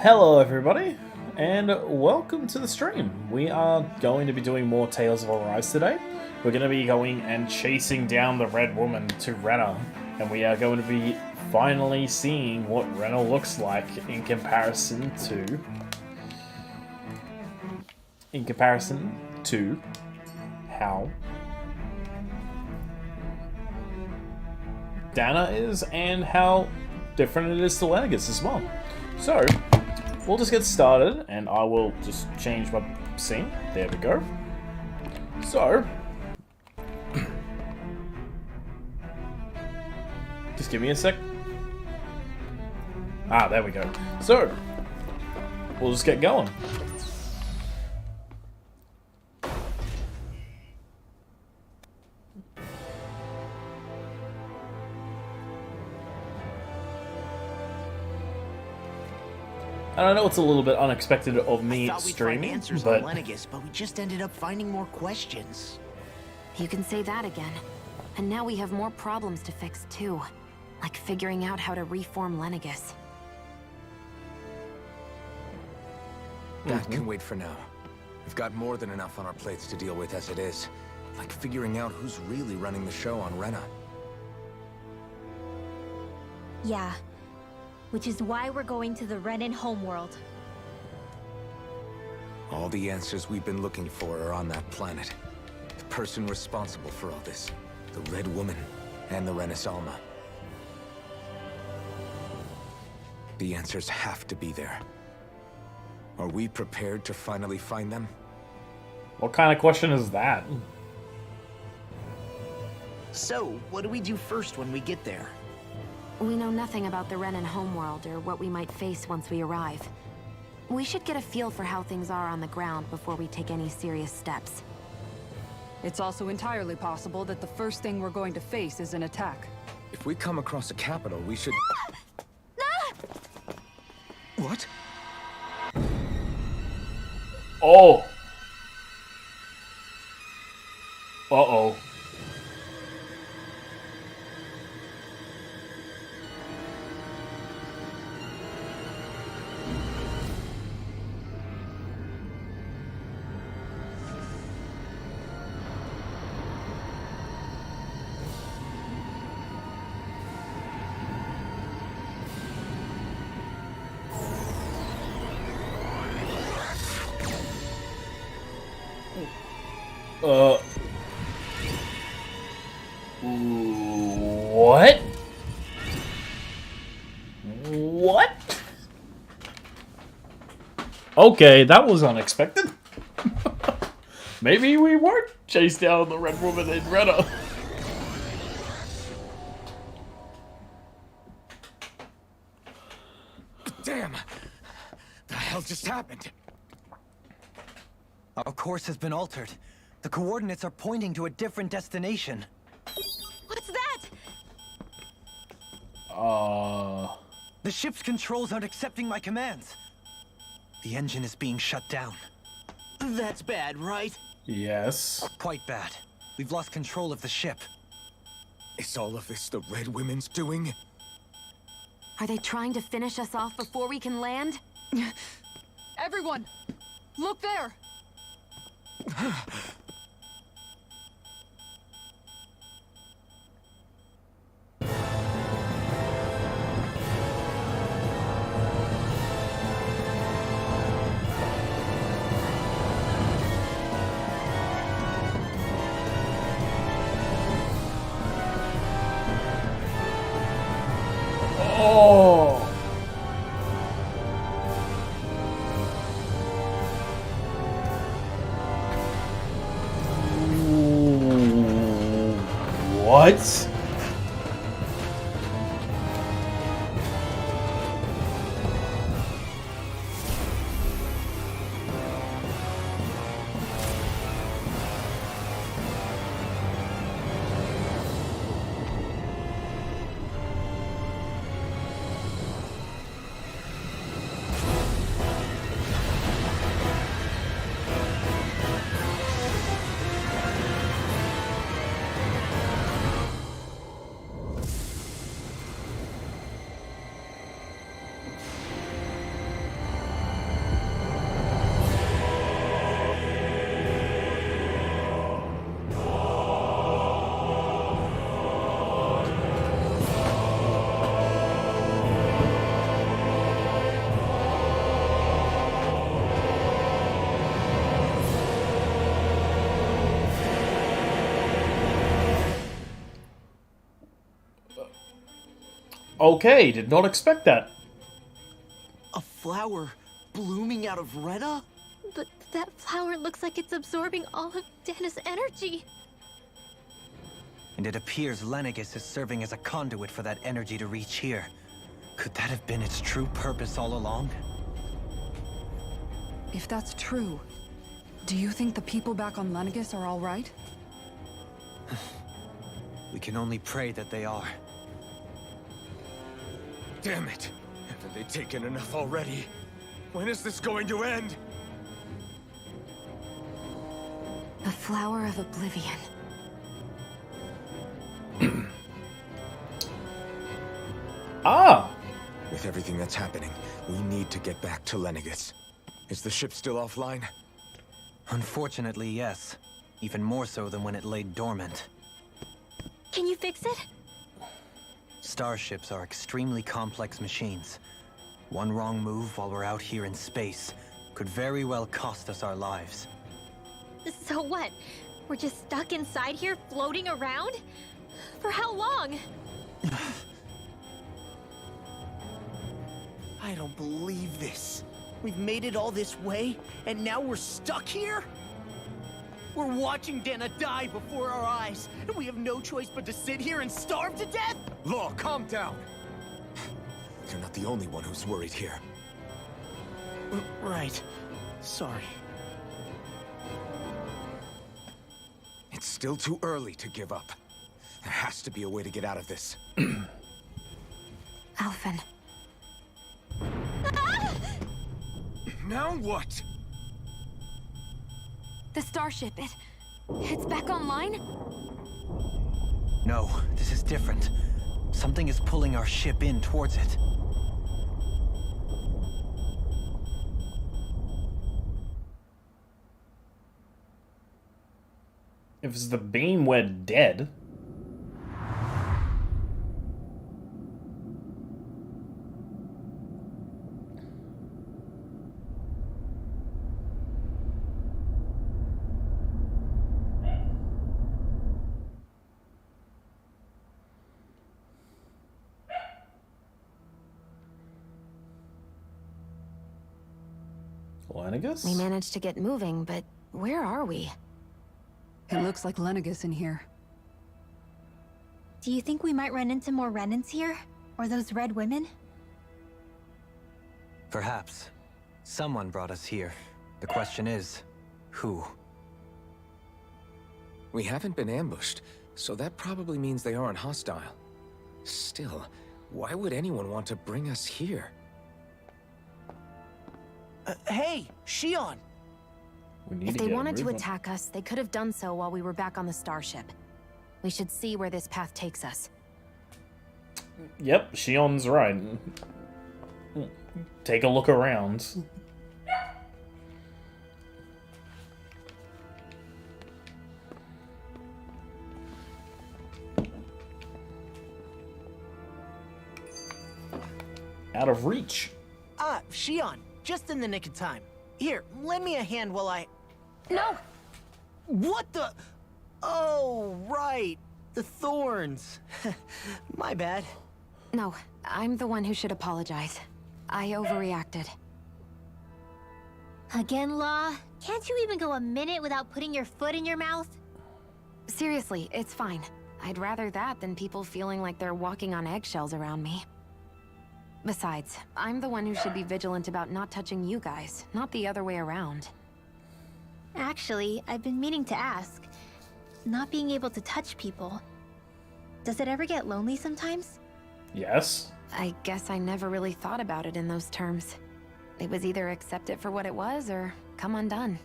Hello everybody, and welcome to the stream. We are going to be doing more Tales of Arise today. We're going to be going and chasing down the Red Woman to Rena, and we are going to be finally seeing what Rena looks like in comparison to how Dana is and how different it is to Lenegus as well. So, we'll just get started, and I will just change my scene. There we go. So, just give me a sec. Ah, there we go. So, we'll just get going. And I know it's a little bit unexpected of me streaming, answers but on Lenegus, but we just ended up finding more questions. You can say that again. And now we have more problems to fix too. Like figuring out how to reform Lenegus. That can wait for now. We've got more than enough on our plates to deal with as it is. Like figuring out who's really running the show on Rena. Yeah. Which is why we're going to the Renan homeworld. All the answers we've been looking for are on that planet. The person responsible for all this. The Red Woman and the Renaissance. The answers have to be there. Are we prepared to finally find them? what kind of question is that? So, what do we do first when we get there? We know nothing about the Renan homeworld or what we might face once we arrive. We should get a feel for how things are on the ground before we take any serious steps. It's also entirely possible that the first thing we're going to face is an attack. If we come across a capital, we should... What? Oh! Uh-oh. What? What? Okay, that was unexpected. Maybe we weren't chased down the Red Woman in Rena. Damn! The hell just happened? Our course has been altered. The coordinates are pointing to a different destination. What's that? The ship's controls aren't accepting my commands. The engine is being shut down. That's bad, right? Yes. Quite bad. We've lost control of the ship. Is all of this the Red Women's doing? Are they trying to finish us off before we can land? Everyone! Look there! Oh! What? Okay, did not expect that. A flower blooming out of Rena? But that flower looks like it's absorbing all of Dana's energy. And it appears Lenegis is serving as a conduit for that energy to reach here. Could that have been its true purpose all along? If that's true, do you think the people back on Lenegis are all right? We can only pray that they are. Damn it! Haven't they taken enough already? When is this going to end? The Flower of Oblivion. Ah! With everything that's happening, we need to get back to Lenegis. Is the ship still offline? Unfortunately, yes. Even more so than when it lay dormant. Can you fix it? Starships are extremely complex machines. One wrong move while we're out here in space could very well cost us our lives. So what? We're just stuck inside here, floating around? For how long? I don't believe this. We've made it all this way, and now we're stuck here? We're watching Dana die before our eyes, and we have no choice but to sit here and starve to death? Law, calm down! You're not the only one who's worried here. Right. Sorry. It's still too early to give up. There has to be a way to get out of this. Alphen. Now what? The starship, it's back online? No, this is different. Something is pulling our ship in towards it. If it's the beam, we're dead. Lenegis? We managed to get moving, but where are we? It looks like Lenegis in here. Do you think we might run into more Renans here? Or those red women? Perhaps. Someone brought us here. The question is, who? We haven't been ambushed, so that probably means they aren't hostile. Still, why would anyone want to bring us here? Hey, Shion! We need If to they get a wanted to move on. attack us, they could have done so while we were back on the starship. We should see where this path takes us. Yep, Shion's right. Take a look around. Out of reach. Shion, just in the nick of time. Here, lend me a hand while I... No! What the... Oh, right. The thorns. My bad. No, I'm the one who should apologize. I overreacted. Again, Law? Can't you even go a minute without putting your foot in your mouth? Seriously, it's fine. I'd rather that than people feeling like they're walking on eggshells around me. Besides, I'm the one who should be vigilant about not touching you guys, not the other way around. Actually, I've been meaning to ask. Not being able to touch people. Does it ever get lonely sometimes? Yes. I guess I never really thought about it in those terms. It was either accept it for what it was or come undone.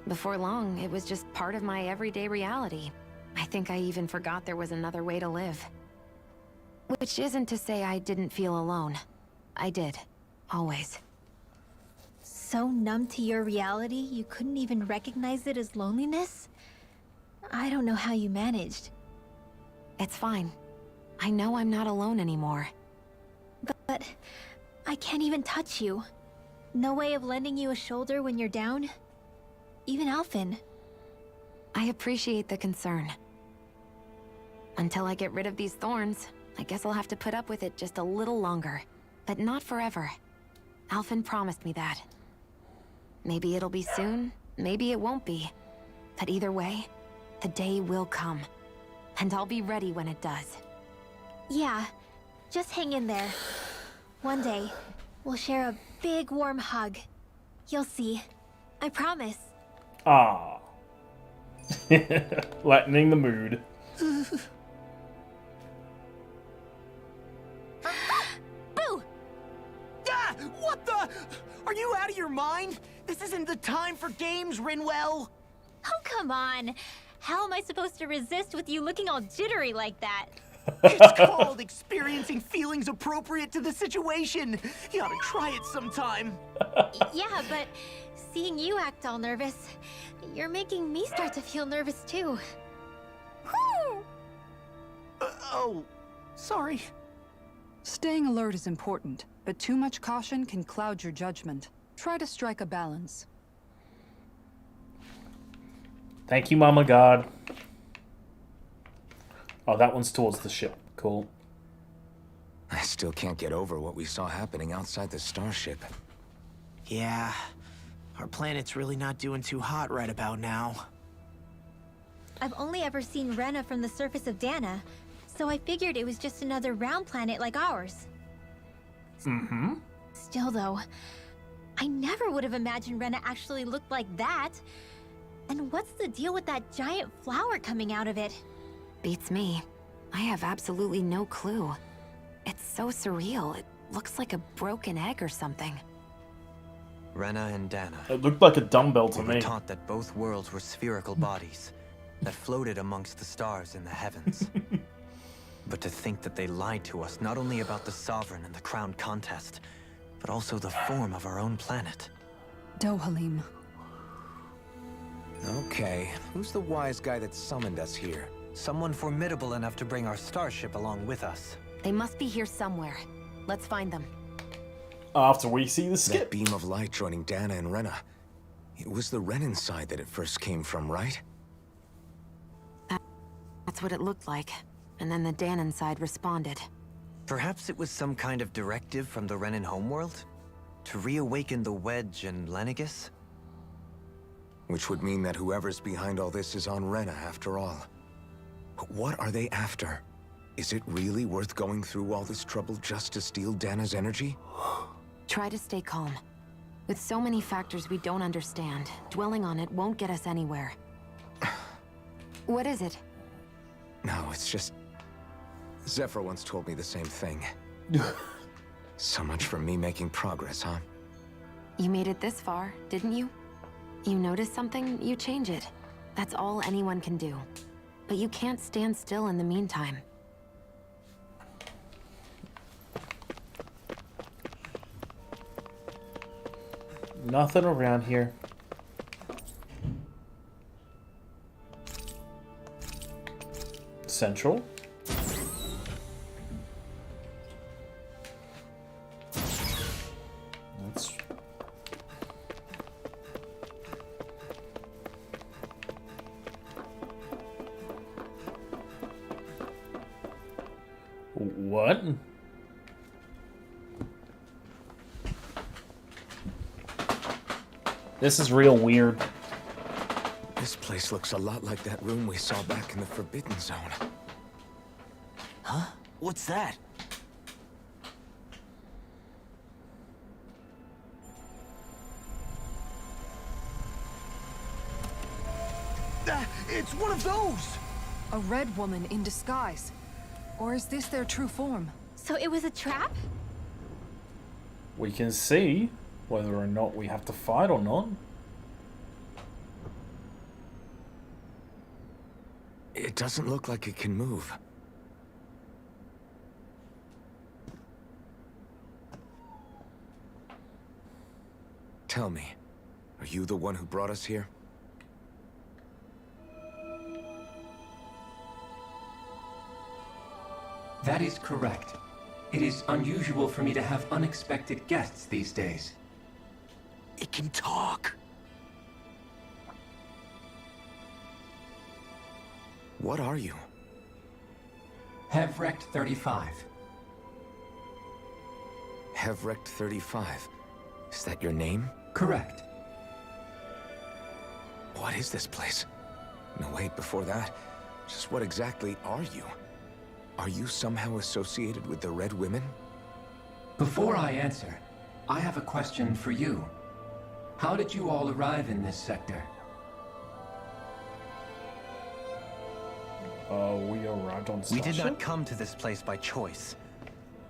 Before long, it was just part of my everyday reality. I think I even forgot there was another way to live. Which isn't to say I didn't feel alone. I did. Always. So numb to your reality, you couldn't even recognize it as loneliness? I don't know how you managed. It's fine. I know I'm not alone anymore. But I can't even touch you. No way of lending you a shoulder when you're down? Even Alphen. I appreciate the concern. Until I get rid of these thorns, I guess I'll have to put up with it just a little longer. But not forever. Alphen promised me that. Maybe it'll be soon, maybe it won't be. But either way, the day will come. And I'll be ready when it does. Yeah, just hang in there. One day, we'll share a big warm hug. You'll see. I promise. Ah. Lightening the mood. Boo! Ah! What the? Are you out of your mind? This isn't the time for games, Rinwell. Oh, come on. How am I supposed to resist with you looking all jittery like that? It's called experiencing feelings appropriate to the situation. You ought to try it sometime. Yeah, but seeing you act all nervous, you're making me start to feel nervous too. Oh, sorry. Staying alert is important, but too much caution can cloud your judgment. Try to strike a balance. Thank you, Mama God. Oh, that one's towards the ship. Cool. I still can't get over what we saw happening outside the starship. Yeah, our planet's really not doing too hot right about now. I've only ever seen Rena from the surface of Dana, so I figured it was just another round planet like ours. Mm-hmm. Still though, I never would have imagined Rena actually looked like that. And what's the deal with that giant flower coming out of it? Beats me. I have absolutely no clue. It's so surreal. It looks like a broken egg or something. Rena and Dana. It looked like a dumbbell to We were me. taught that both worlds were spherical bodies that floated amongst the stars in the heavens. But to think that they lied to us not only about the Sovereign and the Crown contest, but also the form of our own planet. Dohalim. Okay, who's the wise guy that summoned us here? Someone formidable enough to bring our starship along with us. They must be here somewhere. Let's find them. After we see the That skip. beam of light joining Dana and Rena. It was the Renan side that it first came from, right? That's what it looked like. And then the Danon side responded. Perhaps it was some kind of directive from the Renan homeworld? To reawaken the Wedge and Lenegis? Which would mean that whoever's behind all this is on Rena after all. But what are they after? Is it really worth going through all this trouble just to steal Dana's energy? Try to stay calm. With so many factors we don't understand, dwelling on it won't get us anywhere. What is it? No, it's just... Zephyr once told me the same thing. So much for me making progress, huh? You made it this far, didn't you? You notice something, you change it. That's all anyone can do. But you can't stand still in the meantime. Nothing around here. Central. That's... What? This is real weird. This place looks a lot like that room we saw back in the Forbidden Zone. Huh? What's that? It's one of those! A red woman in disguise. Or is this their true form? So it was a trap? We can see whether or not we have to fight or not. It doesn't look like it can move. Tell me, are you the one who brought us here? That is correct. It is unusual for me to have unexpected guests these days. It can talk. What are you? Hevrect 35. Hevrect 35. Is that your name? Correct. What is this place? No, wait, before that, just what exactly are you? Are you somehow associated with the Red Women? Before I answer, I have a question for you. How did you all arrive in this sector? We arrived on We did Starship? not come to this place by choice.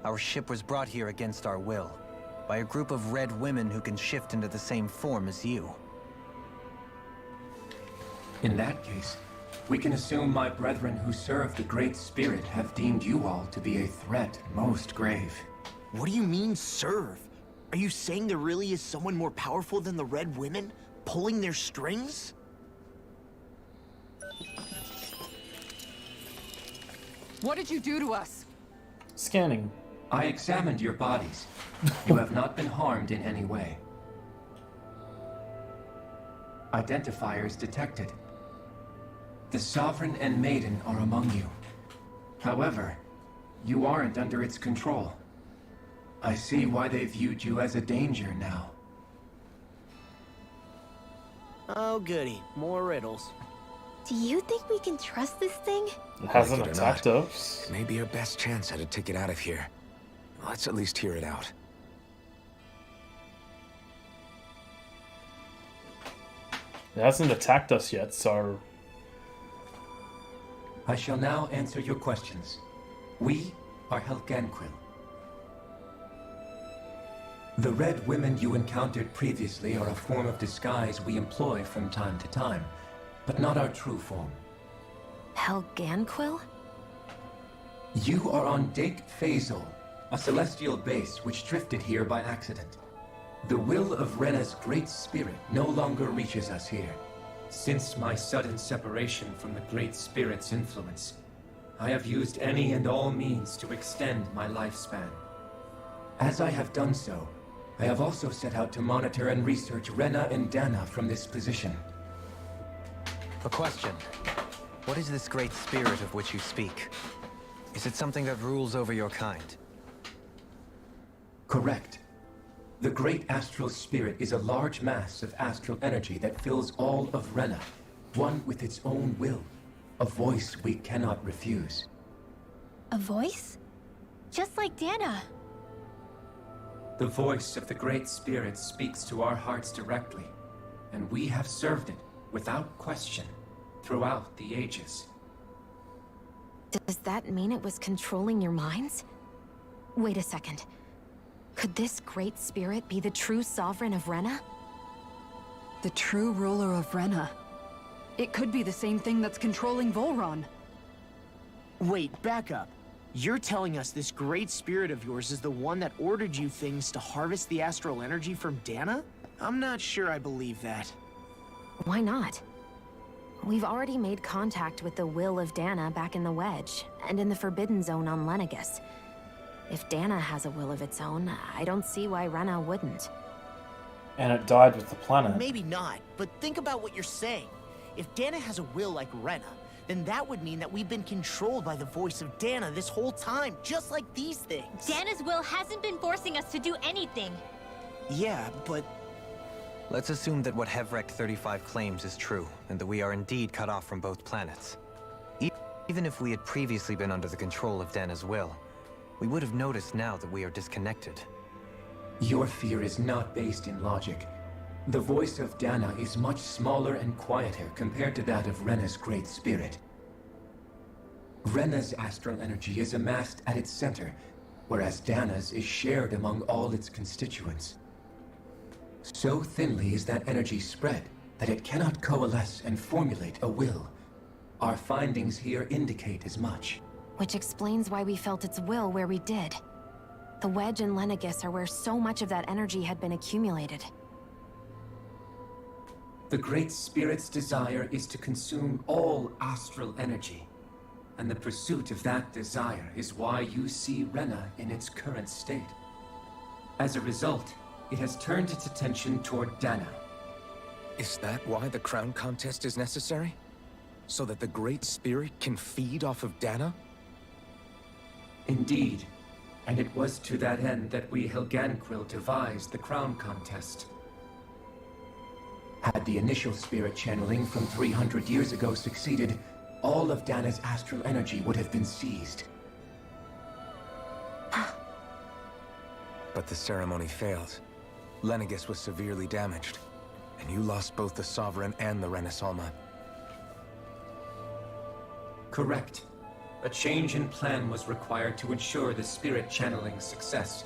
Our ship was brought here against our will, by a group of red women who can shift into the same form as you. In that case, we can assume my brethren who serve the Great Spirit have deemed you all to be a threat most grave. What do you mean, serve? Are you saying there really is someone more powerful than the Red Women, pulling their strings? What did you do to us? Scanning. I examined your bodies. You have not been harmed in any way. Identifiers detected. The Sovereign and Maiden are among you. However, you aren't under its control. I see why they viewed you as a danger now. Oh, goody. More riddles. Do you think we can trust this thing? It hasn't Like it or attacked not, us. it may be our best chance at a ticket out of here. Let's at least hear it out. It hasn't attacked us yet, so... I shall now answer your questions. We are Helganquil. The Red Women you encountered previously are a form of disguise we employ from time to time, but not our true form. Helganquil? You are on Dake Phasol, a celestial base which drifted here by accident. The will of Rena's Great Spirit no longer reaches us here. Since my sudden separation from the Great Spirit's influence, I have used any and all means to extend my lifespan. As I have done so, I have also set out to monitor and research Rena and Dana from this position. A question. What is this great spirit of which you speak? Is it something that rules over your kind? Correct. The Great Astral Spirit is a large mass of astral energy that fills all of Rena, one with its own will, a voice we cannot refuse. A voice? Just like Dana. The voice of the Great Spirit speaks to our hearts directly, and we have served it without question throughout the ages. Does that mean it was controlling your minds? Wait a second. Could this great spirit be the true sovereign of Rena? The true ruler of Rena. It could be the same thing that's controlling Volron. Wait, back up. You're telling us this great spirit of yours is the one that ordered you things to harvest the astral energy from Dana? I'm not sure I believe that. Why not? We've already made contact with the will of Dana back in the Wedge, and in the Forbidden Zone on Lenegus. If Dana has a will of its own, I don't see why Rena wouldn't. And it died with the planet. Maybe not, but think about what you're saying. If Dana has a will like Rena, then that would mean that we've been controlled by the voice of Dana this whole time, just like these things. Dana's will hasn't been forcing us to do anything. Yeah, but Let's assume that what Hevrect 35 claims is true, and that we are indeed cut off from both planets. Even if we had previously been under the control of Dana's will, we would have noticed now that we are disconnected. Your fear is not based in logic. The voice of Dana is much smaller and quieter compared to that of Rena's Great Spirit. Rena's astral energy is amassed at its center, whereas Dana's is shared among all its constituents. So thinly is that energy spread that it cannot coalesce and formulate a will. Our findings here indicate as much. Which explains why we felt its will where we did. The Wedge and Lenegus are where so much of that energy had been accumulated. The Great Spirit's desire is to consume all astral energy, and the pursuit of that desire is why you see Rena in its current state. As a result, it has turned its attention toward Dana. Is that why the crown contest is necessary? So that the Great Spirit can feed off of Dana? Indeed. And it was to that end that we Helganquil devised the crown contest. Had the initial spirit channeling from 300 years ago succeeded, all of Dana's astral energy would have been seized. But the ceremony failed. Lenegis was severely damaged, and you lost both the Sovereign and the Renasalma. Correct. A change in plan was required to ensure the spirit channeling's success.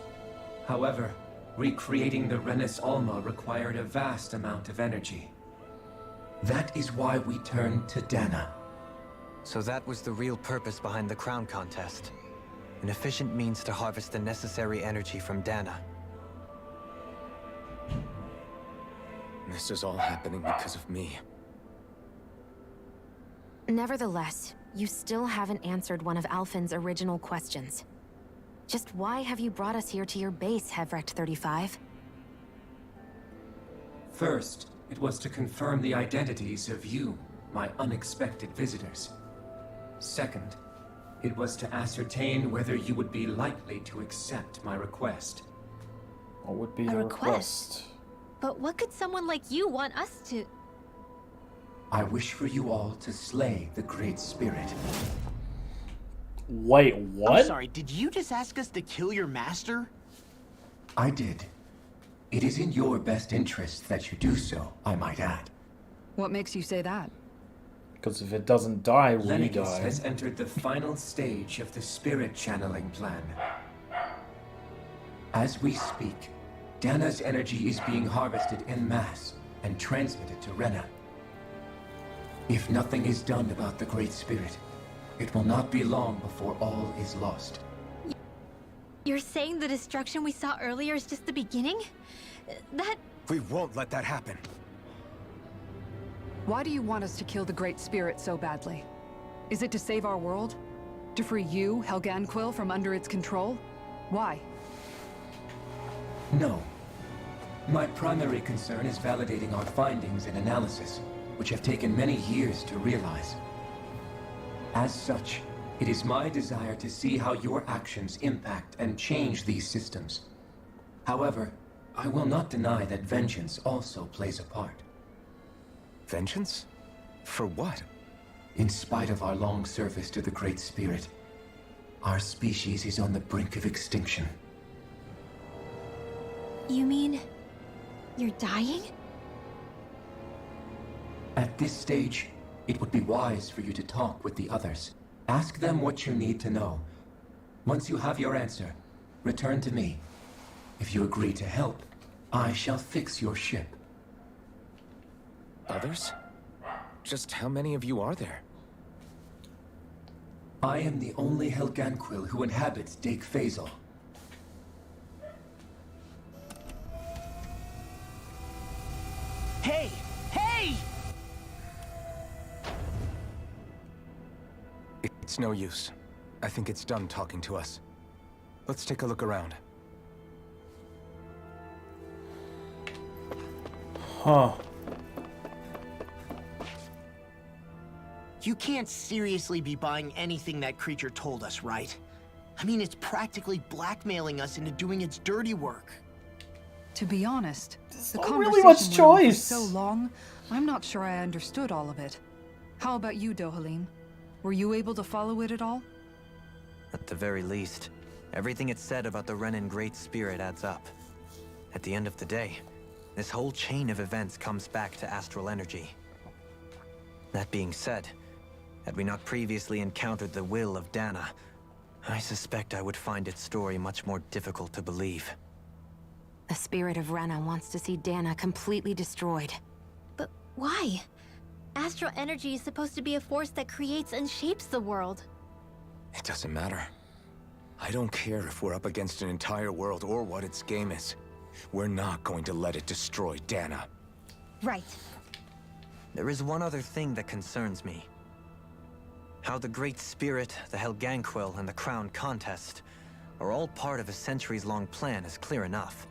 However, recreating the Renis Alma required a vast amount of energy. That is why we turned to Dana. So that was the real purpose behind the crown contest. An efficient means to harvest the necessary energy from Dana. This is all happening because of me. Nevertheless, you still haven't answered one of Alphen's original questions. Just why have you brought us here to your base, Hevrecht 35? First, it was to confirm the identities of you, my unexpected visitors. Second, it was to ascertain whether you would be likely to accept my request. What would be A the request? But what could someone like you want us to... I wish for you all to slay the Great Spirit. Wait, what? I'm sorry, did you just ask us to kill your master? I did. It is in your best interest that you do so, I might add. What makes you say that? Because if it doesn't die, we Lenegis die. has entered the final stage of the spirit channeling plan. As we speak, Dana's energy is being harvested en masse and transmitted to Rena. If nothing is done about the Great Spirit, it will not be long before all is lost. You're saying the destruction we saw earlier is just the beginning? That... We won't let that happen. Why do you want us to kill the Great Spirit so badly? Is it to save our world? To free you, Helganquil, from under its control? Why? No. My primary concern is validating our findings and analysis, which have taken many years to realize. As such, it is my desire to see how your actions impact and change these systems. However, I will not deny that vengeance also plays a part. Vengeance? For what? In spite of our long service to the Great Spirit, our species is on the brink of extinction. You mean... you're dying? At this stage, it would be wise for you to talk with the others. Ask them what you need to know. Once you have your answer, return to me. If you agree to help, I shall fix your ship. Others? Just how many of you are there? I am the only Helganquil who inhabits Dake Faisal. Hey! Hey! It's no use. I think it's done talking to us. Let's take a look around. Huh. You can't seriously be buying anything that creature told us, right? I mean, it's practically blackmailing us into doing its dirty work. To be honest, the not conversation really much went on for choice. so long, I'm not sure I understood all of it. How about you, Dohalim? Were you able to follow it at all? At the very least, everything it said about the Renan Great Spirit adds up. At the end of the day, this whole chain of events comes back to astral energy. That being said, had we not previously encountered the will of Dana, I suspect I would find its story much more difficult to believe. The spirit of Rena wants to see Dana completely destroyed. But why? Astral energy is supposed to be a force that creates and shapes the world. It doesn't matter. I don't care if we're up against an entire world or what its game is. We're not going to let it destroy Dana. Right. There is one other thing that concerns me. How the Great Spirit, the Helganquil, and the Crown Contest are all part of a centuries-long plan is clear enough.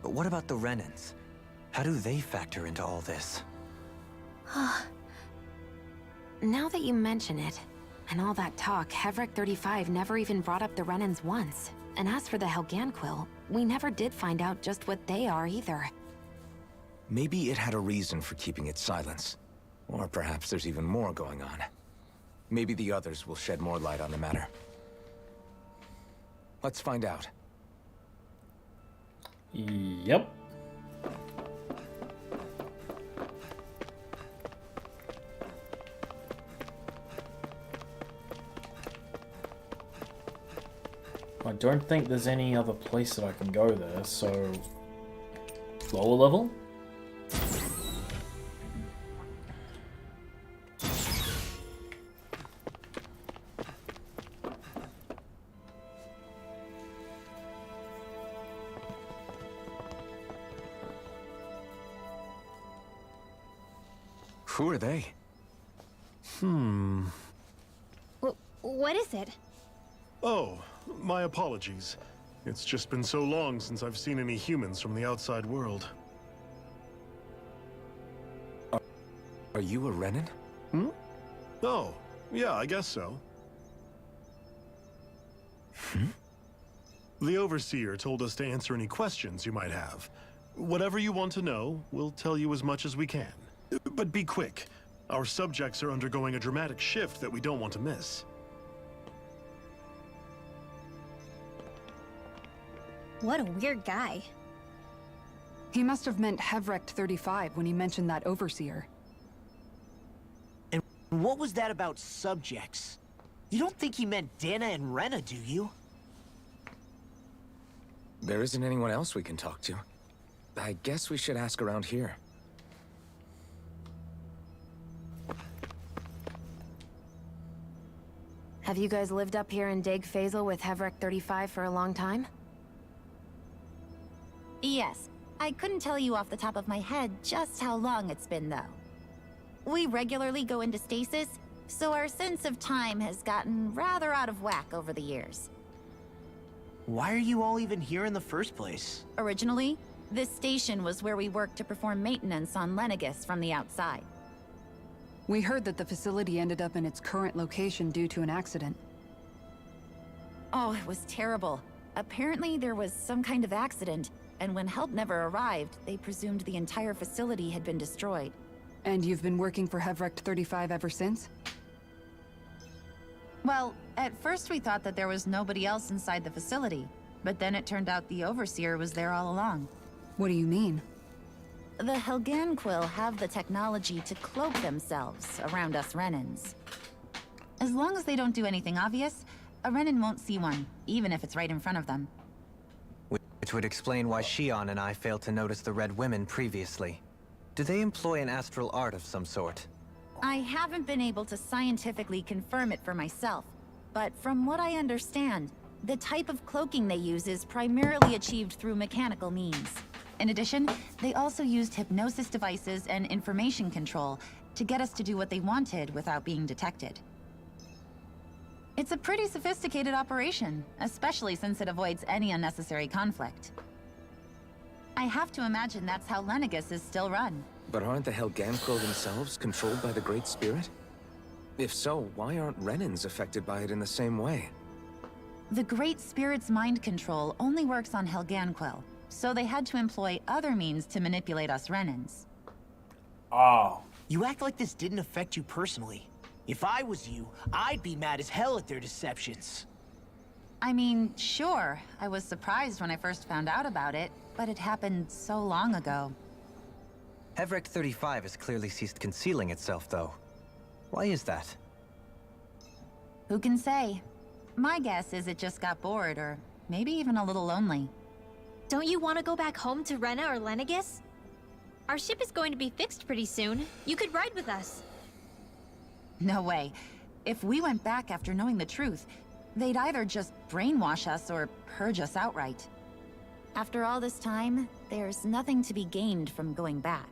But what about the Renans? How do they factor into all this? Now that you mention it, In all that talk, Hevric 35 never even brought up the RENAN'S once. And as for the Helganquil, we never did find out just what they are either. Maybe it had a reason for keeping its silence. Or perhaps there's even more going on. Maybe the others will shed more light on the matter. Let's find out. Yep. I don't think there's any other place that I can go there, so... Lower level? Who are they? What is it? Oh, my apologies. It's just been so long since I've seen any humans from the outside world. Are you a Renan? Oh, yeah, I guess so. The Overseer told us to answer any questions you might have. Whatever you want to know, we'll tell you as much as we can. But be quick. Our subjects are undergoing a dramatic shift that we don't want to miss. What a weird guy. He must have meant Hevric 35 when he mentioned that Overseer. And what was that about subjects? You don't think he meant Dana and Rena, do you? There isn't anyone else we can talk to. I guess we should ask around here. Have you guys lived up here in Deg Faisal with Hevric 35 for a long time? Yes. I couldn't tell you off the top of my head just how long it's been, though. We regularly go into stasis, so our sense of time has gotten rather out of whack over the years. Why are you all even here in the first place? Originally, this station was where we worked to perform maintenance on Lenegis from the outside. We heard that the facility ended up in its current location due to an accident. Oh, it was terrible. Apparently there was some kind of accident, and when help never arrived, they presumed the entire facility had been destroyed. And you've been working for Hevric 35 ever since? Well, at first we thought that there was nobody else inside the facility, but then it turned out the Overseer was there all along. What do you mean? The Helganquil have the technology to cloak themselves around us Renans. As long as they don't do anything obvious, a Renan won't see one, even if it's right in front of them. Which would explain why Shion and I failed to notice the Red Women previously. Do they employ an astral art of some sort? I haven't been able to scientifically confirm it for myself, but from what I understand, the type of cloaking they use is primarily achieved through mechanical means. In addition, they also used hypnosis devices and information control to get us to do what they wanted without being detected. It's a pretty sophisticated operation, especially since it avoids any unnecessary conflict. I have to imagine that's how Lenegis is still run. But aren't the Helganquil themselves controlled by the Great Spirit? If so, why aren't Renans affected by it in the same way? The Great Spirit's mind control only works on Helganquil, so they had to employ other means to manipulate us Renans. Oh. You act like this didn't affect you personally. If I was you, I'd be mad as hell at their deceptions. I mean, sure, I was surprised when I first found out about it, but it happened so long ago. Hevric 35 has clearly ceased concealing itself, though. Why is that? Who can say? My guess is it just got bored, or maybe even a little lonely. Don't you want to go back home to Rena or Lenegis? Our ship is going to be fixed pretty soon. You could ride with us. No way. If we went back after knowing the truth, they'd either just brainwash us or purge us outright. After all this time, there's nothing to be gained from going back.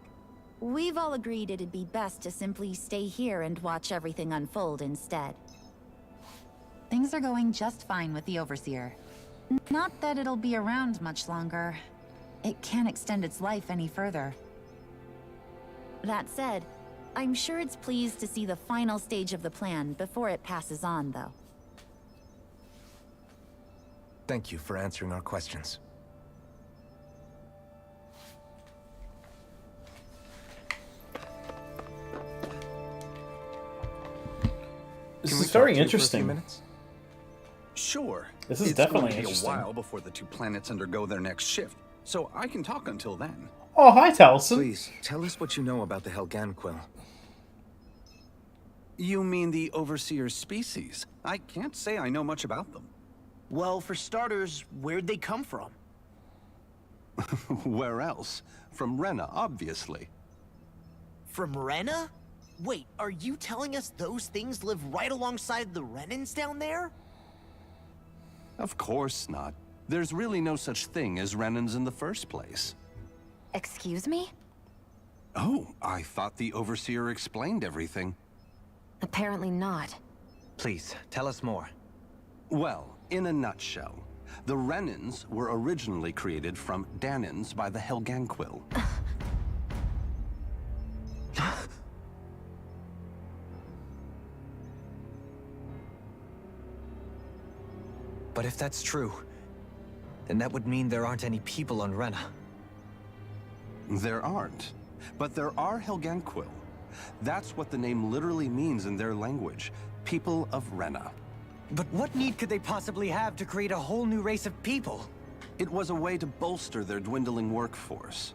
We've all agreed it'd be best to simply stay here and watch everything unfold instead. Things are going just fine with the Overseer. Not that it'll be around much longer. It can't extend its life any further. That said, I'm sure it's pleased to see the final stage of the plan before it passes on, though. Thank you for answering our questions. This Can we is very talk to you for a few interesting. minutes? Sure. This is it's definitely going to be interesting. a while before the two planets undergo their next shift, so I can talk until then. Oh, hi, Taliesin. Please, tell us what you know about the Helganquil. You mean the Overseer's species? I can't say I know much about them. Well, for starters, where'd they come from? Where else? From Rena, obviously. From Rena? Wait, are you telling us those things live right alongside the RENAN'S down there? Of course not. There's really no such thing as RENAN'S in the first place. Excuse me? Oh, I thought the Overseer explained everything. Apparently not. Please, tell us more. Well, in a nutshell, the RENAN'S were originally created from Danans by the Helganquil. But if that's true, then that would mean there aren't any people on Rena. There aren't. But there are Helganquil. That's what the name literally means in their language. People of Rena. But what need could they possibly have to create a whole new race of people? It was a way to bolster their dwindling workforce.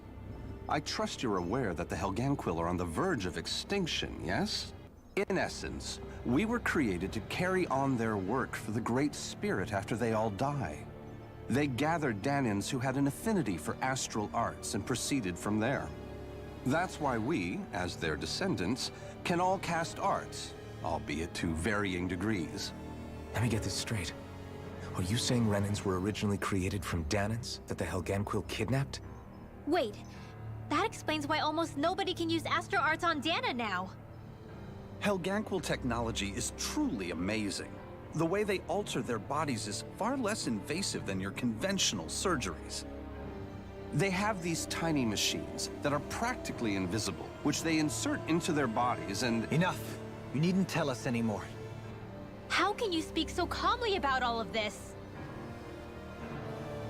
I trust you're aware that the Helganquil are on the verge of extinction, yes? In essence, we were created to carry on their work for the Great Spirit after they all die. They gathered Danans who had an affinity for astral arts and proceeded from there. That's why we, as their descendants, can all cast arts, albeit to varying degrees. Let me get this straight. Are you saying RENAN'S were originally created from Danans that the Helganquil kidnapped? Wait, that explains why almost nobody can use astral arts on Dana now. Helganquil technology is truly amazing. The way they alter their bodies is far less invasive than your conventional surgeries. They have these tiny machines that are practically invisible, which they insert into their bodies and... Enough! You needn't tell us anymore. How can you speak so calmly about all of this?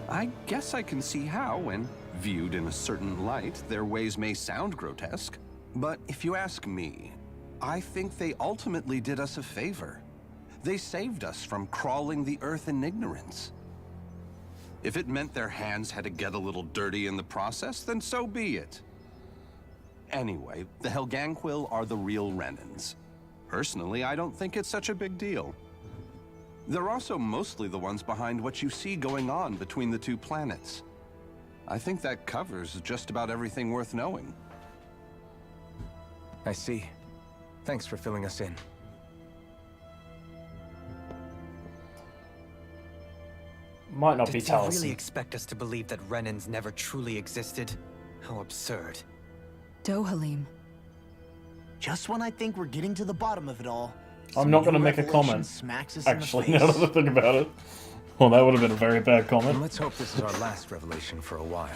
I guess I can see how, when viewed in a certain light, their ways may sound grotesque. But if you ask me, I think they ultimately did us a favor. They saved us from crawling the earth in ignorance. If it meant their hands had to get a little dirty in the process, then so be it. Anyway, the Helganquil are the real RENAN'S. Personally, I don't think it's such a big deal. They're also mostly the ones behind what you see going on between the two planets. I think that covers just about everything worth knowing. I see. Thanks for filling us in. Might not be Did you really Taliesin. expect us to believe that RENAN'S never truly existed? How absurd. Dohalim. Just when I think we're getting to the bottom of it all, I'm not going to new make a revelation comment. smacks us Actually, in the now face. that I think about it. Well, that would have been a very bad And comment. let's hope this is our last revelation for a while.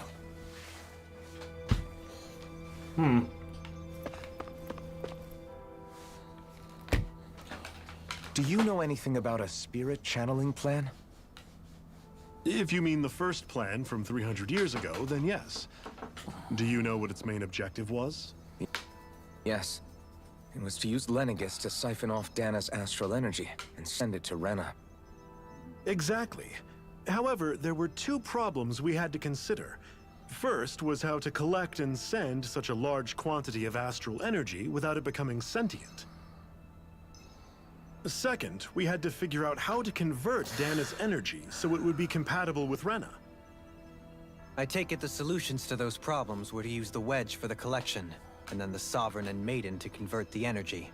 Do you know anything about a spirit channeling plan? If you mean the first plan from 300 years ago, then yes. Do you know what its main objective was? Yes. It was to use Lenegis to siphon off Dana's astral energy and send it to Rena. Exactly. However, there were two problems we had to consider. First was how to collect and send such a large quantity of astral energy without it becoming sentient. Second, we had to figure out how to convert Dana's energy so it would be compatible with Rena. I take it the solutions to those problems were to use the wedge for the collection, and then the Sovereign and Maiden to convert the energy.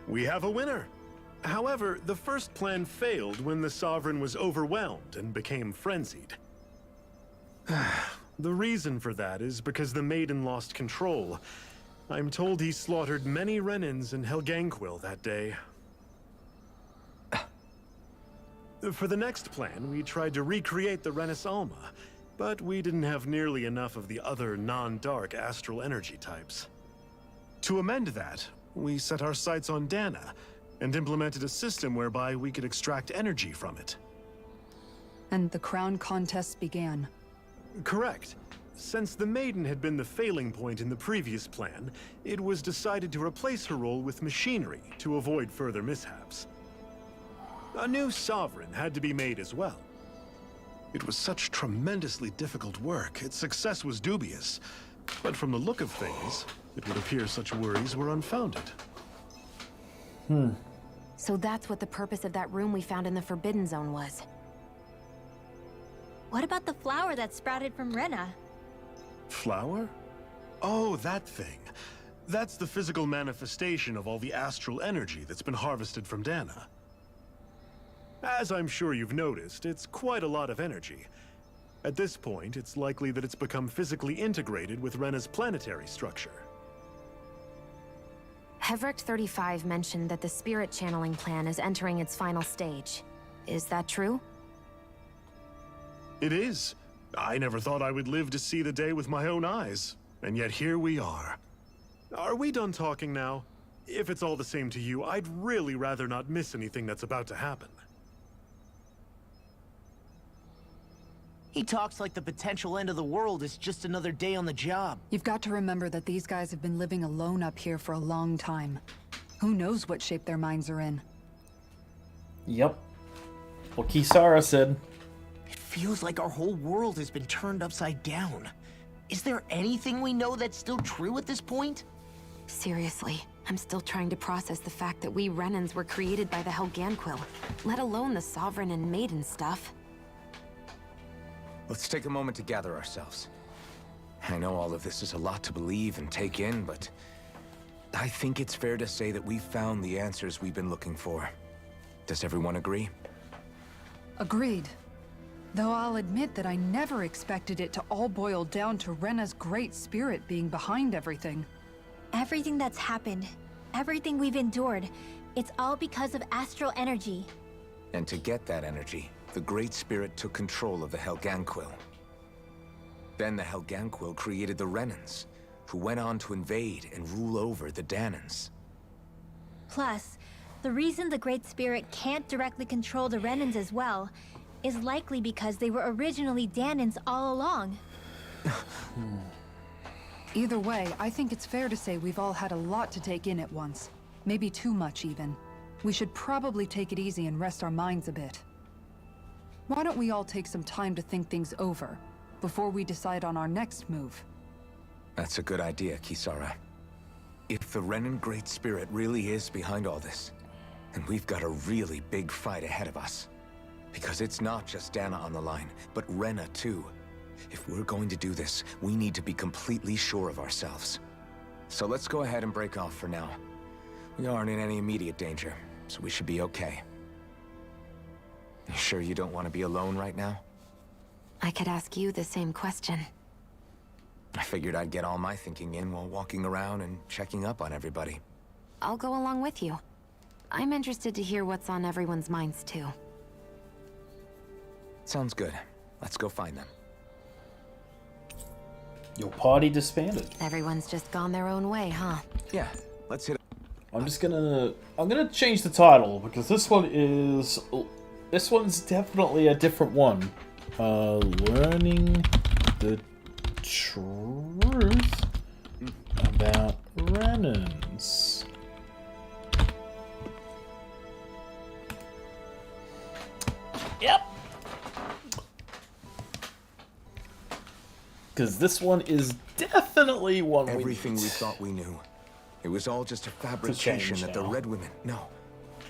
We have a winner! However, the first plan failed when the Sovereign was overwhelmed and became frenzied. The reason for that is because the Maiden lost control. I'm told he slaughtered many RENAN'S and Helganquil that day. For the next plan, we tried to recreate the Renis Alma, but we didn't have nearly enough of the other non-dark astral energy types. To amend that, we set our sights on Dana, and implemented a system whereby we could extract energy from it. And the crown contests began. Correct. Since the Maiden had been the failing point in the previous plan, it was decided to replace her role with machinery to avoid further mishaps. A new sovereign had to be made as well. It was such tremendously difficult work, its success was dubious. But from the look of things, it would appear such worries were unfounded. So that's what the purpose of that room we found in the Forbidden Zone was. What about the flower that sprouted from Rena? Flower? Oh, that thing. That's the physical manifestation of all the astral energy that's been harvested from Dana. As I'm sure you've noticed, it's quite a lot of energy. At this point, it's likely that it's become physically integrated with Rena's planetary structure. Hevric 35 mentioned that the spirit channeling plan is entering its final stage. Is that true? It is. I never thought I would live to see the day with my own eyes, and yet here we are. Are we done talking now? If it's all the same to you, I'd really rather not miss anything that's about to happen. He talks like the potential end of the world is just another day on the job. You've got to remember that these guys have been living alone up here for a long time. Who knows what shape their minds are in? Yep. What Kisara said. It feels like our whole world has been turned upside down. Is there anything we know that's still true at this point? Seriously, I'm still trying to process the fact that we RENAN'S were created by the Helganquil, let alone the Sovereign and Maiden stuff. Let's take a moment to gather ourselves. I know all of this is a lot to believe and take in, but I think it's fair to say that we've found the answers we've been looking for. Does everyone agree? Agreed. Though I'll admit that I never expected it to all boil down to Rena's great spirit being behind everything. Everything that's happened, everything we've endured, it's all because of astral energy. And to get that energy, the Great Spirit took control of the Helganquil. Then the Helganquil created the RENAN'S, who went on to invade and rule over the Danans. Plus, the reason the Great Spirit can't directly control the RENAN'S as well is likely because they were originally Danans all along. Either way, I think it's fair to say we've all had a lot to take in at once. Maybe too much, even. We should probably take it easy and rest our minds a bit. Why don't we all take some time to think things over, before we decide on our next move? That's a good idea, Kisara. If the Renan Great Spirit really is behind all this, then we've got a really big fight ahead of us. Because it's not just Dana on the line, but Rena too. If we're going to do this, we need to be completely sure of ourselves. So let's go ahead and break off for now. We aren't in any immediate danger, so we should be okay. You sure you don't want to be alone right now? I could ask you the same question. I figured I'd get all my thinking in while walking around and checking up on everybody. I'll go along with you. I'm interested to hear what's on everyone's minds, too. Sounds good. Let's go find them. Your party disbanded. Everyone's just gone their own way, huh? Yeah, let's hit. I'm gonna change the title because this one's definitely a different one. Learning the truth about RENAN'S. Yep. Because this one is definitely one Everything we thought we knew. It was all just a fabrication that the Red Women,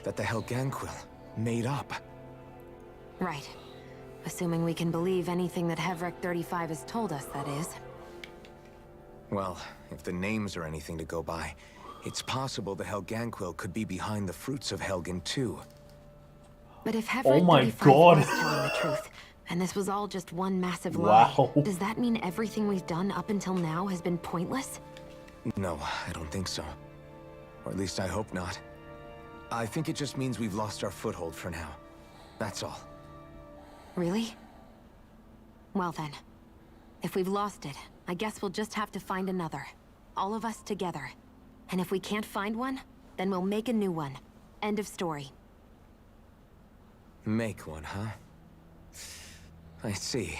that the Helganquil made up. Right. Assuming we can believe anything that Hevric 35 has told us, that is. Well, if the names are anything to go by, it's possible the Helganquil could be behind the fruits of Helgen too. But if Hevric 35 was telling the truth, and this was all just one massive lie, does that mean everything we've done up until now has been pointless? No, I don't think so. Or at least I hope not. I think it just means we've lost our foothold for now. That's all. Really? Well then, if we've lost it, I guess we'll just have to find another. All of us together. And if we can't find one, then we'll make a new one. End of story. Make one, huh? I see.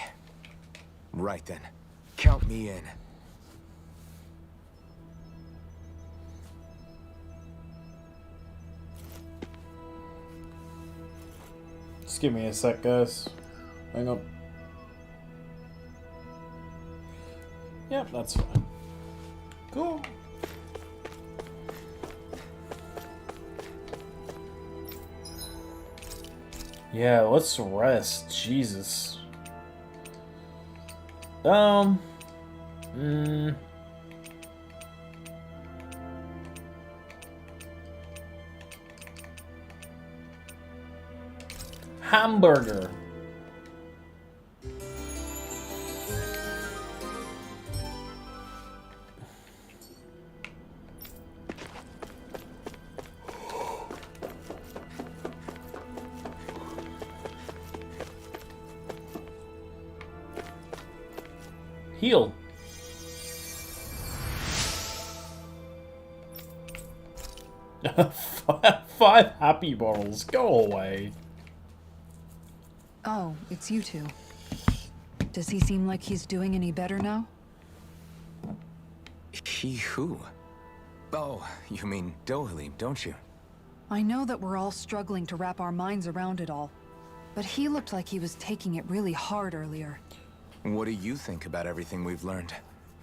Right then. Count me in. Just give me a sec, guys. Hang on. Yep, that's fine. Cool. Yeah, let's rest. Jesus. Hamburger. Heal. Five happy bottles. Go away. Oh, it's you two. Does he seem like he's doing any better now? He who? Oh, you mean Dohalim, don't you? I know that we're all struggling to wrap our minds around it all, but he looked like he was taking it really hard earlier. What do you think about everything we've learned?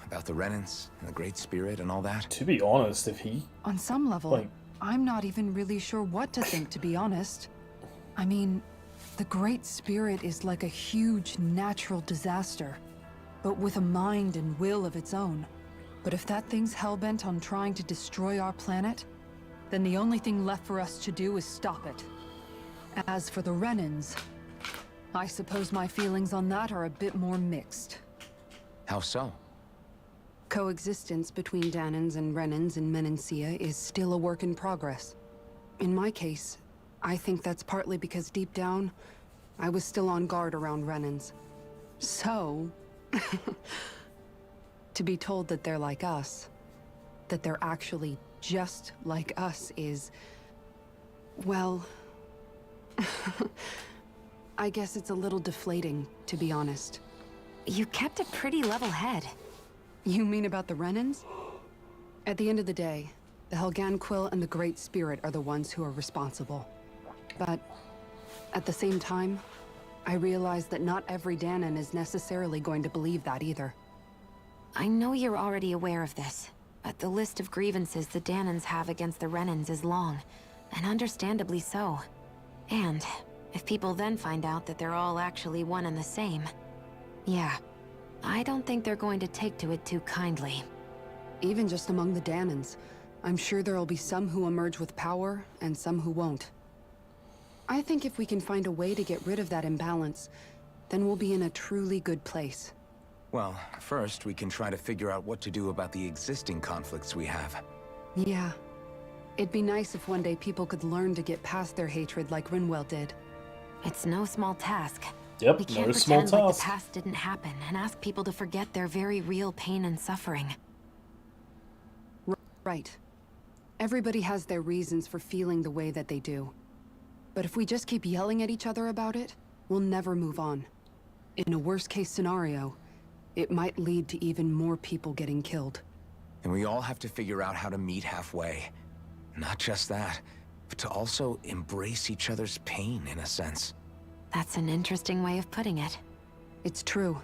About the Renans and the Great Spirit and all that? To be honest, if he... On some level, I'm not even really sure what to think, to be honest. I mean, the Great Spirit is like a huge natural disaster, but with a mind and will of its own. But if that thing's hellbent on trying to destroy our planet, then the only thing left for us to do is stop it. As for the Renans, I suppose my feelings on that are a bit more mixed. How so? Coexistence between Danans and Renans in Menancia is still a work in progress. In my case, I think that's partly because deep down, I was still on guard around Renans. So... to be told that they're like us, that they're actually just like us is... well... I guess it's a little deflating, to be honest. You kept a pretty level head. You mean about the Renans? At the end of the day, the Helgan Quill and the Great Spirit are the ones who are responsible. But at the same time, I realize that not every Danan is necessarily going to believe that either. I know you're already aware of this, but the list of grievances the Danans have against the Renans is long, and understandably so. And if people then find out that they're all actually one and the same, yeah, I don't think they're going to take to it too kindly. Even just among the Danans, I'm sure there'll be some who emerge with power, and some who won't. I think if we can find a way to get rid of that imbalance, then we'll be in a truly good place. Well, first we can try to figure out what to do about the existing conflicts we have. Yeah. It'd be nice if one day people could learn to get past their hatred like Rinwell did. It's no small task. Yep, We can't no small pretend like task. the past didn't happen and ask people to forget their very real pain and suffering. Right. Everybody has their reasons for feeling the way that they do. But if we just keep yelling at each other about it, we'll never move on. In a worst-case scenario, it might lead to even more people getting killed. And we all have to figure out how to meet halfway. Not just that, but to also embrace each other's pain, in a sense. That's an interesting way of putting it. It's true.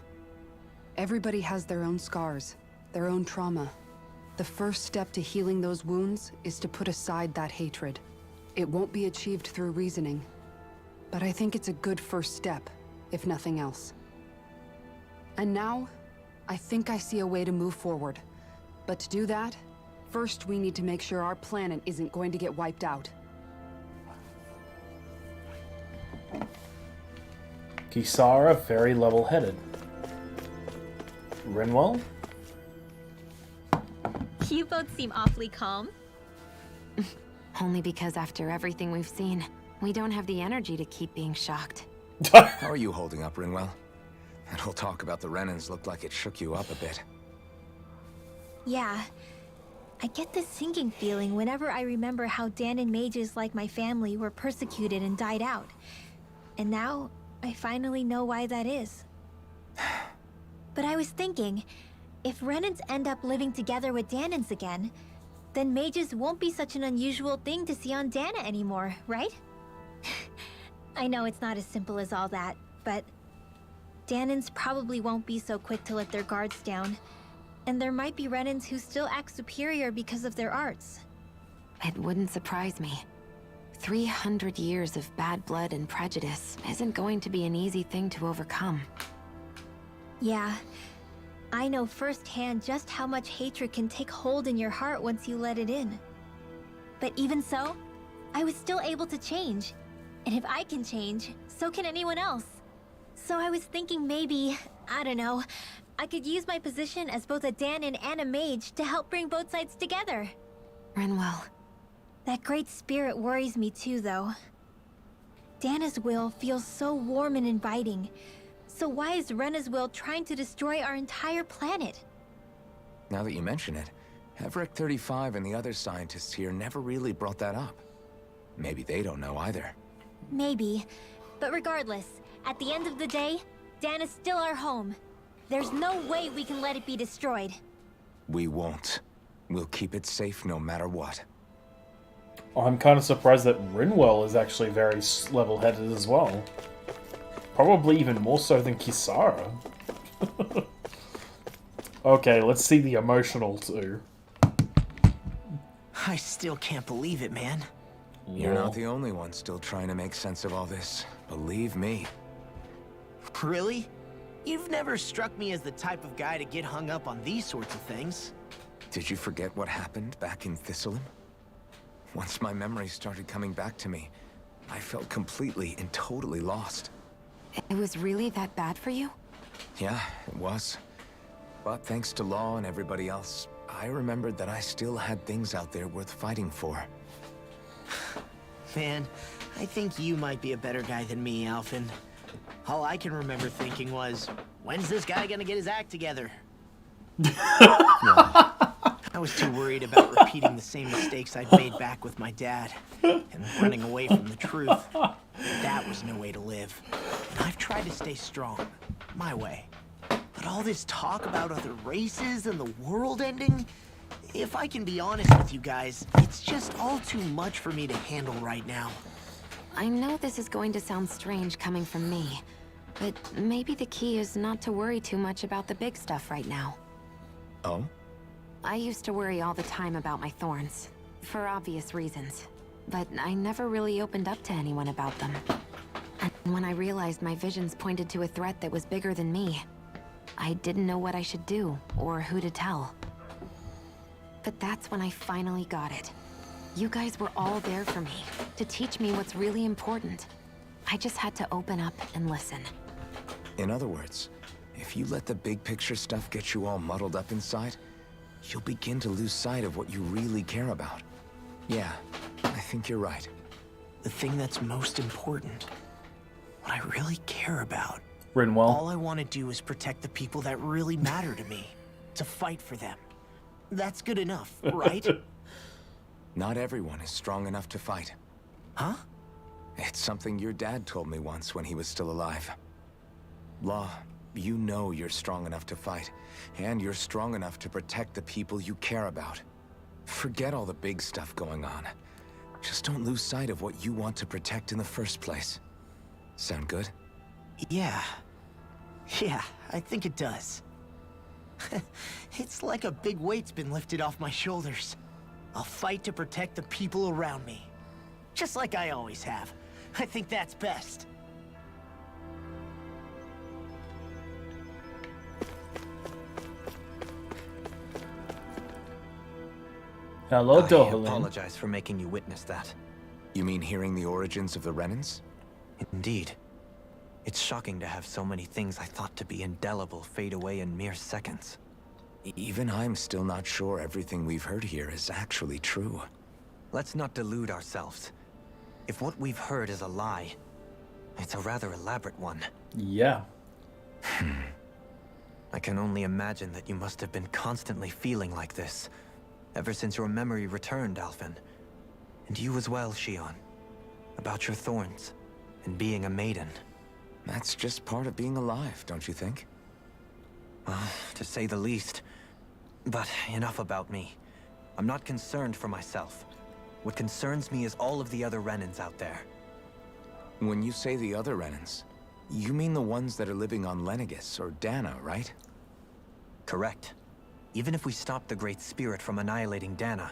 Everybody has their own scars, their own trauma. The first step to healing those wounds is to put aside that hatred. It won't be achieved through reasoning, but I think it's a good first step, if nothing else. And now, I think I see a way to move forward. But to do that, first we need to make sure our planet isn't going to get wiped out. Kisara, very level-headed. Rinwell? You both seem awfully calm. Only because after everything we've seen, we don't have the energy to keep being shocked. How are you holding up, Rinwell? That whole talk about the Renans looked like it shook you up a bit. Yeah. I get this sinking feeling whenever I remember how Danon mages like my family were persecuted and died out. And now, I finally know why that is. But I was thinking, if Renans end up living together with Danons again, then mages won't be such an unusual thing to see on Dana anymore, right? I know it's not as simple as all that, but Danons probably won't be so quick to let their guards down. And there might be Renans who still act superior because of their arts. It wouldn't surprise me. 300 years of bad blood and prejudice isn't going to be an easy thing to overcome. Yeah, I know firsthand just how much hatred can take hold in your heart once you let it in. But even so, I was still able to change. And if I can change, so can anyone else. So I was thinking maybe, I don't know, I could use my position as both a Danon and a mage to help bring both sides together. Renwell. That great spirit worries me too, though. Dana's will feels so warm and inviting. So why is Rena's will trying to destroy our entire planet? Now that you mention it, Everett 35 and the other scientists here never really brought that up. Maybe they don't know either. Maybe. But regardless, at the end of the day, Dana's still our home. There's no way we can let it be destroyed. We won't. We'll keep it safe no matter what. I'm kind of surprised that Rinwell is actually very level-headed as well. Probably even more so than Kisara. Okay, let's see the emotional too. I still can't believe it, man. You're not the only one still trying to make sense of all this. Believe me. Really? You've never struck me as the type of guy to get hung up on these sorts of things. Did you forget what happened back in Thistleum? Once my memories started coming back to me, I felt completely and totally lost. It was really that bad for you? Yeah, it was. But thanks to Law and everybody else, I remembered that I still had things out there worth fighting for. Man, I think you might be a better guy than me, Alphen. All I can remember thinking was, when's this guy gonna get his act together? I was too worried about repeating the same mistakes I'd made back with my dad, and running away from the truth. That was no way to live. And I've tried to stay strong, my way. But all this talk about other races and the world ending, if I can be honest with you guys, it's just all too much for me to handle right now. I know this is going to sound strange coming from me, but maybe the key is not to worry too much about the big stuff right now. Oh? I used to worry all the time about my thorns, for obvious reasons, but I never really opened up to anyone about them. And when I realized my visions pointed to a threat that was bigger than me, I didn't know what I should do, or who to tell. But that's when I finally got it. You guys were all there for me, to teach me what's really important. I just had to open up and listen. In other words, if you let the big picture stuff get you all muddled up inside, you'll begin to lose sight of what you really care about. Yeah, I think you're right. The thing that's most important, what I really care about. Rinwell. All I want to do is protect the people that really matter to me, to fight for them. That's good enough, right? Not everyone is strong enough to fight. Huh? It's something your dad told me once when he was still alive. Law, you know you're strong enough to fight, and you're strong enough to protect the people you care about. Forget all the big stuff going on. Just don't lose sight of what you want to protect in the first place. Sound good? Yeah, I think it does. It's like a big weight's been lifted off my shoulders. I'll fight to protect the people around me. Just like I always have. I think that's best. Hello, I darling. apologize for making you witness that. You mean hearing the origins of the RENAN'S? Indeed. It's shocking to have so many things I thought to be indelible fade away in mere seconds. Even I'm still not sure everything we've heard here is actually true. Let's not delude ourselves. If what we've heard is a lie, it's a rather elaborate one. Yeah. I can only imagine that you must have been constantly feeling like this. ever since your memory returned, Alphen. And you as well, Shion. About your thorns, and being a maiden. That's just part of being alive, don't you think? Well, to say the least. But enough about me. I'm not concerned for myself. What concerns me is all of the other Renans out there. When you say the other Renans, you mean the ones that are living on Lenegis or Dana, right? Correct. Even if we stop the Great Spirit from annihilating Dana,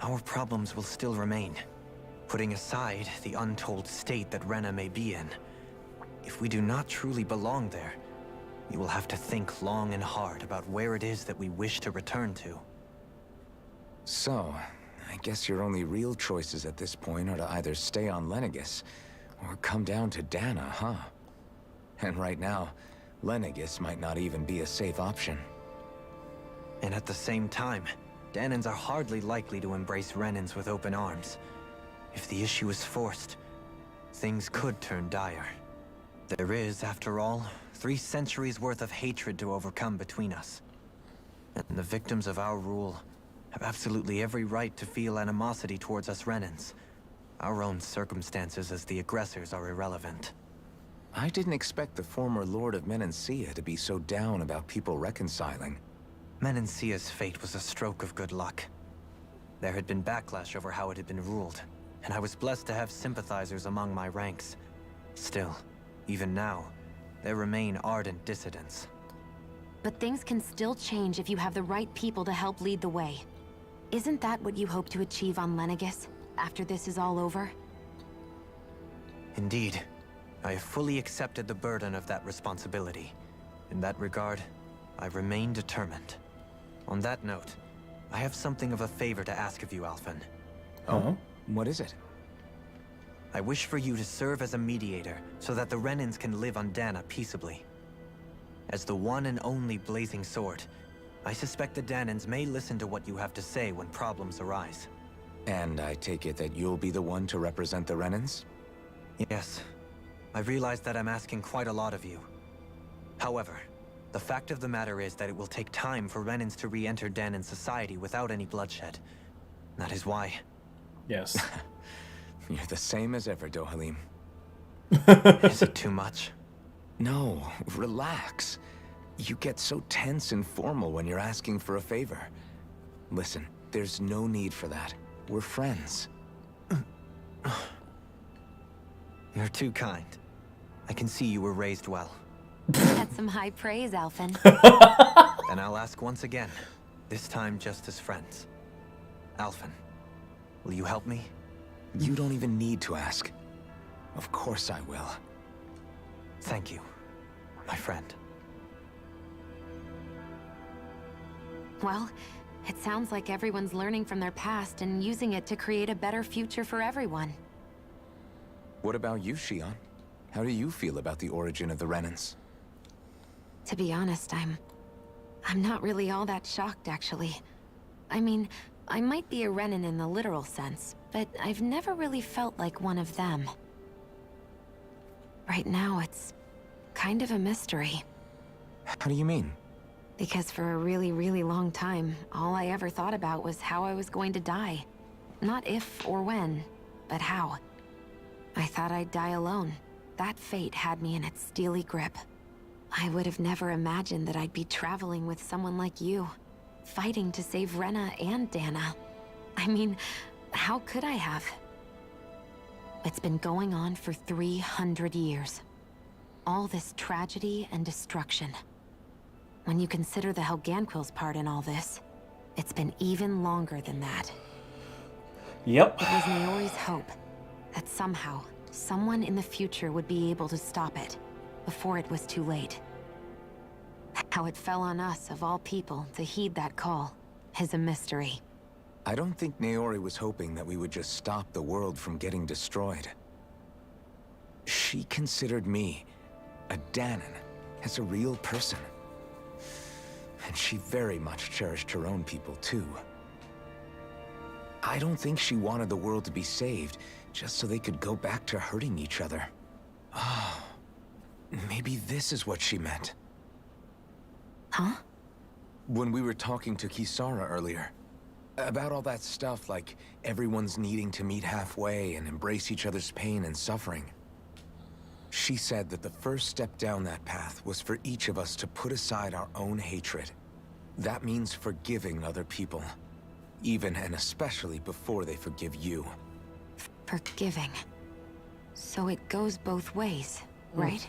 our problems will still remain. Putting aside the untold state that Rena may be in, if we do not truly belong there, we will have to think long and hard about where it is that we wish to return to. So, I guess your only real choices at this point are to either stay on Lenegis or come down to Dana, huh? And right now, Lenegis might not even be a safe option. And at the same time, Danans are hardly likely to embrace Renans with open arms. If the issue is forced, things could turn dire. There is, after all, 3 centuries worth of hatred to overcome between us. And the victims of our rule have absolutely every right to feel animosity towards us Renans. Our own circumstances as the aggressors are irrelevant. I didn't expect the former Lord of Menancia to be so down about people reconciling. Menancia's fate was a stroke of good luck. There had been backlash over how it had been ruled, and I was blessed to have sympathizers among my ranks. Still, even now, there remain ardent dissidents. But things can still change if you have the right people to help lead the way. Isn't that what you hope to achieve on Lenegis, after this is all over? Indeed. I have fully accepted the burden of that responsibility. In that regard, I remain determined. On that note, I have something of a favor to ask of you, Alphen. Oh? What is it? I wish for you to serve as a mediator so that the Renans can live on Dana peaceably. As the one and only Blazing Sword, I suspect the Danans may listen to what you have to say when problems arise. And I take it that you'll be the one to represent the Renans? Yes. I realize that I'm asking quite a lot of you. However, the fact of the matter is that it will take time for Renans to re-enter Danan society without any bloodshed. That is why. Yes. You're the same as ever, Dohalim. Is it too much? No, relax. You get so tense and formal when you're asking for a favor. Listen, there's no need for that. We're friends. You're too kind. I can see you were raised well. That's some high praise, Alphen. Then I'll ask once again, this time just as friends. Alphen, will you help me? You don't even need to ask. Of course I will. Thank you, my friend. Well, it sounds like everyone's learning from their past and using it to create a better future for everyone. What about you, Shion? How do you feel about the origin of the Renans? To be honest, I'm not really all that shocked, actually. I mean, I might be a Renan in the literal sense, but I've never really felt like one of them. Right now, it's kind of a mystery. How do you mean? Because for a really, really long time, all I ever thought about was how I was going to die. Not if or when, but how. I thought I'd die alone. That fate had me in its steely grip. I would have never imagined that I'd be traveling with someone like you, fighting to save Rena and Dana. I mean, how could I have? It's been going on for 300 years. All this tragedy and destruction. When you consider the Helganquil's part in all this, it's been even longer than that. Yep. It was Naori's hope that somehow, someone in the future would be able to stop it, before it was too late. How it fell on us, of all people, to heed that call, is a mystery. I don't think Naori was hoping that we would just stop the world from getting destroyed. She considered me, a Danan, as a real person. And she very much cherished her own people, too. I don't think she wanted the world to be saved, just so they could go back to hurting each other. Oh, maybe this is what she meant. Huh? When we were talking to Kisara earlier, About all that stuff, like everyone's needing to meet halfway and embrace each other's pain and suffering. She said that the first step down that path was for each of us to put aside our own hatred. That means forgiving other people, even and especially before they forgive you. Forgiving. So it goes both ways, right?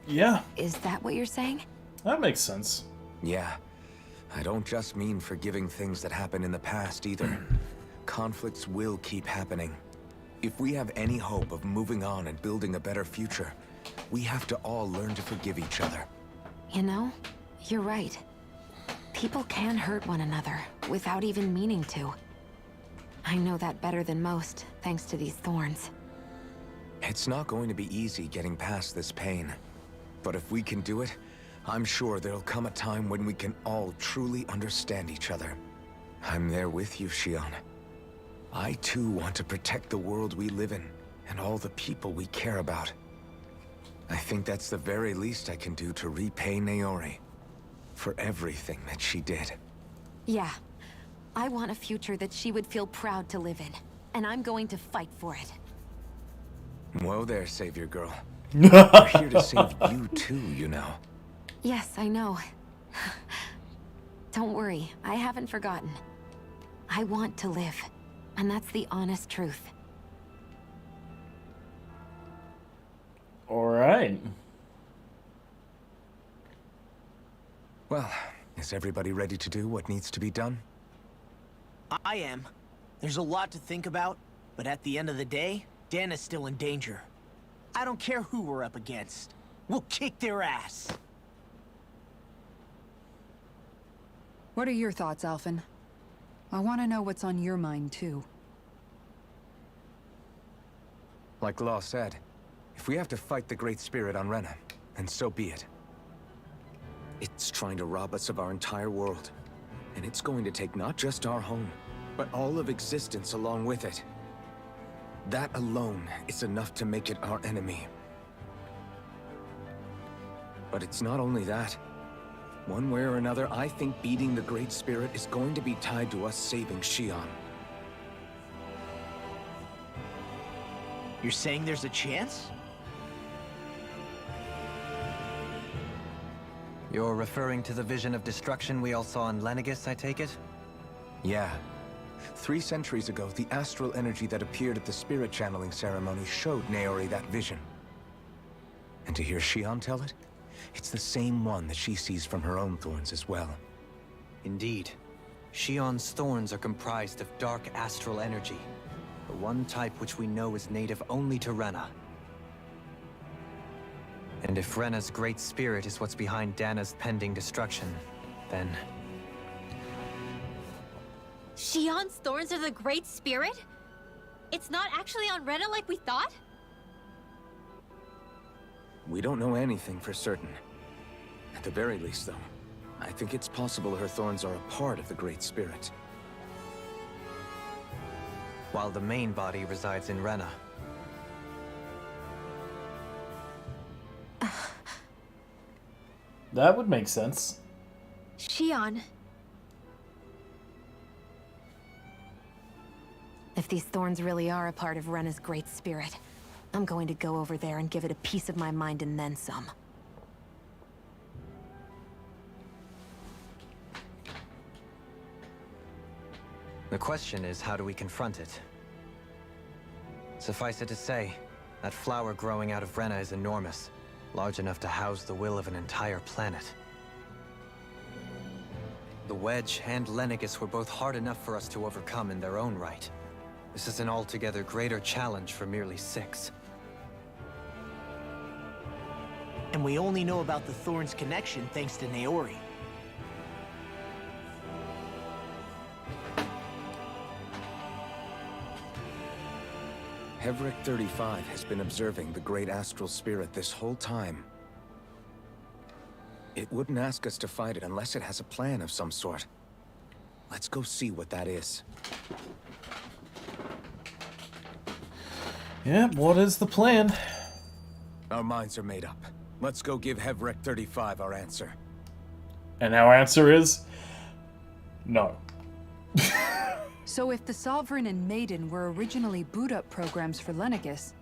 Yeah, Is that what you're saying? that makes sense. Yeah. I don't just mean forgiving things that happened in the past either. Conflicts will keep happening. If we have any hope of moving on and building a better future, we have to all learn to forgive each other. You know, you're right. People can hurt one another without even meaning to. I know that better than most, thanks to these thorns. It's not going to be easy getting past this pain. But if we can do it, I'm sure there'll come a time when we can all truly understand each other. I'm there with you, Shion. I too want to protect the world we live in, and all the people we care about. I think that's the very least I can do to repay Naori for everything that she did. Yeah. I want a future that she would feel proud to live in, and I'm going to fight for it. Whoa there, Savior Girl. We're here to save you too, you know. Yes, I know. Don't worry, I haven't forgotten. I want to live, and that's the honest truth. Alright. Well, is everybody ready to do what needs to be done? I am. There's a lot to think about, but at the end of the day, Dan is still in danger. I don't care who we're up against. We'll kick their ass. What are your thoughts, Alphen? I want to know what's on your mind, too. Like Law said, if we have to fight the Great Spirit on Rena, then so be it. It's trying to rob us of our entire world. And it's going to take not just our home, but all of existence along with it. That alone is enough to make it our enemy. But it's not only that. One way or another, I think beating the Great Spirit is going to be tied to us saving Shion. You're saying there's a chance? You're referring to the vision of destruction we all saw in Lenegis, I take it? Yeah. 3 centuries ago, the astral energy that appeared at the spirit channeling ceremony showed Naori that vision. And to hear Shion tell it, it's the same one that she sees from her own thorns as well. Indeed. Shion's thorns are comprised of dark astral energy, the one type which we know is native only to Rena. And if Rena's great spirit is what's behind Dana's pending destruction, then... Shion's thorns are the Great Spirit? It's not actually on Rena like we thought? We don't know anything for certain. At the very least, though, I think it's possible her thorns are a part of the Great Spirit. While the main body resides in Rena. That would make sense. Shion. If these thorns really are a part of Rena's great spirit, I'm going to go over there and give it a piece of my mind and then some. The question is, how do we confront it? Suffice it to say, that flower growing out of Rena is enormous, large enough to house the will of an entire planet. The Wedge and Lenegis were both hard enough for us to overcome in their own right. This is an altogether greater challenge for merely 6. And we only know about the Thorns connection thanks to Naori. Hevric 35 has been observing the Great Astral Spirit this whole time. It wouldn't ask us to fight it unless it has a plan of some sort. Let's go see what that is. Yeah, what is the plan? Our minds are made up. Let's go give Hevric 35 our answer. And our answer is... no. So if the Sovereign and Maiden were originally boot-up programs for Lenegis,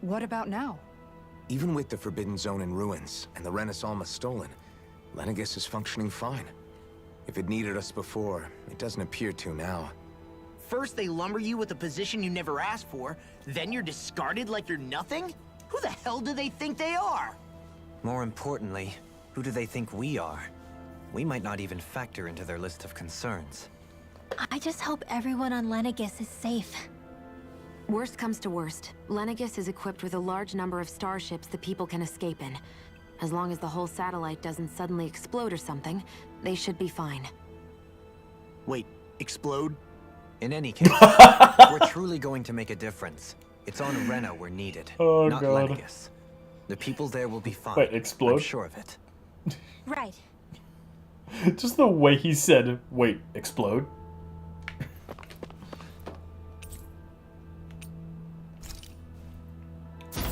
what about now? Even with the Forbidden Zone in ruins and the RENAN'S Alma stolen, Lenegis is functioning fine. If it needed us before, it doesn't appear to now. First they lumber you with a position you never asked for, then you're discarded like you're nothing? Who the hell do they think they are? More importantly, who do they think we are? We might not even factor into their list of concerns. I just hope everyone on Lenegis is safe. Worst comes to worst, Lenegis is equipped with a large number of starships the people can escape in. As long as the whole satellite doesn't suddenly explode or something, they should be fine. Wait, explode? In any case, if we're truly going to make a difference, it's on Rena we're needed, Oh, not God. Lenegis. The people there will be fine. Wait, explode? I'm sure of it. Right. Just the way he said, wait, explode?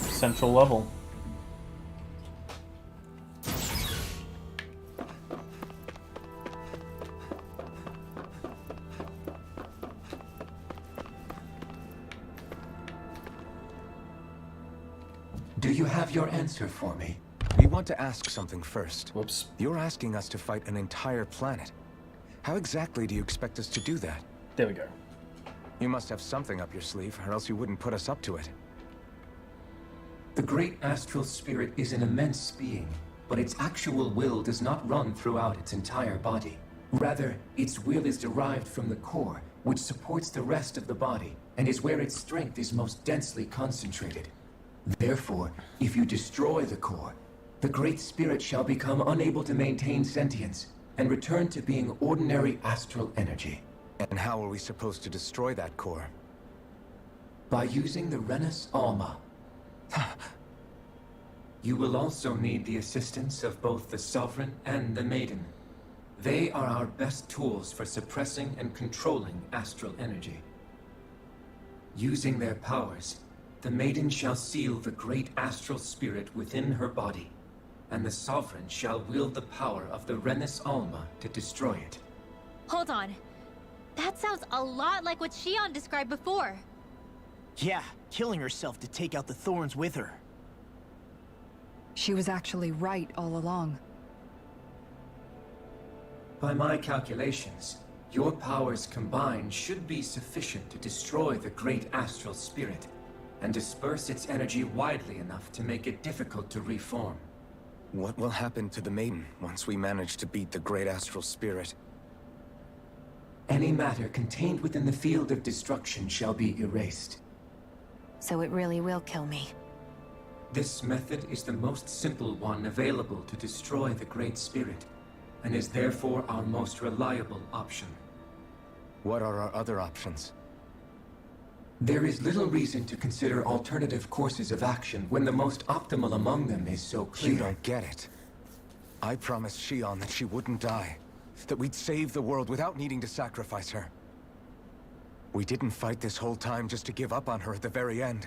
Central level. Do you have your answer for me? We want to ask something first. Whoops. You're asking us to fight an entire planet. How exactly do you expect us to do that? There we go. You must have something up your sleeve, or else you wouldn't put us up to it. The great astral spirit is an immense being, but its actual will does not run throughout its entire body. Rather, its will is derived from the core, which supports the rest of the body, and is where its strength is most densely concentrated. Therefore, if you destroy the core, the Great Spirit shall become unable to maintain sentience, and return to being ordinary astral energy. And how are we supposed to destroy that core? By using the RENAN'S Alma. You will also need the assistance of both the Sovereign and the Maiden. They are our best tools for suppressing and controlling astral energy. Using their powers, the Maiden shall seal the great astral spirit within her body, and the Sovereign shall wield the power of the RENAN'S Alma to destroy it. Hold on. That sounds a lot like what Shion described before. Yeah, killing herself to take out the thorns with her. She was actually right all along. By my calculations, your powers combined should be sufficient to destroy the great astral spirit, and disperse its energy widely enough to make it difficult to reform. What will happen to the Maiden once we manage to beat the great astral spirit? Any matter contained within the field of destruction shall be erased. So it really will kill me. This method is the most simple one available to destroy the Great Spirit, and is therefore our most reliable option. What are our other options? There is little reason to consider alternative courses of action when the most optimal among them is so clear. You don't get it. I promised Shion that she wouldn't die, that we'd save the world without needing to sacrifice her. We didn't fight this whole time just to give up on her at the very end.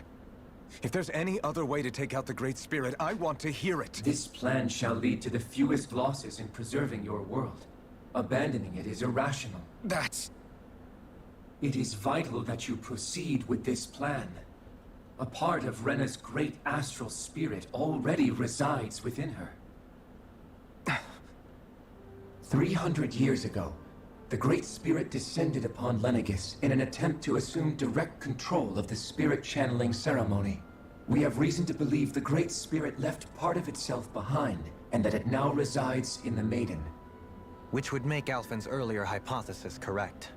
If there's any other way to take out the Great Spirit, I want to hear it. This plan shall lead to the fewest losses in preserving your world. Abandoning it is irrational. It is vital that you proceed with this plan. A part of Rena's great astral spirit already resides within her. 300 years ago, the Great Spirit descended upon Lenegis in an attempt to assume direct control of the spirit channeling ceremony. We have reason to believe the Great Spirit left part of itself behind, and that it now resides in the Maiden. Which would make Alphen's earlier hypothesis correct.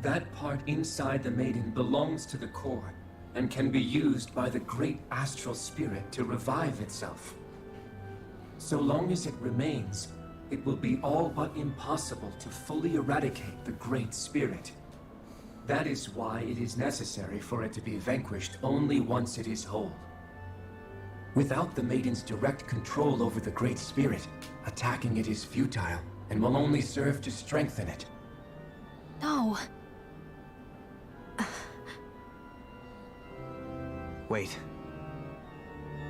That part inside the Maiden belongs to the core, and can be used by the great astral spirit to revive itself. So long as it remains, it will be all but impossible to fully eradicate the Great Spirit. That is why it is necessary for it to be vanquished only once it is whole. Without the Maiden's direct control over the Great Spirit, attacking it is futile, and will only serve to strengthen it. No. Wait.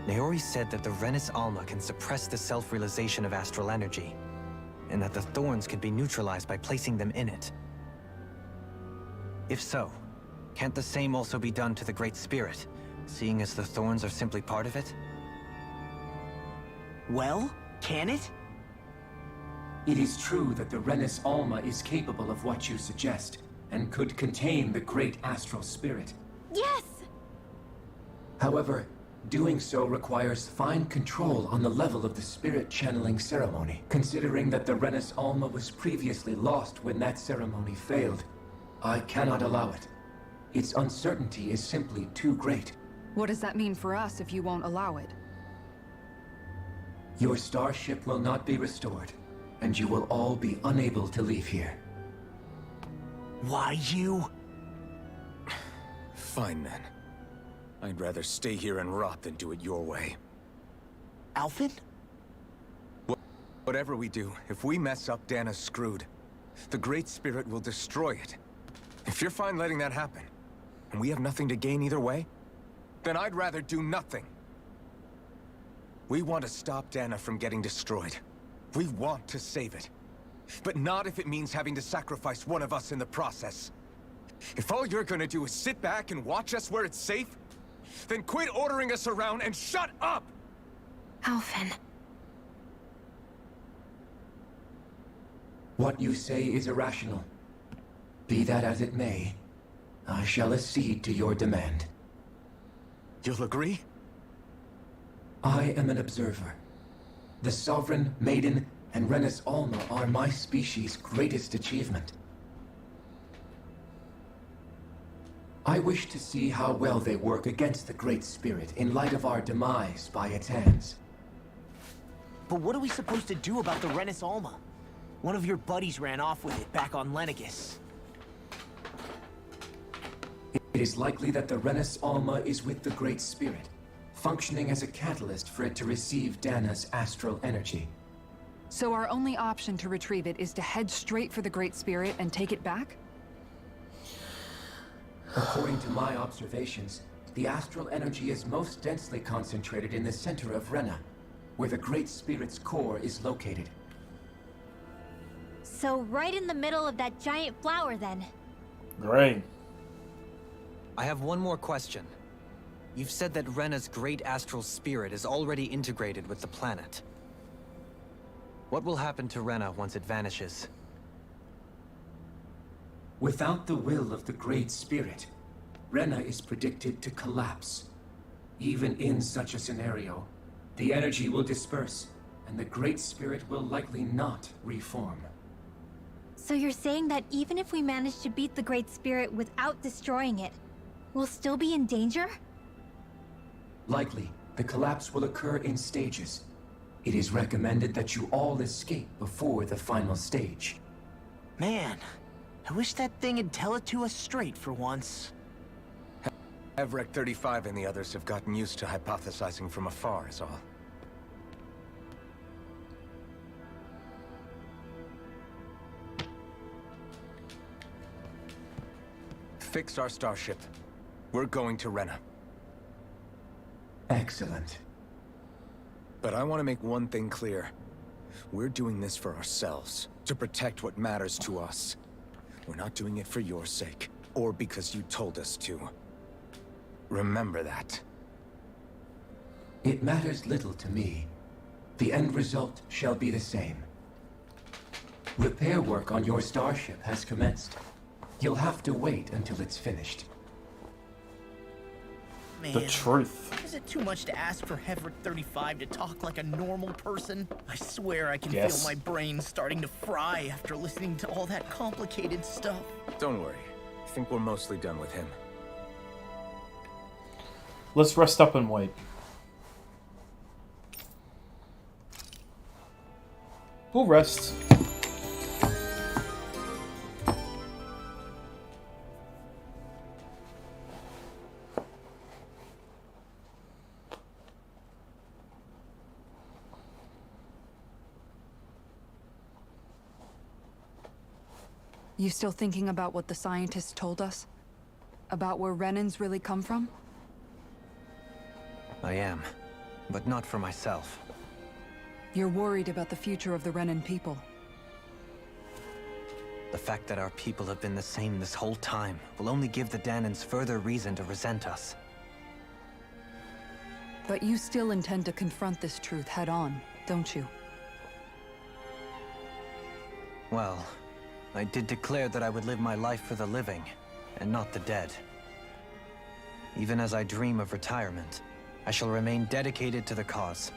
Naori said that the RENAN'S Alma can suppress the self-realization of astral energy, and that the thorns could be neutralized by placing them in it. If so, can't the same also be done to the Great Spirit, seeing as the thorns are simply part of it? Well, can it? It is true that the RENAN'S Alma is capable of what you suggest, and could contain the great astral spirit. Yes! However, doing so requires fine control on the level of the spirit channeling ceremony. Considering that the RENAN'S Alma was previously lost when that ceremony failed, I cannot allow it. Its uncertainty is simply too great. What does that mean for us if you won't allow it? Your starship will not be restored, and you will all be unable to leave here. Why you? Fine then. I'd rather stay here and rot than do it your way. Alphen? Whatever we do, if we mess up, Dana's screwed. The Great Spirit will destroy it. If you're fine letting that happen, and we have nothing to gain either way, then I'd rather do nothing. We want to stop Dana from getting destroyed. We want to save it. But not if it means having to sacrifice one of us in the process. If all you're gonna do is sit back and watch us where it's safe, then quit ordering us around and shut up! Alphen. What you say is irrational. Be that as it may, I shall accede to your demand. You'll agree? I am an observer. The Sovereign, Maiden, and RENAN'S Alma are my species' greatest achievement. I wish to see how well they work against the Great Spirit in light of our demise by its hands. But what are we supposed to do about the RENAN'S Alma? One of your buddies ran off with it back on Lenegis. It is likely that the RENAN'S Alma is with the Great Spirit, functioning as a catalyst for it to receive Dana's astral energy. So our only option to retrieve it is to head straight for the Great Spirit and take it back? According to my observations, the astral energy is most densely concentrated in the center of Rena, where the Great Spirit's core is located. So right in the middle of that giant flower then. Great. I have one more question. You've said that Rena's great astral spirit is already integrated with the planet. What will happen to Rena once it vanishes? Without the will of the Great Spirit, Rena is predicted to collapse. Even in such a scenario, the energy will disperse, and the Great Spirit will likely not reform. So you're saying that even if we manage to beat the Great Spirit without destroying it, we'll still be in danger? Likely, the collapse will occur in stages. It is recommended that you all escape before the final stage. Man, I wish that thing would tell it to us straight for once. Evrek 35 and the others have gotten used to hypothesizing from afar is all. Fix our starship. We're going to Rena. Excellent. But I want to make one thing clear. We're doing this for ourselves, to protect what matters to us. We're not doing it for your sake, or because you told us to. Remember that. It matters little to me. The end result shall be the same. Repair work on your starship has commenced. You'll have to wait until it's finished. Man, The truth. is it too much to ask for Hevrick 35 to talk like a normal person? I swear I can Yes. feel my brain starting to fry after listening to all that complicated stuff. Don't worry. I think we're mostly done with him. Let's rest up and wait. We'll rest. You still thinking about what the scientists told us? About where Renans really come from? I am, but not for myself. You're worried about the future of the Renan people. The fact that our people have been the same this whole time will only give the Danans further reason to resent us. But you still intend to confront this truth head-on, don't you? Well, I did declare that I would live my life for the living, and not the dead. Even as I dream of retirement, I shall remain dedicated to the cause.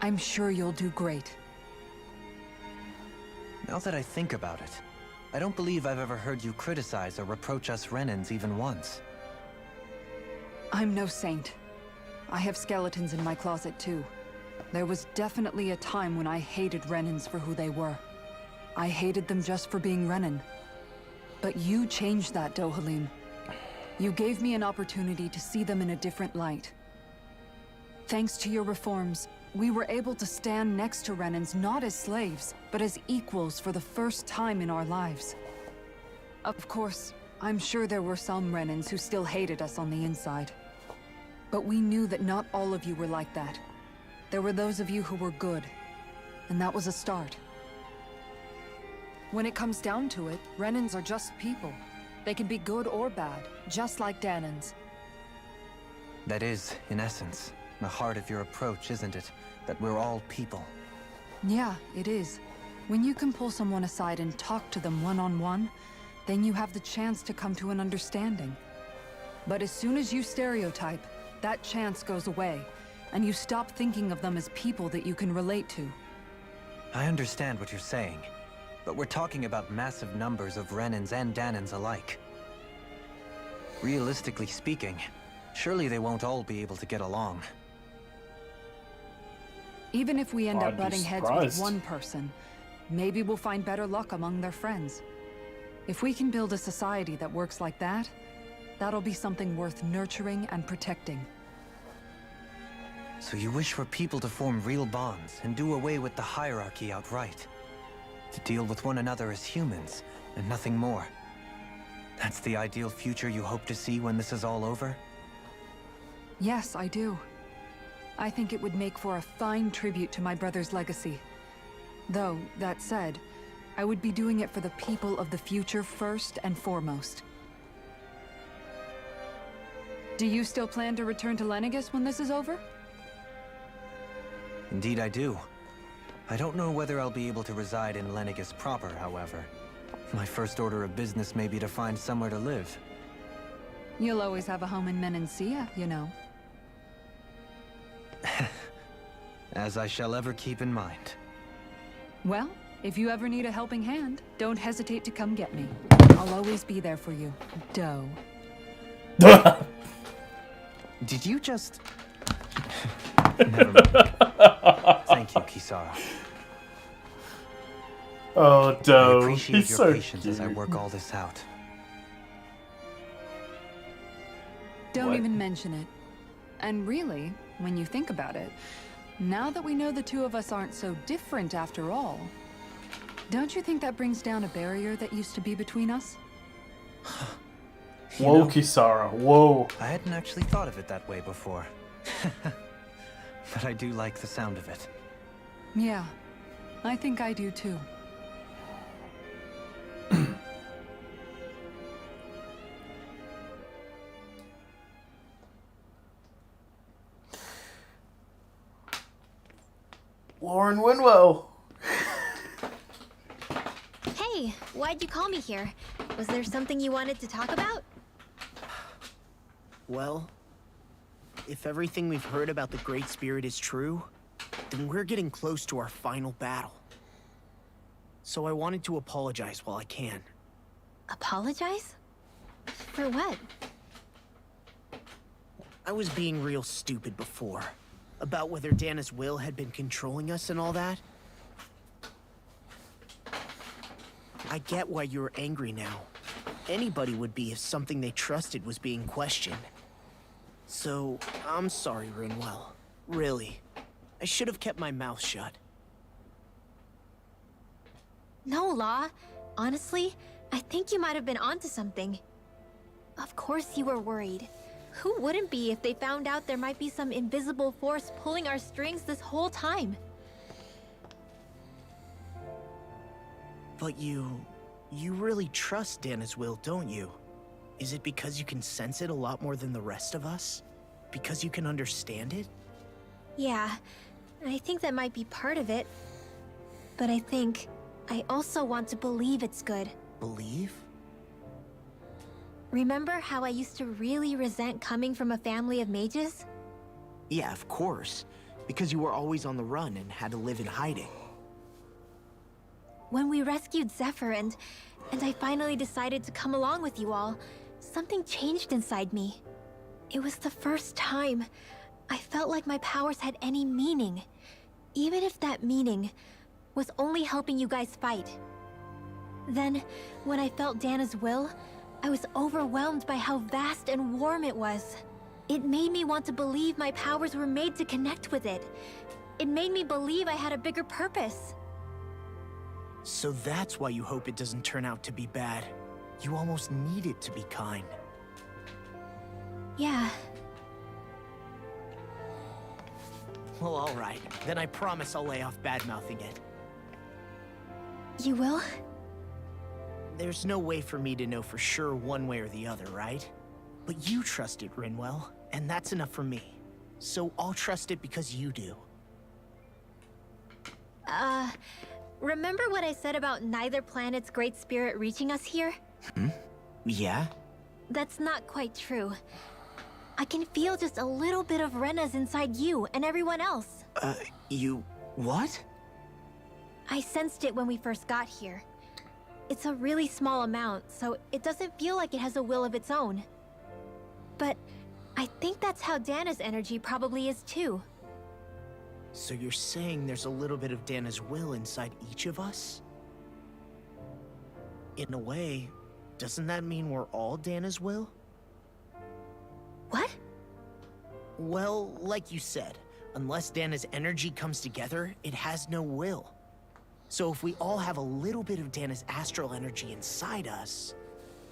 I'm sure you'll do great. Now that I think about it, I don't believe I've ever heard you criticize or reproach us RENAN'S even once. I'm no saint. I have skeletons in my closet too. There was definitely a time when I hated RENAN'S for who they were. I hated them just for being Renan. But you changed that, Dohalim. You gave me an opportunity to see them in a different light. Thanks to your reforms, we were able to stand next to RENAN'S not as slaves, but as equals for the first time in our lives. Of course, I'm sure there were some RENAN'S who still hated us on the inside. But we knew that not all of you were like that. There were those of you who were good, and that was a start. When it comes down to it, RENAN'S are just people. They can be good or bad, just like Danans. That is, in essence, the heart of your approach, isn't it? That we're all people. Yeah, it is. When you can pull someone aside and talk to them one-on-one, then you have the chance to come to an understanding. But as soon as you stereotype, that chance goes away, and you stop thinking of them as people that you can relate to. I understand what you're saying, but we're talking about massive numbers of RENAN'S and Danans alike. Realistically speaking, surely they won't all be able to get along. Even if we end I'd up be butting heads surprised. with one person, maybe we'll find better luck among their friends. If we can build a society that works like that, that'll be something worth nurturing and protecting. So you wish for people to form real bonds and do away with the hierarchy outright? To deal with one another as humans, and nothing more? That's the ideal future you hope to see when this is all over? Yes, I do. I think it would make for a fine tribute to my brother's legacy. Though, that said, I would be doing it for the people of the future first and foremost. Do you still plan to return to Lenegis when this is over? Indeed I do. I don't know whether I'll be able to reside in Lenegis proper, however. My first order of business may be to find somewhere to live. You'll always have a home in Menancia, you know. As I shall ever keep in mind. Well, if you ever need a helping hand, don't hesitate to come get me. I'll always be there for you, Doe. Did you just... Never mind. Thank you, Kisara. Oh, I Doe. appreciate He's your so patience cute. as I work all this out. Don't What? even mention it. And really, when you think about it, now that we know the two of us aren't so different after all, don't you think that brings down a barrier that used to be between us? You Whoa, know, Kisara. Whoa. I hadn't actually thought of it that way before. But I do like the sound of it. Yeah, I think I do too. Lauren Winwell. Hey, why'd you call me here? Was there something you wanted to talk about? Well, if everything we've heard about the Great Spirit is true, then we're getting close to our final battle. So I wanted to apologize while I can. Apologize? For what? I was being real stupid before. About whether Dana's will had been controlling us and all that. I get why you're angry now. Anybody would be if something they trusted was being questioned. So, I'm sorry, Rinwell. Really. I should have kept my mouth shut. No, Law. Honestly, I think you might have been onto something. Of course you were worried. Who wouldn't be if they found out there might be some invisible force pulling our strings this whole time? But you You really trust Dana's will, don't you? Is it because you can sense it a lot more than the rest of us? Because you can understand it? Yeah, I think that might be part of it. But I think I also want to believe it's good. Believe? Remember how I used to really resent coming from a family of mages? Yeah, of course. Because you were always on the run and had to live in hiding. When we rescued Zephyr and I finally decided to come along with you all, something changed inside me. It was the first time I felt like my powers had any meaning, even if that meaning was only helping you guys fight. Then, when I felt Dana's will, I was overwhelmed by how vast and warm it was. It made me want to believe my powers were made to connect with it. It made me believe I had a bigger purpose. So that's why you hope it doesn't turn out to be bad. You almost need it to be kind. Yeah. Well, alright. Then I promise I'll lay off bad-mouthing it. You will? There's no way for me to know for sure one way or the other, right? But you trust it, Rinwell, and that's enough for me. So I'll trust it because you do. Remember what I said about neither planet's great spirit reaching us here? Yeah? That's not quite true. I can feel just a little bit of Rena's inside you and everyone else. You... what? I sensed it when we first got here. It's a really small amount, so it doesn't feel like it has a will of its own. But I think that's how Dana's energy probably is too. So you're saying there's a little bit of Dana's will inside each of us? In a way, doesn't that mean we're all Dana's will? What? Well, like you said, unless Dana's energy comes together, it has no will. So if we all have a little bit of Dana's astral energy inside us...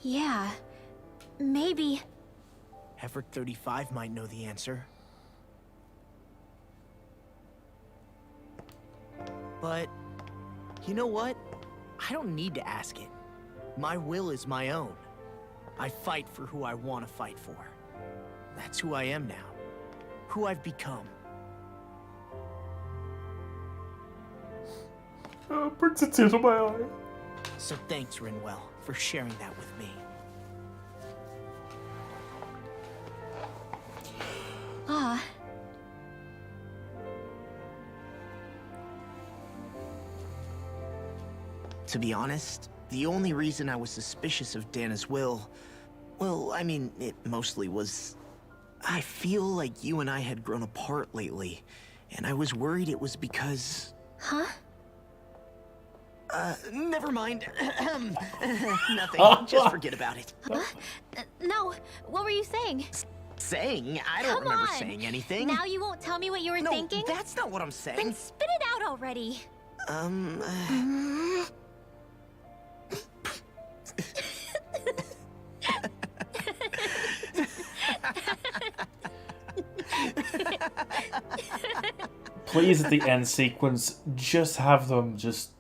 Yeah, maybe... Hefric 35 might know the answer. But, you know what? I don't need to ask it. My will is my own. I fight for who I want to fight for. That's who I am now. Who I've become. Brings a tear to my eye. So thanks, Rinwell, for sharing that with me. Ah. To be honest, the only reason I was suspicious of Dana's will... well, I mean, it mostly was... I feel like you and I had grown apart lately, and I was worried it was because... Huh? Never mind. Nothing. Just forget about it. Huh? No, what were you saying? Saying? I don't remember saying anything. Now you won't tell me what you were thinking? No, that's not what I'm saying. Then spit it out already. Please, at the end sequence, just have them just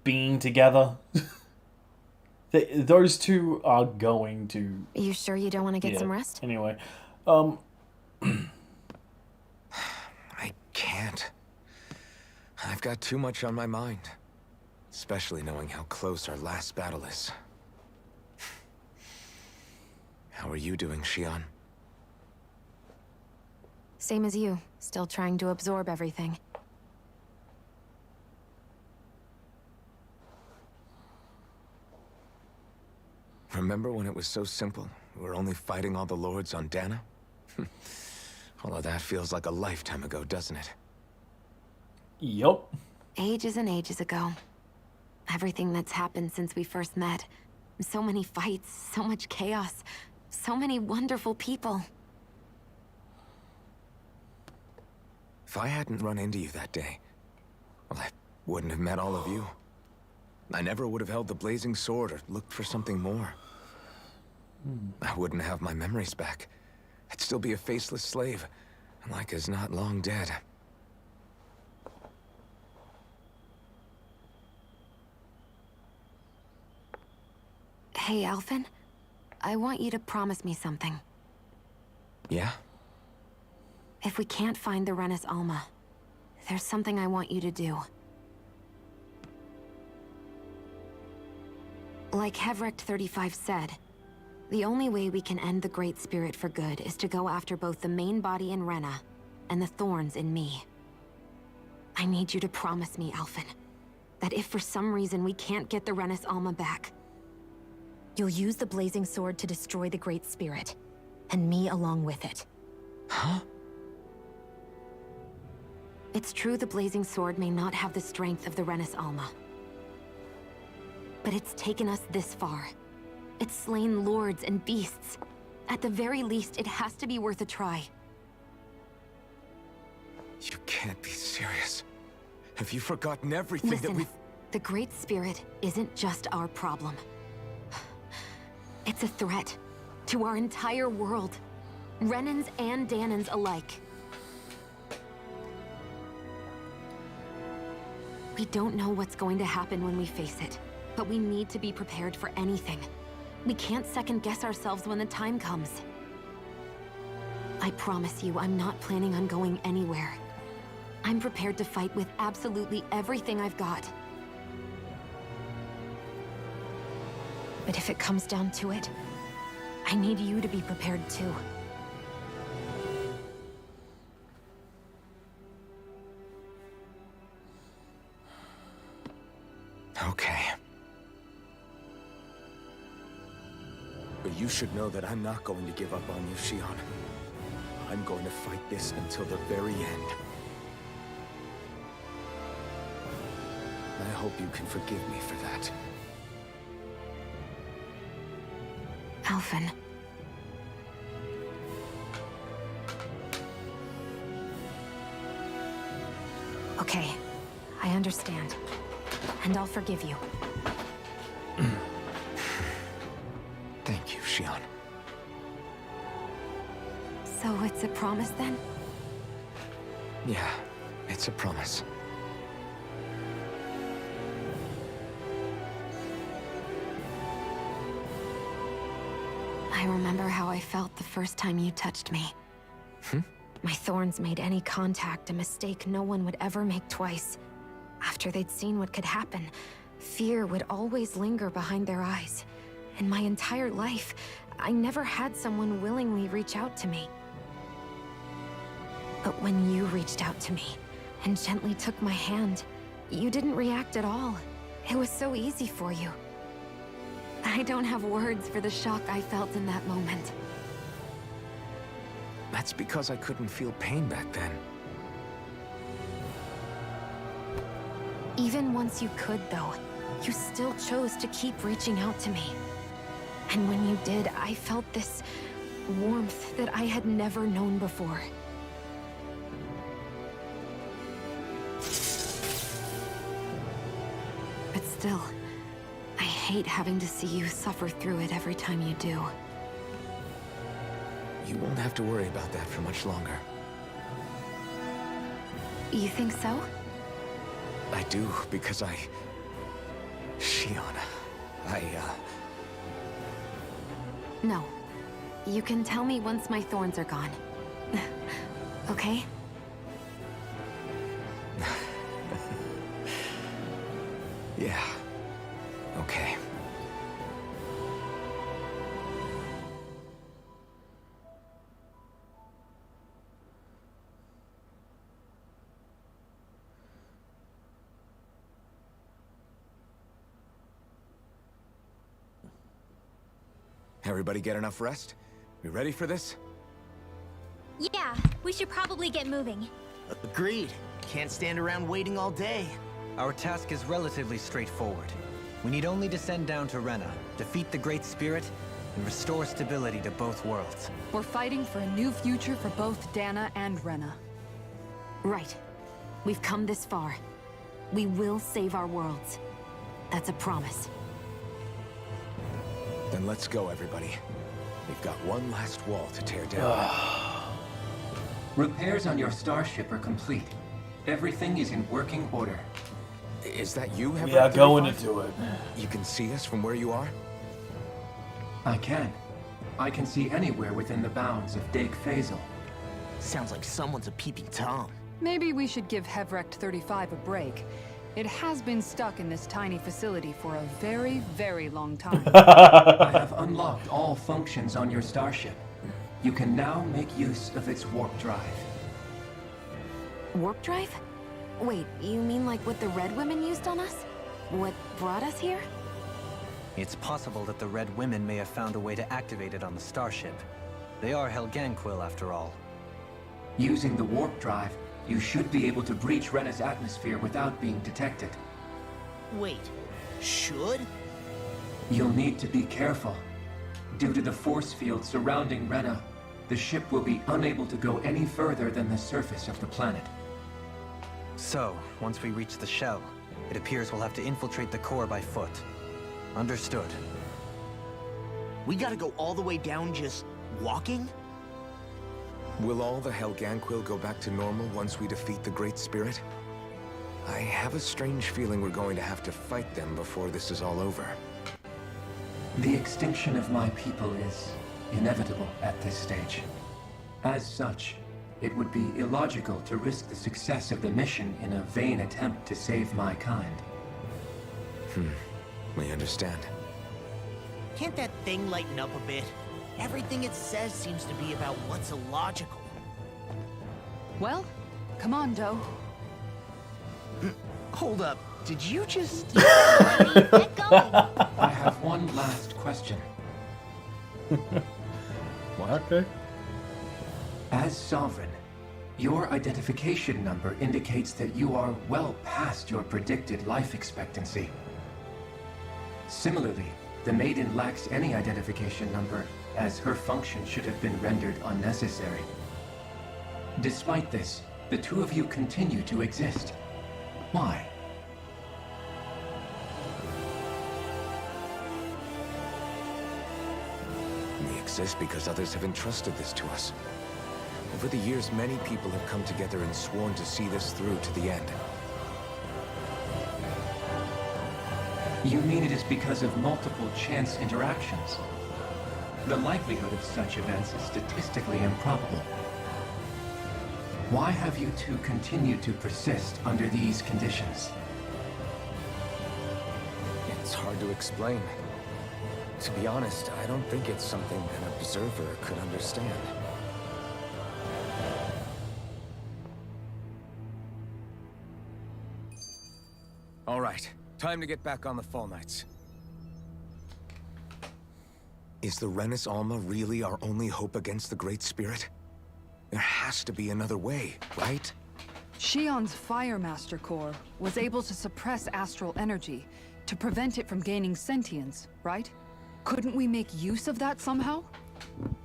being together. Those two are going to... You sure you don't want to get some rest? Anyway, I can't. I've got too much on my mind. Especially knowing how close our last battle is. How are you doing, Xion? Same as you. Still trying to absorb everything. Remember when it was so simple? We were only fighting all the lords on Dana? All of that feels like a lifetime ago, doesn't it? Yup. Ages and ages ago. Everything that's happened since we first met. So many fights, so much chaos, so many wonderful people. If I hadn't run into you that day, well, I wouldn't have met all of you. I never would have held the blazing sword or looked for something more. I wouldn't have my memories back. I'd still be a faceless slave, like as not long dead. Hey, Alphen. I want you to promise me something. Yeah? If we can't find the Rena's Alma, there's something I want you to do. Like Hevricht 35 said, the only way we can end the Great Spirit for good is to go after both the main body in Rena and the thorns in me. I need you to promise me, Alphen, that if for some reason we can't get the Rena's Alma back, you'll use the Blazing Sword to destroy the Great Spirit, and me along with it. Huh? It's true the Blazing Sword may not have the strength of the Rena's Alma. But it's taken us this far. It's slain lords and beasts. At the very least, it has to be worth a try. You can't be serious. Have you forgotten everything Listen, that we've... the Great Spirit isn't just our problem. It's a threat to our entire world. Renans and Danans alike. We don't know what's going to happen when we face it, but we need to be prepared for anything. We can't second-guess ourselves when the time comes. I promise you, I'm not planning on going anywhere. I'm prepared to fight with absolutely everything I've got. But if it comes down to it, I need you to be prepared too. Okay. But you should know that I'm not going to give up on you, Shion. I'm going to fight this until the very end. I hope you can forgive me for that. Alphen. Okay, I understand. And I'll forgive you. Thank you, Shion. So it's a promise then? Yeah, it's a promise. I remember how I felt the first time you touched me. My thorns made any contact a mistake no one would ever make twice. After they'd seen what could happen, fear would always linger behind their eyes. In my entire life, I never had someone willingly reach out to me. But when you reached out to me and gently took my hand, you didn't react at all. It was so easy for you. I don't have words for the shock I felt in that moment. That's because I couldn't feel pain back then. Even once you could, though, you still chose to keep reaching out to me. And when you did, I felt this warmth that I had never known before. But still, I hate having to see you suffer through it every time you do. You won't have to worry about that for much longer. You think so? I do, because Shion, No. You can tell me once my thorns are gone. Okay? Yeah. Okay. Everybody get enough rest? We ready for this? Yeah, we should probably get moving. Agreed. Can't stand around waiting all day. Our task is relatively straightforward. We need only descend down to Rena, defeat the Great Spirit, and restore stability to both worlds. We're fighting for a new future for both Dana and Rena. Right. We've come this far. We will save our worlds. That's a promise. Then let's go, everybody. We've got one last wall to tear down. Repairs on your starship are complete. Everything is in working order. Is that you, Hevricht? We are going 35? to do it. You can see us from where you are? I can. I can see anywhere within the bounds of Dake Faisal. Sounds like someone's a peeping Tom. Maybe we should give Hevrecht 35 a break. It has been stuck in this tiny facility for a very, very long time. I have unlocked all functions on your starship. You can now make use of its warp drive. Warp drive? Wait, you mean like what the Red Women used on us? What brought us here? It's possible that the Red Women may have found a way to activate it on the starship. They are Helganquil, after all. Using the warp drive, you should be able to breach Rena's atmosphere without being detected. Wait, should? You'll need to be careful. Due to the force field surrounding Rena, the ship will be unable to go any further than the surface of the planet. So, once we reach the shell, it appears we'll have to infiltrate the core by foot. Understood. We gotta go all the way down just walking? Will all the Helganquil go back to normal once we defeat the Great Spirit? I have a strange feeling we're going to have to fight them before this is all over. The extinction of my people is inevitable at this stage. As such, it would be illogical to risk the success of the mission in a vain attempt to save my kind. We understand. Can't that thing lighten up a bit? Everything it says seems to be about what's illogical. Well, come on, Doe. Hold up, did you just... Get going. I have one last question. Okay. As Sovereign, your identification number indicates that you are well past your predicted life expectancy. Similarly, the Maiden lacks any identification number, as her function should have been rendered unnecessary. Despite this, the two of you continue to exist. Why? We exist because others have entrusted this to us. Over the years, many people have come together and sworn to see this through to the end. You mean it is because of multiple chance interactions? The likelihood of such events is statistically improbable. Why have you two continued to persist under these conditions? It's hard to explain. To be honest, I don't think it's something an observer could understand. All right, time to get back on the Fall Knights. Is the Renis Alma really our only hope against the Great Spirit? There has to be another way, right? Shion's Fire Master Core was able to suppress astral energy to prevent it from gaining sentience, right? Couldn't we make use of that somehow?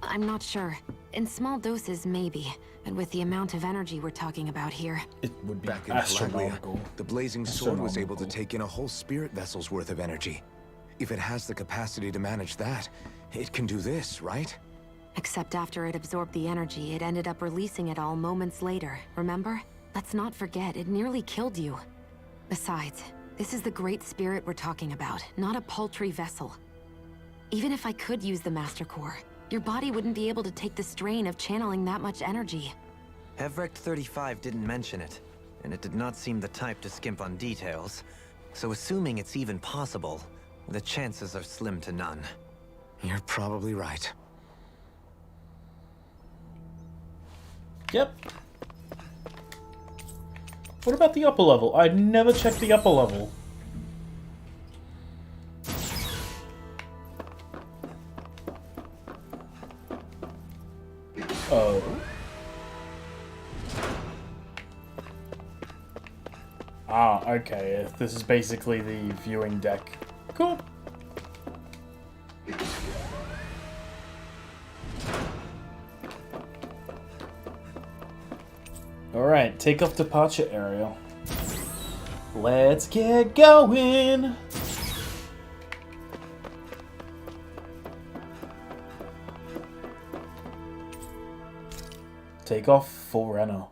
I'm not sure. In small doses, maybe. But with the amount of energy we're talking about here... It would be Back in astronomical. Calabria, the Blazing Sword was able to Astronomical. take in a whole spirit vessel's worth of energy. If it has the capacity to manage that, it can do this, right? Except after it absorbed the energy, it ended up releasing it all moments later, remember? Let's not forget, it nearly killed you. Besides, this is the Great Spirit we're talking about, not a paltry vessel. Even if I could use the Master Core, your body wouldn't be able to take the strain of channeling that much energy. Hevrecht 35 didn't mention it, and it did not seem the type to skimp on details. So assuming it's even possible, the chances are slim to none. You're probably right. Yep. What about the upper level? I never checked the upper level. Oh. Ah, okay. This is basically the viewing deck. Cool. Alright, take off departure area. Let's get going! Take off for Rena.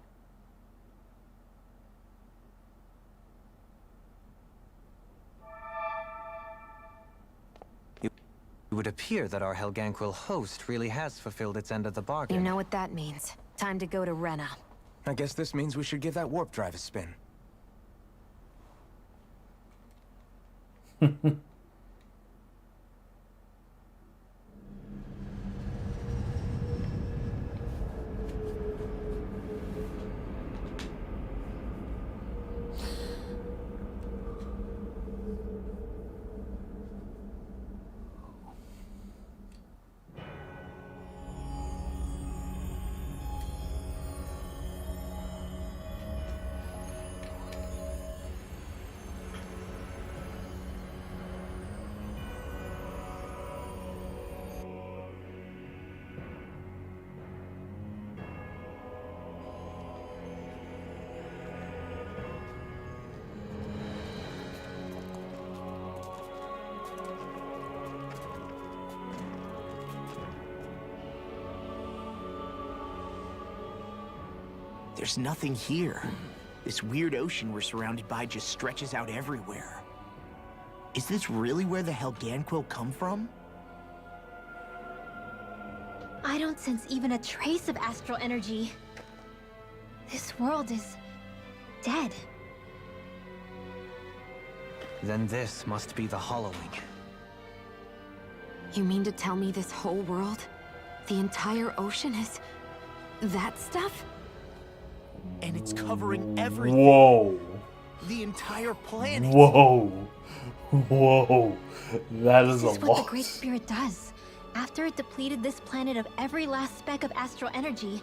It would appear that our Helganquil host really has fulfilled its end of the bargain. You know what that means. Time to go to Rena. I guess this means we should give that warp drive a spin. There's nothing here. This weird ocean we're surrounded by just stretches out everywhere. Is this really where the Helganquil come from? I don't sense even a trace of astral energy. This world is dead. Then this must be the hollowing. You mean to tell me this whole world, the entire ocean is that stuff? And it's covering everything. Whoa. The entire planet. Whoa. Whoa. That is a This is what lot. the Great Spirit does. After it depleted this planet of every last speck of astral energy,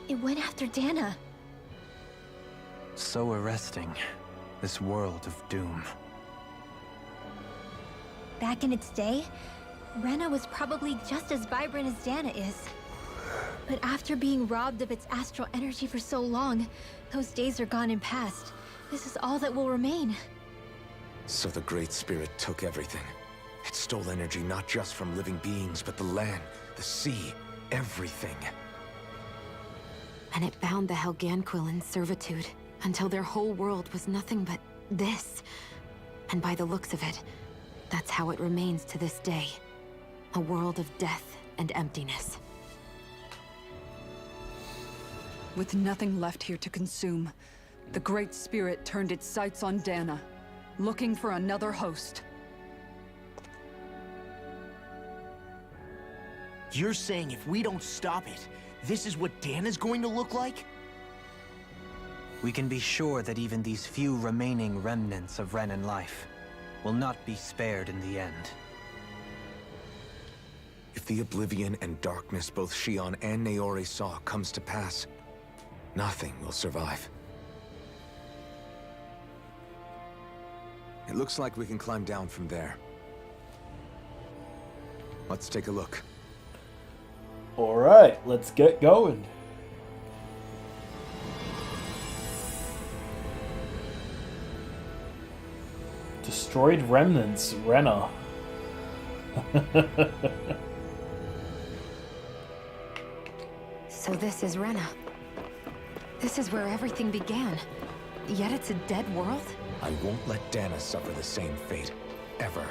it went after Dana. So arresting. This world of doom. Back in its day, Rena was probably just as vibrant as Dana is. But after being robbed of its astral energy for so long, those days are gone and past. This is all that will remain. So the Great Spirit took everything. It stole energy not just from living beings, but the land, the sea, everything. And it bound the Helganquil in servitude until their whole world was nothing but this. And by the looks of it, that's how it remains to this day. A world of death and emptiness. With nothing left here to consume, the Great Spirit turned its sights on Dana, looking for another host. You're saying if we don't stop it, this is what Dana's going to look like? We can be sure that even these few remaining remnants of Renan life will not be spared in the end. If the oblivion and darkness both Shion and Naori saw comes to pass, nothing will survive. It looks like we can climb down from there. Let's take a look. Alright, let's get going. Destroyed remnants, Rena. So this is Rena. This is where everything began. Yet it's a dead world? I won't let Dana suffer the same fate, ever.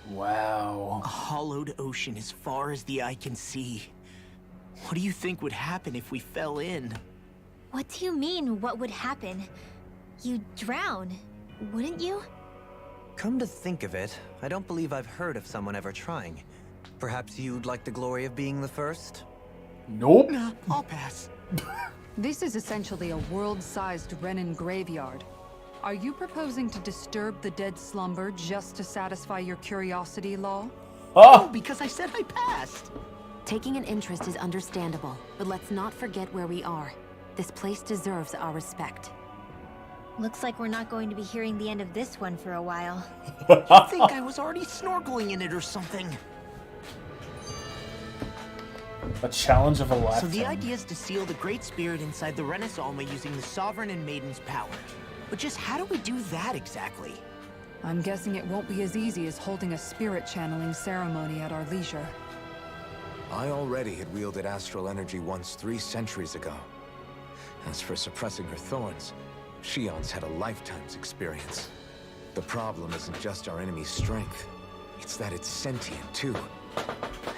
Wow. A hollowed ocean as far as the eye can see. What do you think would happen if we fell in? What do you mean, what would happen? You'd drown, wouldn't you? Come to think of it, I don't believe I've heard of someone ever trying. Perhaps you'd like the glory of being the first? Nope. Nah, I'll pass. This is essentially a world-sized Renan graveyard. Are you proposing to disturb the dead slumber just to satisfy your curiosity, Law? Oh, because I said I passed. Taking an interest is understandable, but let's not forget where we are. This place deserves our respect. Looks like we're not going to be hearing the end of this one for a while. I think I was already snorkeling in it or something. A challenge of a lifetime. So the idea is to seal the Great Spirit inside the Renaissance using the Sovereign and Maiden's power. But just how do we do that exactly? I'm guessing it won't be as easy as holding a spirit channeling ceremony at our leisure. I already had wielded astral energy once 3 centuries ago. As for suppressing her thorns, Shion's had a lifetime's experience. The problem isn't just our enemy's strength. It's that it's sentient, too.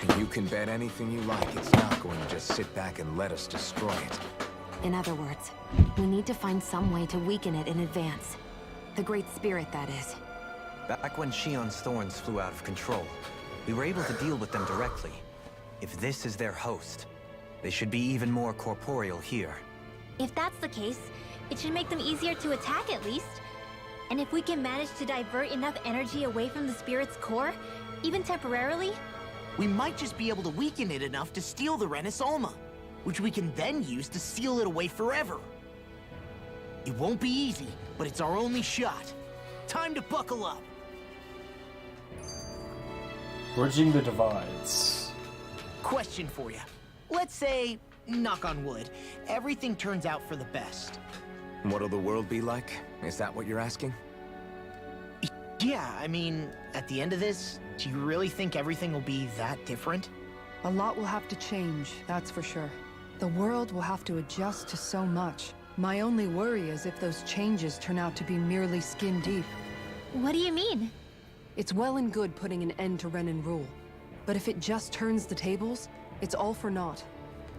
And you can bet anything you like it's not going to just sit back and let us destroy it. In other words, we need to find some way to weaken it in advance. The Great Spirit, that is. Back when Shion's thorns flew out of control, we were able to deal with them directly. If this is their host, they should be even more corporeal here. If that's the case, it should make them easier to attack at least. And if we can manage to divert enough energy away from the spirit's core, even temporarily, We might just be able to weaken it enough to steal the RENAN'S Alma, which we can then use to seal it away forever. It won't be easy, but it's our only shot. Time to buckle up. Bridging the divides. Question for you. Let's say, knock on wood, everything turns out for the best. What'll the world be like? Is that what you're asking? Yeah, I mean, at the end of this, do you really think everything will be that different? A lot will have to change, that's for sure. The world will have to adjust to so much. My only worry is if those changes turn out to be merely skin deep. what do you mean? It's well and good putting an end to Renan rule. But if it just turns the tables, it's all for naught.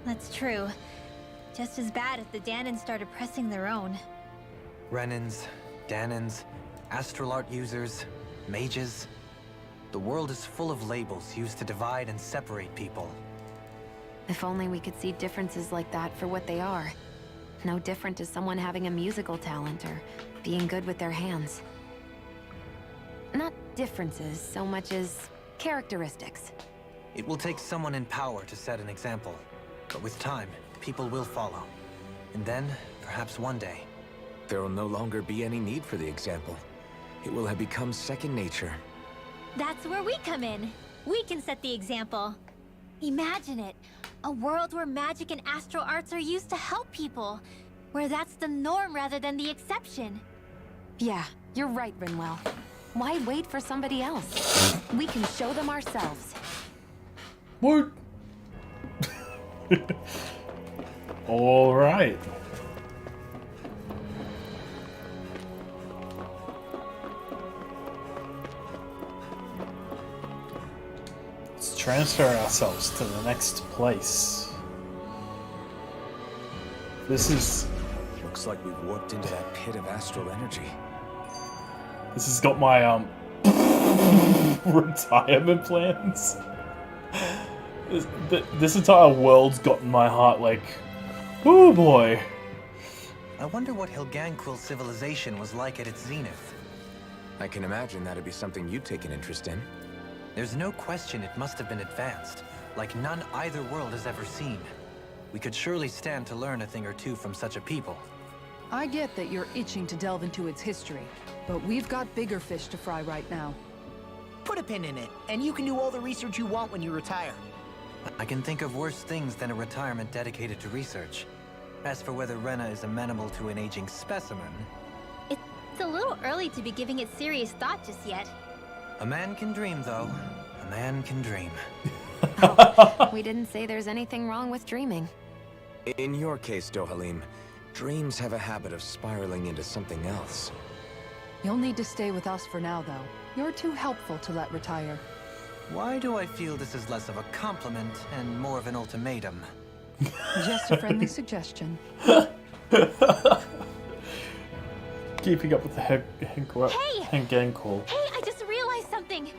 That's true. Just as bad if the Danans started pressing their own. Renans, Danans, astral art users, mages. The world is full of labels used to divide and separate people. If only we could see differences like that for what they are. No different to someone having a musical talent or being good with their hands. Not differences so much as characteristics. It will take someone in power to set an example. But with time, people will follow. And then, perhaps one day, There will no longer be any need for the example. It will have become second nature. That's where we come in. We can set the example. Imagine it. A world where magic and astral arts are used to help people. Where that's the norm rather than the exception. Yeah, you're right, Rinwell. Why wait for somebody else? We can show them ourselves. What? All right. Let's transfer ourselves to the next place. This is... Looks like we've warped into that pit of astral energy. This has got my, retirement plans. This entire world's gotten my heart like, oh boy. I wonder what Hilganquil civilization was like at its zenith. I can imagine that'd be something you'd take an interest in. There's no question it must have been advanced, like none either world has ever seen. We could surely stand to learn a thing or two from such a people. I get that you're itching to delve into its history, but we've got bigger fish to fry right now. Put a pin in it, and you can do all the research you want when you retire. I can think of worse things than a retirement dedicated to research. As for whether Rena is amenable to an aging specimen... It's a little early to be giving it serious thought just yet. A man can dream, though. A man can dream. We didn't say there's anything wrong with dreaming. In your case, Dohalim, dreams have a habit of spiraling into something else. You'll need to stay with us for now, though. You're too helpful to let retire. Why do I feel this is less of a compliment and more of an ultimatum? Just a friendly suggestion. Keeping up with the Hey! Hilganquil. Hey, I just realized something!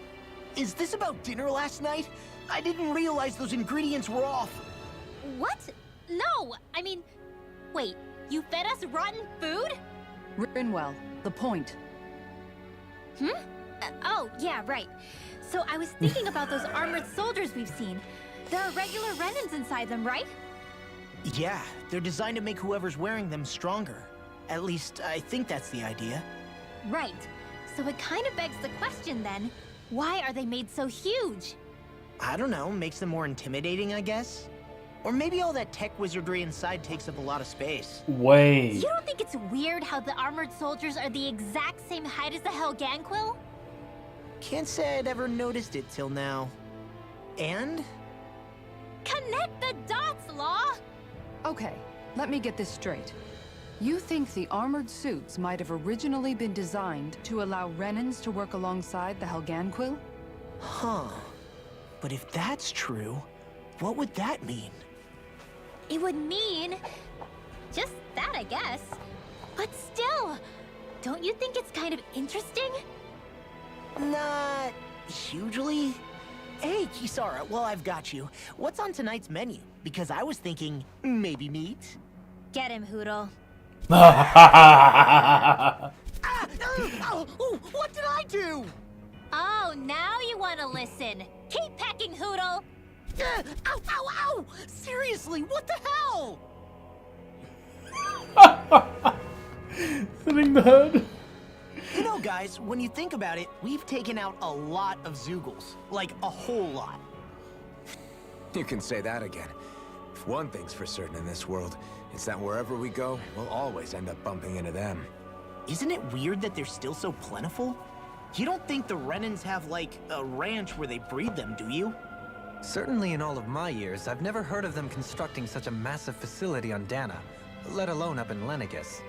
Is this about dinner last night? I didn't realize those ingredients were off. What? No! I mean, wait, you fed us rotten food? Rinwell, the point. Oh, yeah, right. So I was thinking about those armored soldiers we've seen. There are regular Renans inside them, right? Yeah, they're designed to make whoever's wearing them stronger. At least, I think that's the idea. Right. So it kind of begs the question then, why are they made so huge? I don't know, makes them more intimidating, I guess? Or maybe all that tech wizardry inside takes up a lot of space. Wait. You don't think it's weird how the armored soldiers are the exact same height as the Helganquil? Can't say I'd ever noticed it till now. And? Connect the dots, Law! Okay, let me get this straight. You think the armored suits might have originally been designed to allow RENAN'S to work alongside the Helganquil? Huh. But if that's true, what would that mean? It would mean... just that, I guess. But still, don't you think it's kind of interesting? Not hugely. Hey, Kisara, well, I've got you. What's on tonight's menu? Because I was thinking maybe meat. Get him, Hoodle. Ah! Oh, what did I do? Oh, now you want to listen. Keep pecking, Hoodle. Ow, ow, ow! Seriously, what the hell? Hitting the head. You know, guys, when you think about it, we've taken out a lot of Zeugles. Like, a whole lot. You can say that again. If one thing's for certain in this world, it's that wherever we go, we'll always end up bumping into them. Isn't it weird that they're still so plentiful? You don't think the RENAN'S have, like, a ranch where they breed them, do you? Certainly in all of my years, I've never heard of them constructing such a massive facility on Dana, let alone up in Lenegis.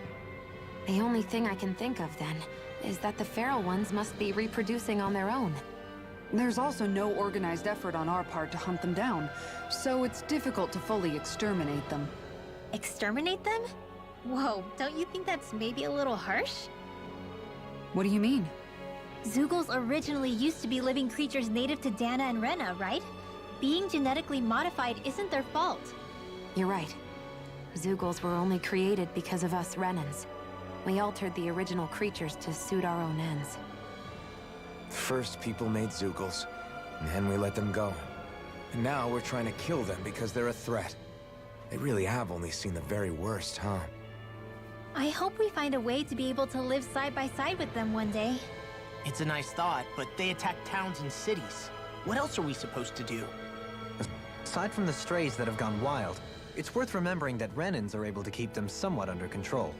The only thing I can think of, then, is that the feral ones must be reproducing on their own. There's also no organized effort on our part to hunt them down, so it's difficult to fully exterminate them. Exterminate them? Whoa, don't you think that's maybe a little harsh? What do you mean? Zeugles originally used to be living creatures native to Dana and Rena, right? Being genetically modified isn't their fault. You're right. Zeugles were only created because of us RENAN'S. We altered the original creatures to suit our own ends. First, people made Zeugles, and then we let them go. And now we're trying to kill them because they're a threat. They really have only seen the very worst, huh? I hope we find a way to be able to live side by side with them one day. It's a nice thought, but they attack towns and cities. What else are we supposed to do? Aside from the strays that have gone wild, it's worth remembering that RENAN'S are able to keep them somewhat under control.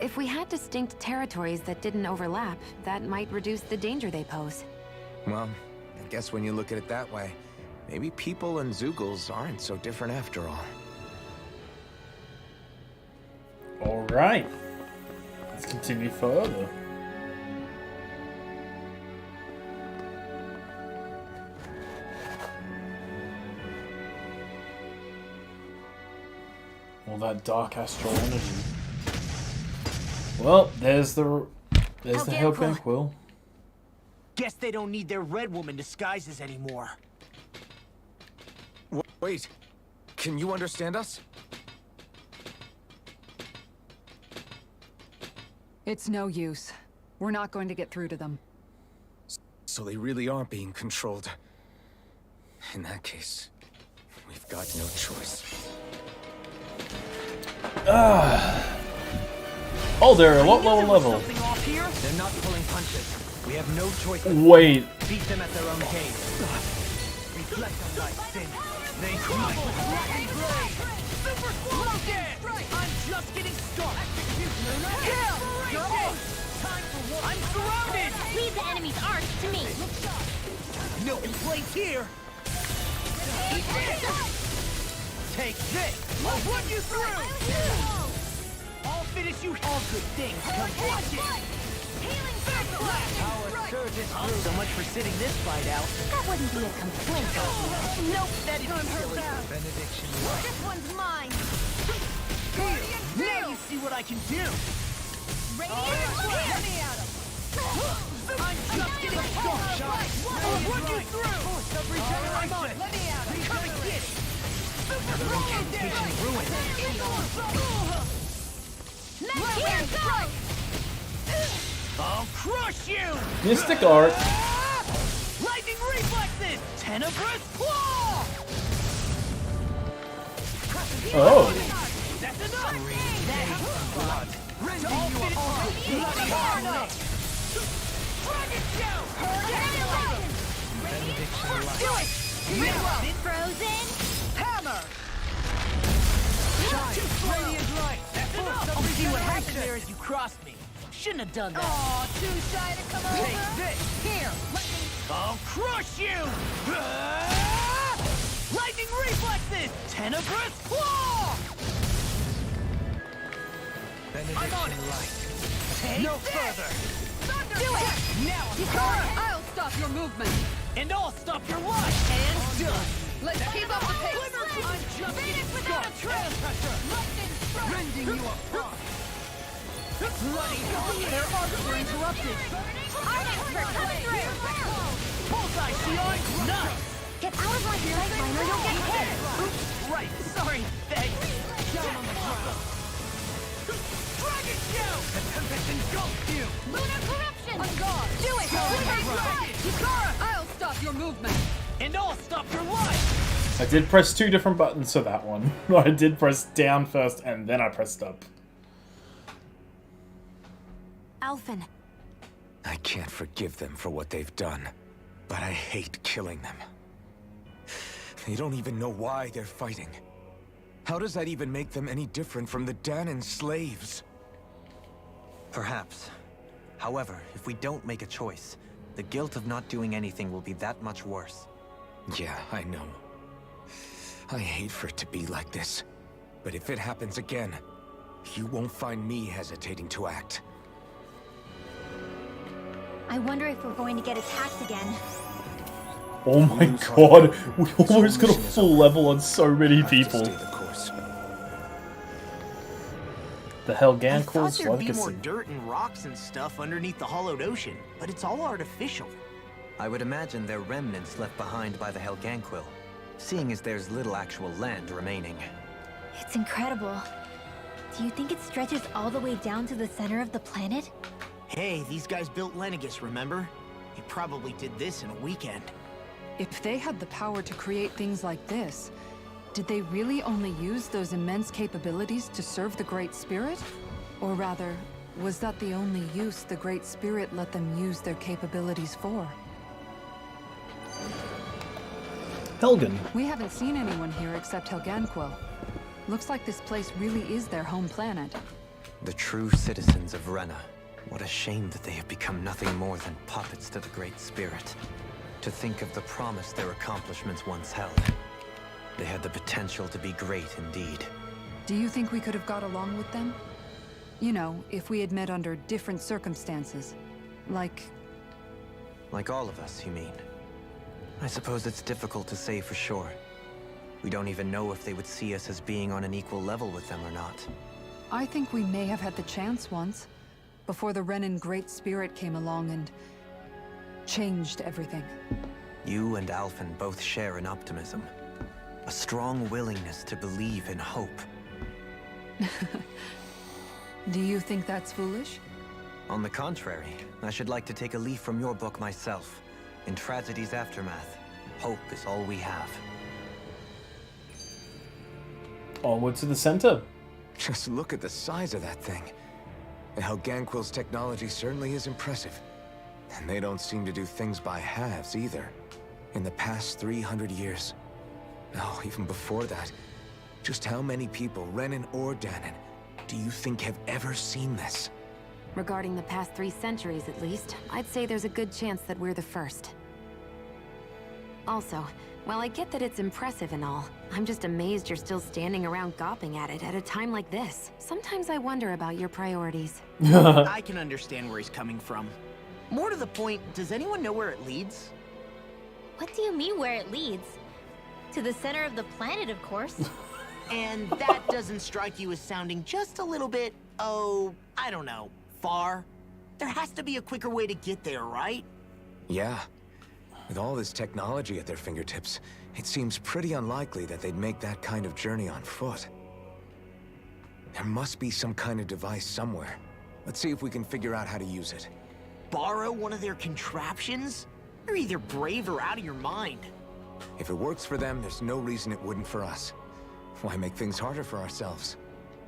If we had distinct territories that didn't overlap, that might reduce the danger they pose. Well, I guess when you look at it that way, maybe people and Zeugles aren't so different after all. Alright. Let's continue further. All that dark astral energy. Well, there's the Helganquil. Guess they don't need their Red Woman disguises anymore. Wait, can you understand us? It's no use. We're not going to get through to them. So they really are being controlled. In that case, we've got no choice. Oh, they're a lot lower level. They're not pulling punches. We have no choice. Wait. Beat them at their own game. Reflect on thy sin. They crumble. Super slow dead! I'm just getting started. Kill! You're off! Time for war. I'm surrounded! Leave the enemy's arch to me. No complaints here. Eat this! Take this! I'll run you through! I'll finish you. All good things come watch it! Healing Our surge is through. So much for sitting this fight out. That wouldn't be a complaint. Nope, that didn't hurt bad. Benediction. This one's mine. Here, now you see what I can do. Let me at him. I'm just getting started. I'll run you through. Let me at him. Come and get it. Super incantation ruined. Here goes. I'll crush you! Mystic Art. Lightning reflexes! Tenebrous claw! Oh. That's enough! Blood. Rending you apart! Bloody hard! Dragon shout! Do it! Frozen. Hammer! Shine! Radiant light! That's enough! I'll see what happened there as you crossed me. Shouldn't have done that. Aw, too shy to come over. Take this! Here! I'll crush you! Lightning reflexes! Tenebrous claw! on it. Take no further. Do it! Now I'll stop your movement. and I'll stop your life. And done. Let's keep up the pace. I'm just getting started. Rending you apart. Bloody hell, their arcs were interrupted. Bullseye, Sion! Nice! Get out of my sight line or you'll get hit! Oops, right, sorry, thanks. Down on the ground. Dragon Shout! The Tempest engulfs you! Lunar corruption! On guard! Do it! I'll stop your movement. And I'll stop your life! I did press 2 different buttons for that one. I did press down first and then I pressed up. Alphen. I can't forgive them for what they've done, but I hate killing them. They don't even know why they're fighting. How does that even make them any different from the Danon slaves? Perhaps. However, if we don't make a choice, the guilt of not doing anything will be that much worse. Yeah, I know. I hate for it to be like this. But if it happens again, you won't find me hesitating to act. I wonder if we're going to get attacked again. Oh my god, we almost got a full level on so many people. The Helgan calls there'd be more legacy. dirt and rocks and stuff underneath the hollowed ocean, but it's all artificial. I would imagine they're remnants left behind by the Helganquil, seeing as there's little actual land remaining. It's incredible. Do you think it stretches all the way down to the center of the planet? Hey, these guys built Lenegus, remember? They probably did this in a weekend. If they had the power to create things like this, did they really only use those immense capabilities to serve the Great Spirit? Or rather, was that the only use the Great Spirit let them use their capabilities for? Helgen. We haven't seen anyone here except Helganquil. Looks like this place really is their home planet. The true citizens of Rena. What a shame that they have become nothing more than puppets to the Great Spirit. To think of the promise their accomplishments once held. They had the potential to be great indeed. Do you think we could have got along with them? You know, if we had met under different circumstances. Like all of us, you mean? I suppose it's difficult to say for sure. We don't even know if they would see us as being on an equal level with them or not. I think we may have had the chance once, before the Renan Great Spirit came along and changed everything. You and Alphen both share an optimism. A strong willingness to believe in hope. Do you think that's foolish? On the contrary, I should like to take a leaf from your book myself. In tragedy's aftermath, hope is all we have. Onward to the center. Just look at the size of that thing. The Helganquil's technology certainly is impressive. And they don't seem to do things by halves either. In the past 300 years. No, even before that. Just how many people, Renan or Danon, do you think have ever seen this? Regarding the past 3 centuries at least, I'd say there's a good chance that we're the first. Also, while I get that it's impressive and all, I'm just amazed you're still standing around gawping at it at a time like this. Sometimes I wonder about your priorities. I can understand where he's coming from. More to the point, does anyone know where it leads? What do you mean where it leads? To the center of the planet, of course. And that doesn't strike you as sounding just a little bit, oh, I don't know, far? There has to be a quicker way to get there, right? Yeah. With all this technology at their fingertips, it seems pretty unlikely that they'd make that kind of journey on foot. There must be some kind of device somewhere. Let's see if we can figure out how to use it. Borrow one of their contraptions? You're either brave or out of your mind. If it works for them, there's no reason it wouldn't for us. Why make things harder for ourselves?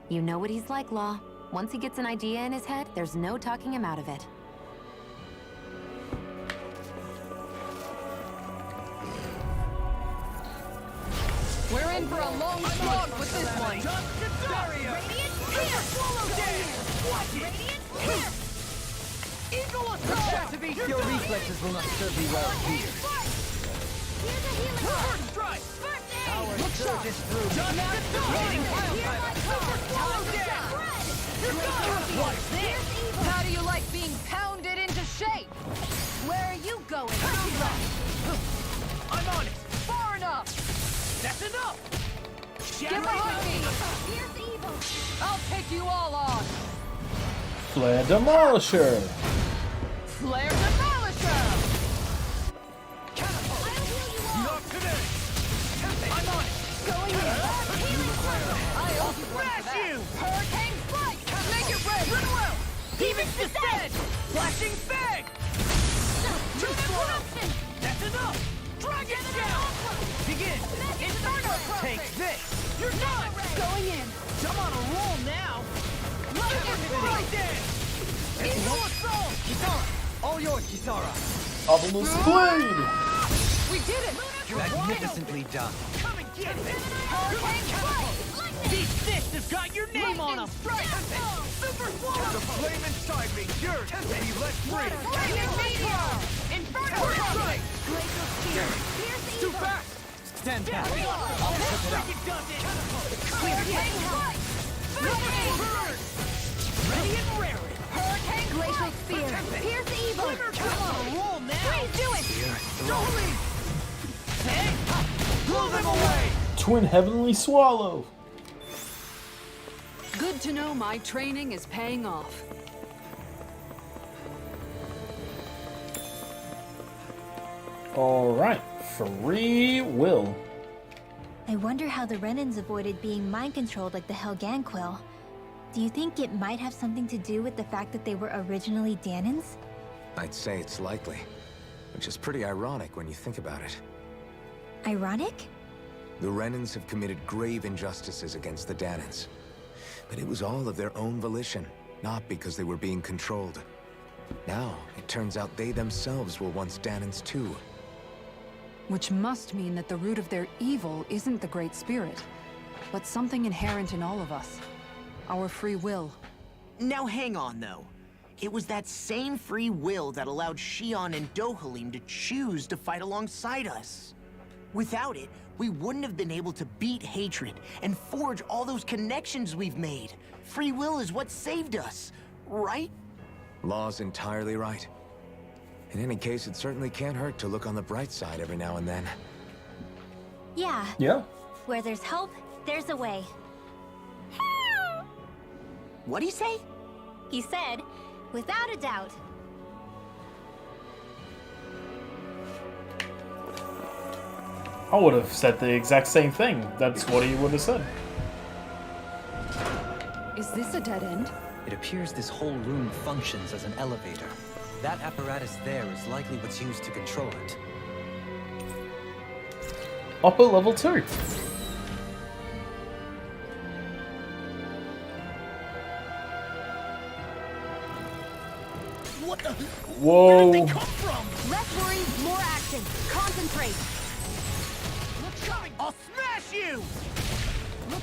You know what he's like, Law. Once he gets an idea in his head, there's no talking him out of it. We're in for a long slog with this one. Your reflexes will not serve you well here. Our surge is through. How do you like being pounded into shape? Where are you going? I'm on it! Far enough! That's enough! Get behind me! I'll take you all on! Flare Demolisher! Flare Demolisher! Not today! I'm on it! Going in! I'll smash you! Hurricane Strike! Make it rain! Run well! Demon's Descent! Flashing Fang! Too slow! That's enough! Dragon Shell! Begin! Inferno! Take this! You're done! Going in! I'm on a roll now! Right there! Eagle Assault! Kitara! All yours, Kitara! Obelisk Blade! We did it! Magnificently done. Come and get it! Hurricane Strike! These fists have got your name on them! Strike! Super Swallow! The flame inside me yearns to be let free! Lightning Meteor! Inferno Strike! Glacial Spear! Pierce Too Evil! fast! Stand back. I'll pick it up! Hurricane Strike! Burn! Ready and raring! Hurricane Glacial Spear! Pierce Evil! Come on a roll now! Please do it! Don't leave! Hey! Blow them away! Twin Heavenly Swallow! Good to know my training is paying off. Alright, Free Will. I wonder how the Renans avoided being mind-controlled like the Helganquil. Do you think it might have something to do with the fact that they were originally Danans? I'd say it's likely, which is pretty ironic when you think about it. Ironic? The Renans have committed grave injustices against the Danans. But it was all of their own volition, not because they were being controlled. Now, it turns out they themselves were once Danans too. Which must mean that the root of their evil isn't the Great Spirit, but something inherent in all of us. Our free will. Now hang on, though. It was that same free will that allowed Shion and Dohalim to choose to fight alongside us. Without it, we wouldn't have been able to beat hatred and forge all those connections we've made. Free will is what saved us, right? Law's entirely right. In any case, it certainly can't hurt to look on the bright side every now and then. Yeah. Yeah. Where there's hope, there's a way. What'd he say? He said, without a doubt. I would have said the exact same thing. That's what he would have said. Is this a dead end? It appears this whole room functions as an elevator. That apparatus there is likely what's used to control it. Upper level 2. What the? Whoa. Where did they come from? Less worry, more action. Concentrate. I'll smash you!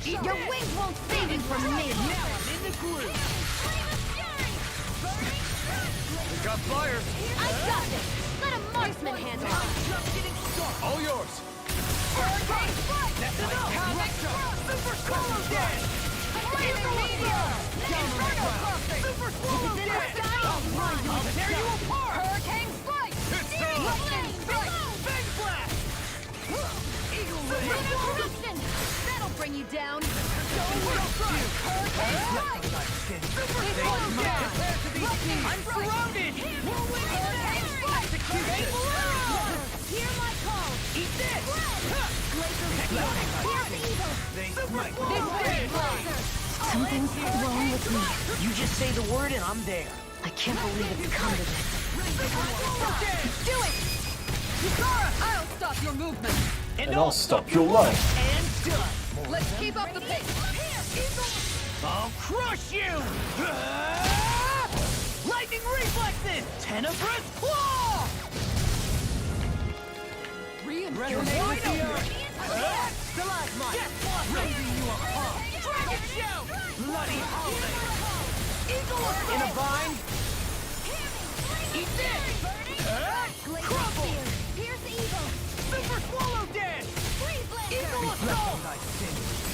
Your wings won't save you from me. Now I'm in the groove. We got fire. I got this. Let a marksman handle it. Just getting started. All yours. Hurricane Strike. That's enough. Super Swallow Dead. Lightning Meteor. Inferno Crossing. Super Swallow Dead. I'll tear you apart. Hurricane Strike. Lightning Strike. Big Blast. Eagle Ray. That'll bring you down. I'm surrounded. Hear my call. Eat this. Something's wrong with me. You just say the word and I'm there. I can't believe it's come to this. Do it! I'll stop your movement. And I'll stop your life. And done. Let's keep up the pace. I'll crush you! Lightning reflexes! Tenebrous claw! Resonate with the earth. Stalagmite! Raising you apart! Dragon shout! Bloody holiday! Eagle in a bind! Eat this! Crumble! Pierce evil. Super swallow dead! Eagle assault!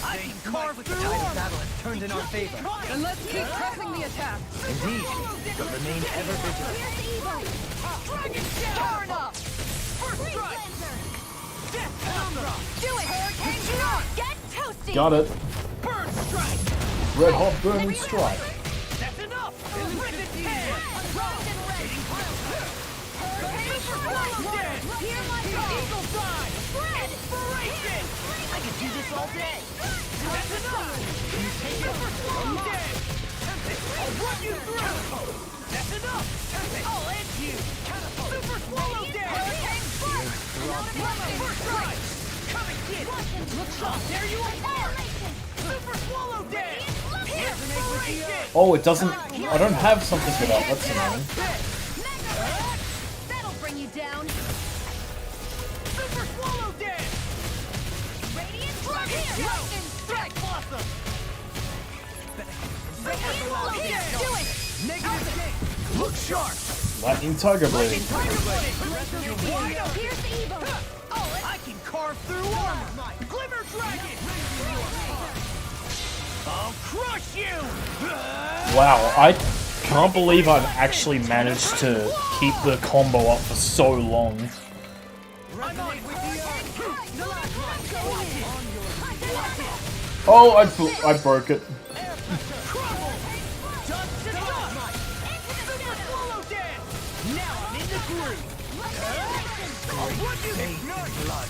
I I can carve The through tide of armor. battle has turned in our favor. Then let's keep pressing the attack. Indeed, but remain ever vigilant. Dragon Shadow. Far enough. First strike. Death Contra. Do it! Hurricane Shot! Get toasty! Got it. Burn strike. Red hot burning strike. That's enough. Electric hand. Frozen red! Hurricane Dead. Hear my call! Eagle side. Spread! Inspiration. I could do this all day. That's enough. Can you take it? Swallow dead. I'll run you through. That's enough. I'll end you. Super swallow dead. Hurricane Strike! First strike. Come and get it. Look up. There you are. Super swallow dead. Inspiration. Oh, it doesn't. I don't have something for that. That's annoying. That'll bring you down! Super swallow dead. Radiant Drop here! Lightning Strike! Blossom. Radiant Blow here! Do it! Negative escape. Look sharp. Lightning tiger blade. Tiger blade. Here's the evil! I can carve through armor. Glimmer dragon. I'll crush you. Wow, I can't believe I've actually managed to keep the combo up for so long. I'm on with Oh, I broke it. Crumble. Dust to dust. Super swallow dead. Now I'm in the groove. I'll run you through blood.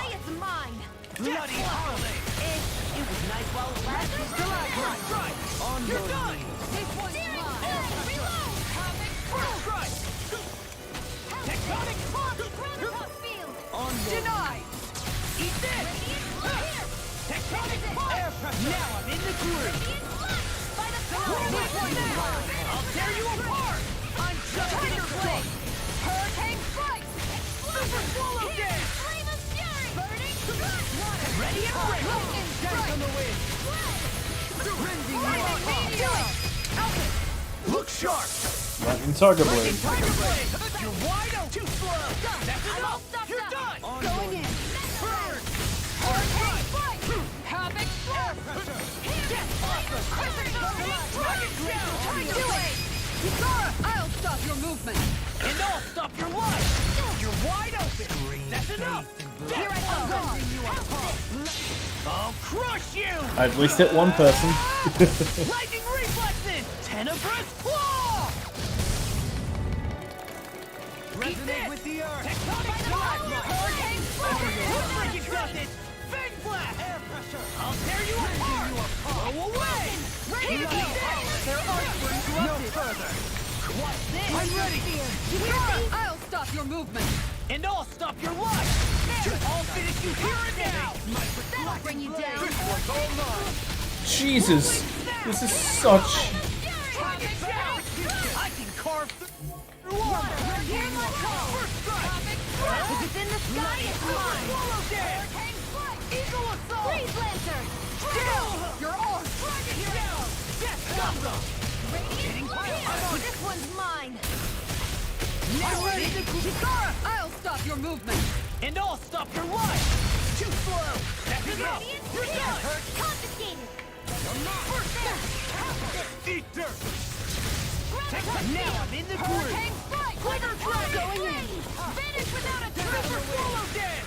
It's mine! Bloody holiday. It was nice while it lasted. First strike. You're done. This one's mine! Reload! First strike. Tectonic Ground field! Denied. Eat this. Tectonic air pressure. Now I'm in the groove. By the I'll tear you apart. I'm just Tiger your Blade! Hurricane Strike! Super swallow dead. Flame of Fury! Burning Ready and ready. Lightning Strike! on the wind. Lightning Meteor! Look sharp. Lightning tiger blade. Tiger blade. You're wide open. Too slow. That's I'm all enough. stuffed You're up. done. Going in! Burn. Hurricane Strike! Havoc. Dragon Do it! Kisara, I'll stop your movement. And I'll stop your life. You're wide open. That's enough. Here I come! I'll crush you. I at least hit one person. Lightning reflexes. Tenebrous claw. Resonate with the earth. Tectonic hurricane looks like it does it. Fang blast. Air pressure. I'll tear you apart. Blow away. Ready to Here go! goes. There are No further. What's this? I'm ready. Kisara, I'll stop your movement. and I'll stop your life. I'll finish you here and now. That'll bring you down! This one's all mine. Jesus, this is such. I can carve through armor. Hear my call! First strike. If it's in the sky, it's mine! Swallow dead. Hurricane Strike! Eagle assault. Freeze Lancer! Still. You're on. Dragon down. Death Contra. Radiant Warrior! This one's mine! Now I'm in the Kisara, I'll stop your movement. and I'll stop your life. Too slow. That's enough. Radiant You're done. Confiscated! Eat dirt. Now I'm in the groove. Hurricane Strike! Quiver Dragon. Going in! Finish without a Super trace! swallow dead.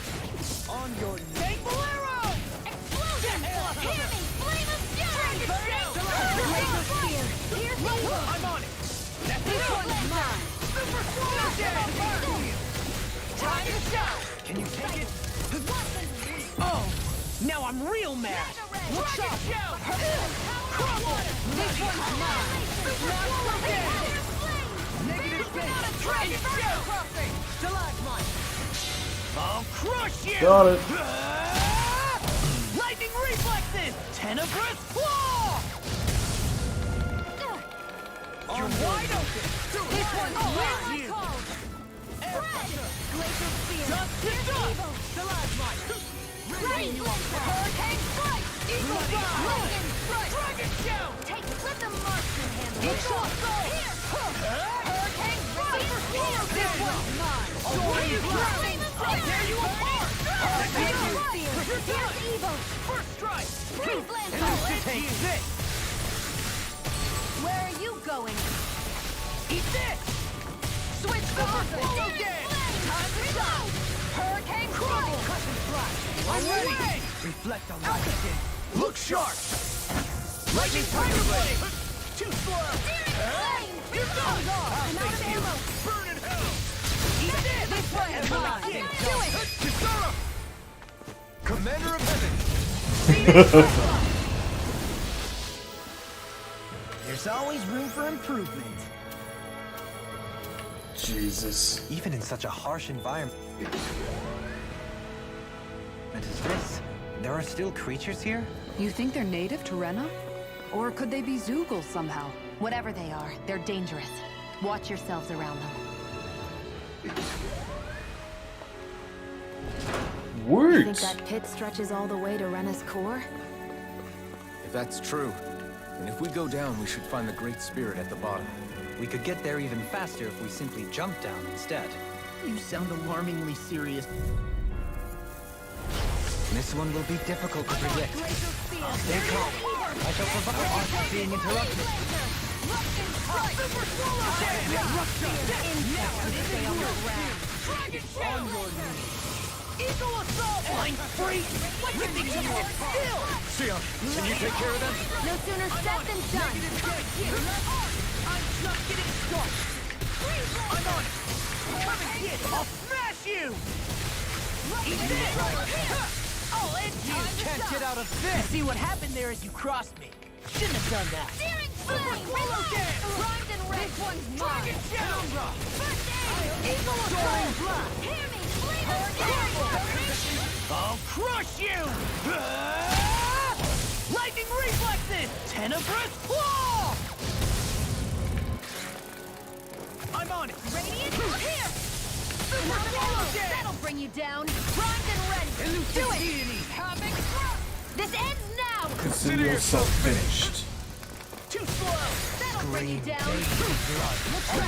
On your neck. Bolero. Explosion! Hear me! Flame of Fury! Laser Spear! Here's the evil! I'm on it. That's This enough. one's mine! Super swallow dead. Time to show! Can you take it? Oh, now I'm real mad. Dragon Shell. Crumble. This one's mine! Swallow dead. Negative space. Dragon Shell. Stalagmite. I'll crush you. Got it. Lightning reflexes. Tenebrous claw. You're wide open. This one's mine! You. Red! Glacial Spear! Dust to dust. Stalagmite! Freeze Lancer! Hurricane Strike! Eagle Fly! Lightning Strike! Dragon Shell. Let the marksman handle it! Eagle assault. Here! Hurricane Strike! This one's mine! I'll run you through. I'll tear you apart. Hurricane Strike! spear! Here's evil! First strike! Freeze lance! Take this! Where are you going? Eat this! Switch Super the swallow again! Time to go! Hurricane crumble! I'm ready! Reflect on that again. Look sharp! Lightning tiger blade! Too slow! You're done! I'm out of ammo! Burn in hell! Eat this! This one is mine! Do it! Kisara! Commander of Heaven! There's always room for improvement. Jesus. Even in such a harsh environment as this, there are still creatures here? You think they're native to Rena? Or could they be Zoogle somehow? Whatever they are, they're dangerous. Watch yourselves around them. You think Words. that pit stretches all the way to Rena's core? If that's true, then if we go down, we should find the Great Spirit at the bottom. We could get there even faster if we simply jump down instead. You sound alarmingly serious. This one will be difficult to predict. Stay calm. I shall provide arts being interrupted. Eagle assault! Flying free! Ripping you still! Sia, can you take care of them? No sooner said than done! I'm just getting started! I'm on it! Come and get it! I'll smash you! Eat this! I'll end you! Can't get out of this! See what happened there is you crossed me. Shouldn't have done that. Searing flame! Relax! Primed and ready! This one's mine! Down! First aid! Eagle Soaring assault! blood! Hear me! Flame and fury! I'll crush you! Lightning reflexes! Tenebrous claw! I'm on it! Radiant, here! Super swallow! That'll bring you down! Primed and ready! Do it! Havoc! This ends now! Consider yourself finished. Too slow! That'll bring you down! I'll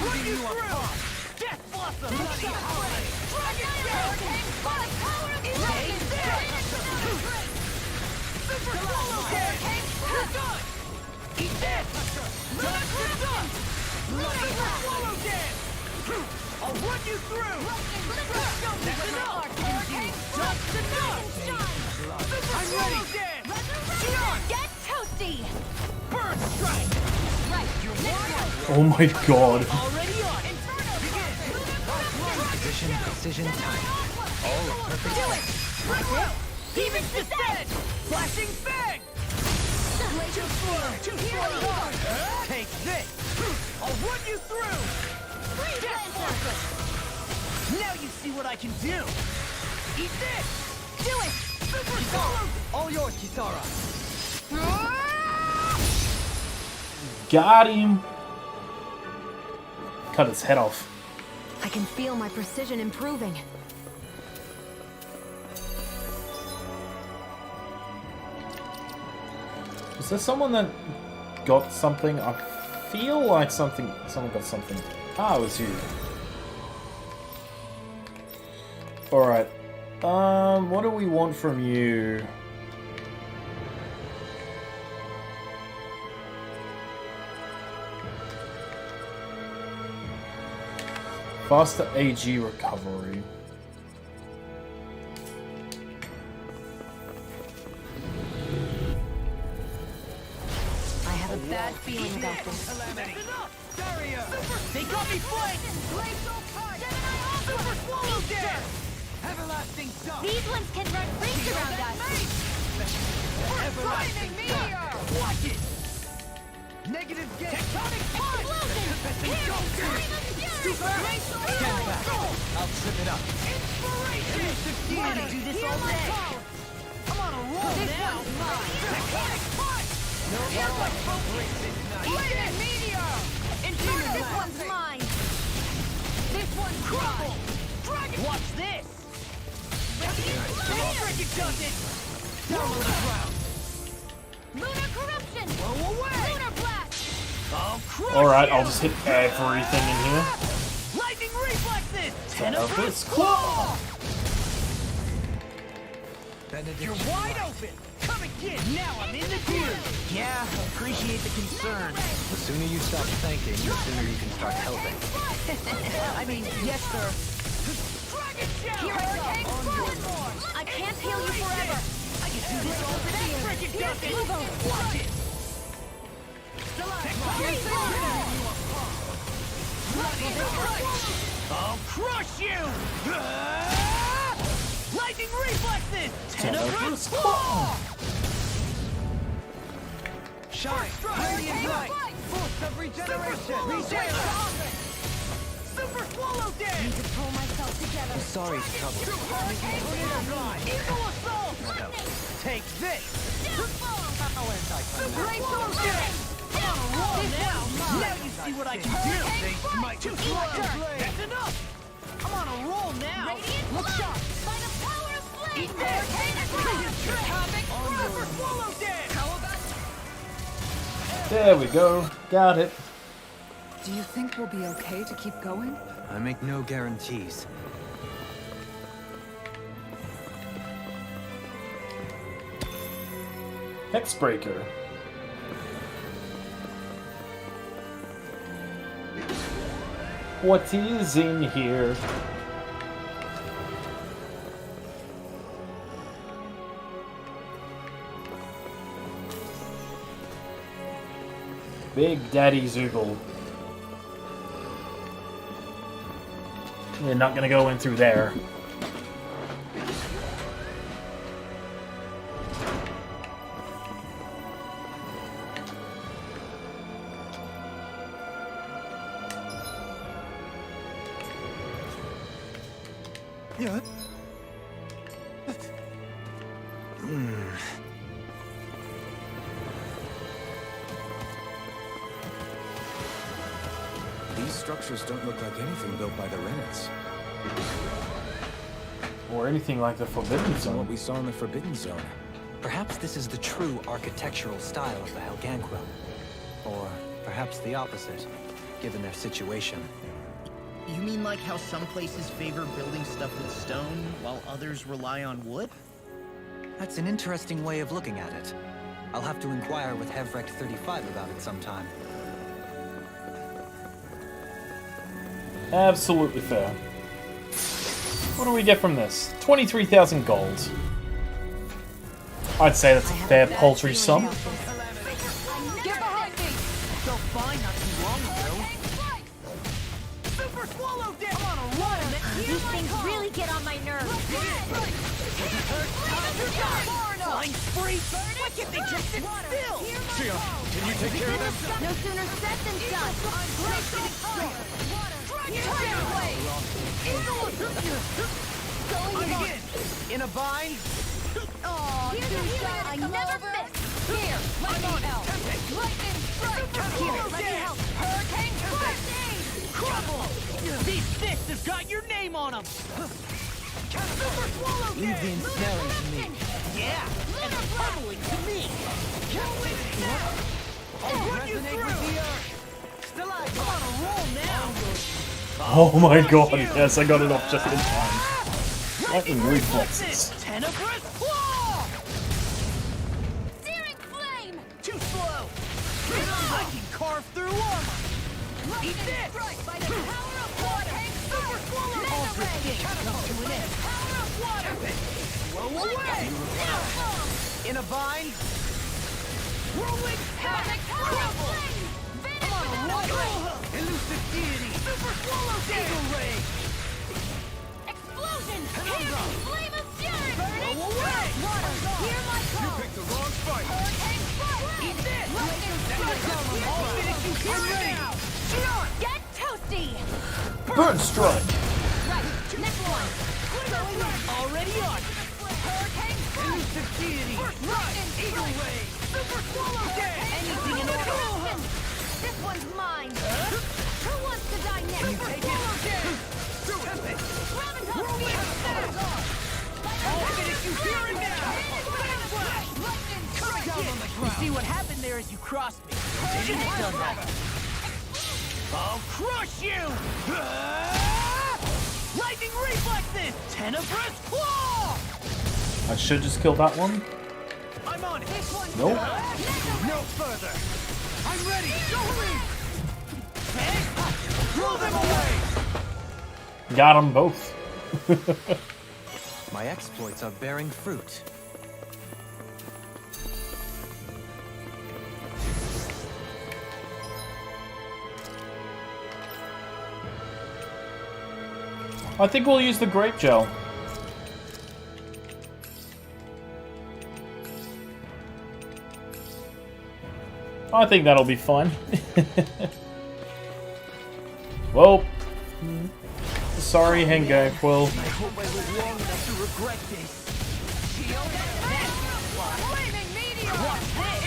run you through! Death blossom! Bloody holiday! Dragon hurricane! By the power of lightning! Super swallow hurricane! You're done! Eat this! Done! You're done! Super swallow dead! I'll run you through! That's enough! Hurricane! Just enough! Super swallow dead! Sion! Get toasty! Burn strike! Right, you're Oh my god. Already on it! Begin! Position, precision, time. All a perfect Do it! Rip! Even descent! Flashing fang! Too slow! Take this! I'll run you through! Death blossom! Now you see what I can do! Eat this! Do it! Super swallow! All yours, Kisara. Got him. Cut his head off. I can feel my precision improving. Is there someone that got something? I feel like someone got something. Ah, it was you. Alright. What do we want from you? Faster AG recovery. I have a bad feeling about this. That's enough! Barrier! They got me flanked! Super swallow dead! Everlasting dust! These ones can run rings around us! Everlasting meteor! Watch it! Negative gate! Tectonic punch! Super stand back! I'll trip it up. Inspiration! Wanna do this all day? I'm on a roll now! Tectonic punch! No more focus! Lightning meteor! Inferno! This one's mine! This one's Crumble! Dragon! Watch this! Freaking does it! Down on the ground! Lunar corruption! Blow away! Lunar blast! I'll crush Alright, you! I'll just hit everything in here. Lightning reflexes! Tenebrous Tenebrous claw! claw! You're wide open! Come again! Now I'm in the groove! Yeah, appreciate the concern. The sooner you stop thinking, the sooner you can start helping. I mean, yes, sir. Here I go. I can't heal you forever. I can do this all day. Frickin' doesn't. Watch it! I'll crush you! Lightning reflexes! Tenebrous claw! Shine! Radiant light! Force of regeneration! Super swallow dead! Need to pull myself together. I'm sorry to trouble you. Evil assault! Take this! Brainstorm dead! I'm on a roll now! Now you see what I can do! They might just That's enough! I'm on a roll now! Look sharp! By the power of flame. Eat this! Super swallow dead! How about There we go. Got it. Do you think we'll be okay to keep going? I make no guarantees. Hexbreaker. What is in here? Big Daddy Zoogle. You're not gonna go in through there. Yeah. These structures don't look like anything built by the RENAN'S. Or anything like the Forbidden From what Zone. we saw in the Forbidden Zone. Perhaps this is the true architectural style of the Helganquil. Or perhaps the opposite, given their situation. You mean like how some places favor building stuff with stone, while others rely on wood? That's an interesting way of looking at it. I'll have to inquire with Hevrecht 35 about it sometime. Absolutely fair. What do we get from this? 23,000 gold. I'd say that's a fair paltry sum. Get behind me! So fine not too long ago. Super swallow dead! I'm on a roll! These things really get on my nerves. Flying spree! Why can't they just sit still? Can you take care of them? No sooner said than done. I'm in! In a bind? Oh, I never miss. Here, let me help. Lightning strike. Here, let me help. Hurricane strike. Crumble! These fists have got your name on them! Super swallow Leave the ensnaring to me. Yeah, and the pummeling to me! I'll run you through! I'm on a roll now! Oh my god, yes, I got it off just in time. Lightning reflexes. Tenebrous claw! Searing flame. Too slow! I can carve through armor! Eat this! By the power of water. Super swallow! Ultra kick! Come to an end! Power of water. Blow away! In a bind? Rolling havoc! Crumble! I'm on a roll! Elusive deity! Super swallow! Eagle ray! Explosion. Flame of fury. Blow away! Water. Hear my call. Picked the wrong fight. Hurricane strike. Eat this! Lightning strike. I'll finish you here now! Get toasty. Burn strike! Right. Next one. Already on! Hurricane strike. Elusive deity! Lightning Eagle strike. ray! Super swallow dead! Anything in order! This one's mine. Who wants to die next? Take it! Tempest! I'll finish you here and now! You see what happened there as you crossed me. Shouldn't have done that. I'll crush you! Lightning reflexes! Tenebrous claw! I should just kill that one. I'm on it. Nope. No further. I'm ready. Throw them away. Got them both. My exploits are bearing fruit. I think we'll use the grape gel. I think that'll be fun. Well, sorry, Henge Quill. I hope I live long enough to regret this. Flaming meteor!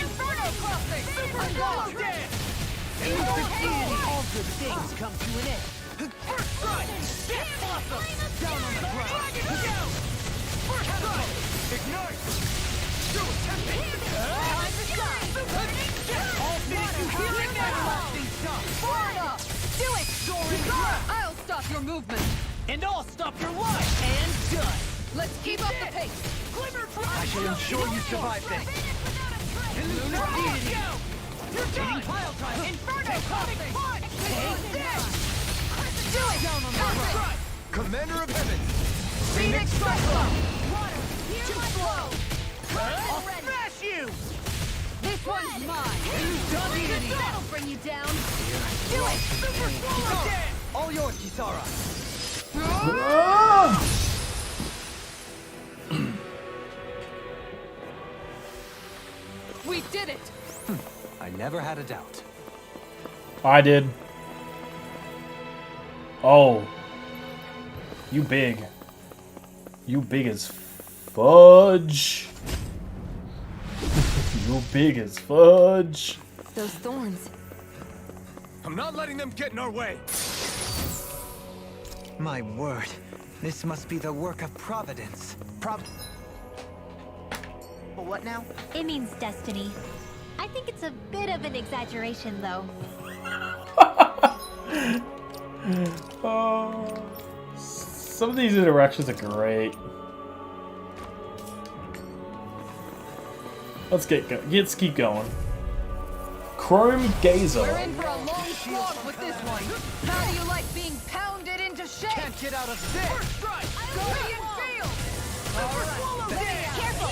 Inferno crossing! Super All dead. All good things come to an end. First strike! Death blossom! Down on the ground! Dragon down! First strike! Ignite! Still attempting! Time to shine! All things you hear and everlasting stop! Florida! Do it! Soaring ground! I'll stop your movement! And I'll stop your life! And done! Let's keep up the pace! Glimmer I shall ensure you survive this. Lunar deity! You're done! Pile drive! Inferno crossing! Take this! Do it! Down on the ground! Commander of Heaven! Phoenix Cyclone! Too slow! I'll smash you! This one's mine! Done deity! That'll bring you down! Do it! Super swallow dead! All yours, Kisara. Ah! We did it! I never had a doubt. I did. Oh. You big. You big as fudge. You big as fudge. Those thorns. I'm not letting them get in our way. My word. This must be the work of Providence. But what now? It means destiny. I think it's a bit of an exaggeration, though. Oh, some of these interactions are great. Let's keep going. Chrome Gazer. We're in for a long slog with this one. How do you like being pounded into shape? Can't get out of this. First strike! Guardian Field! Super swallow dead! Careful!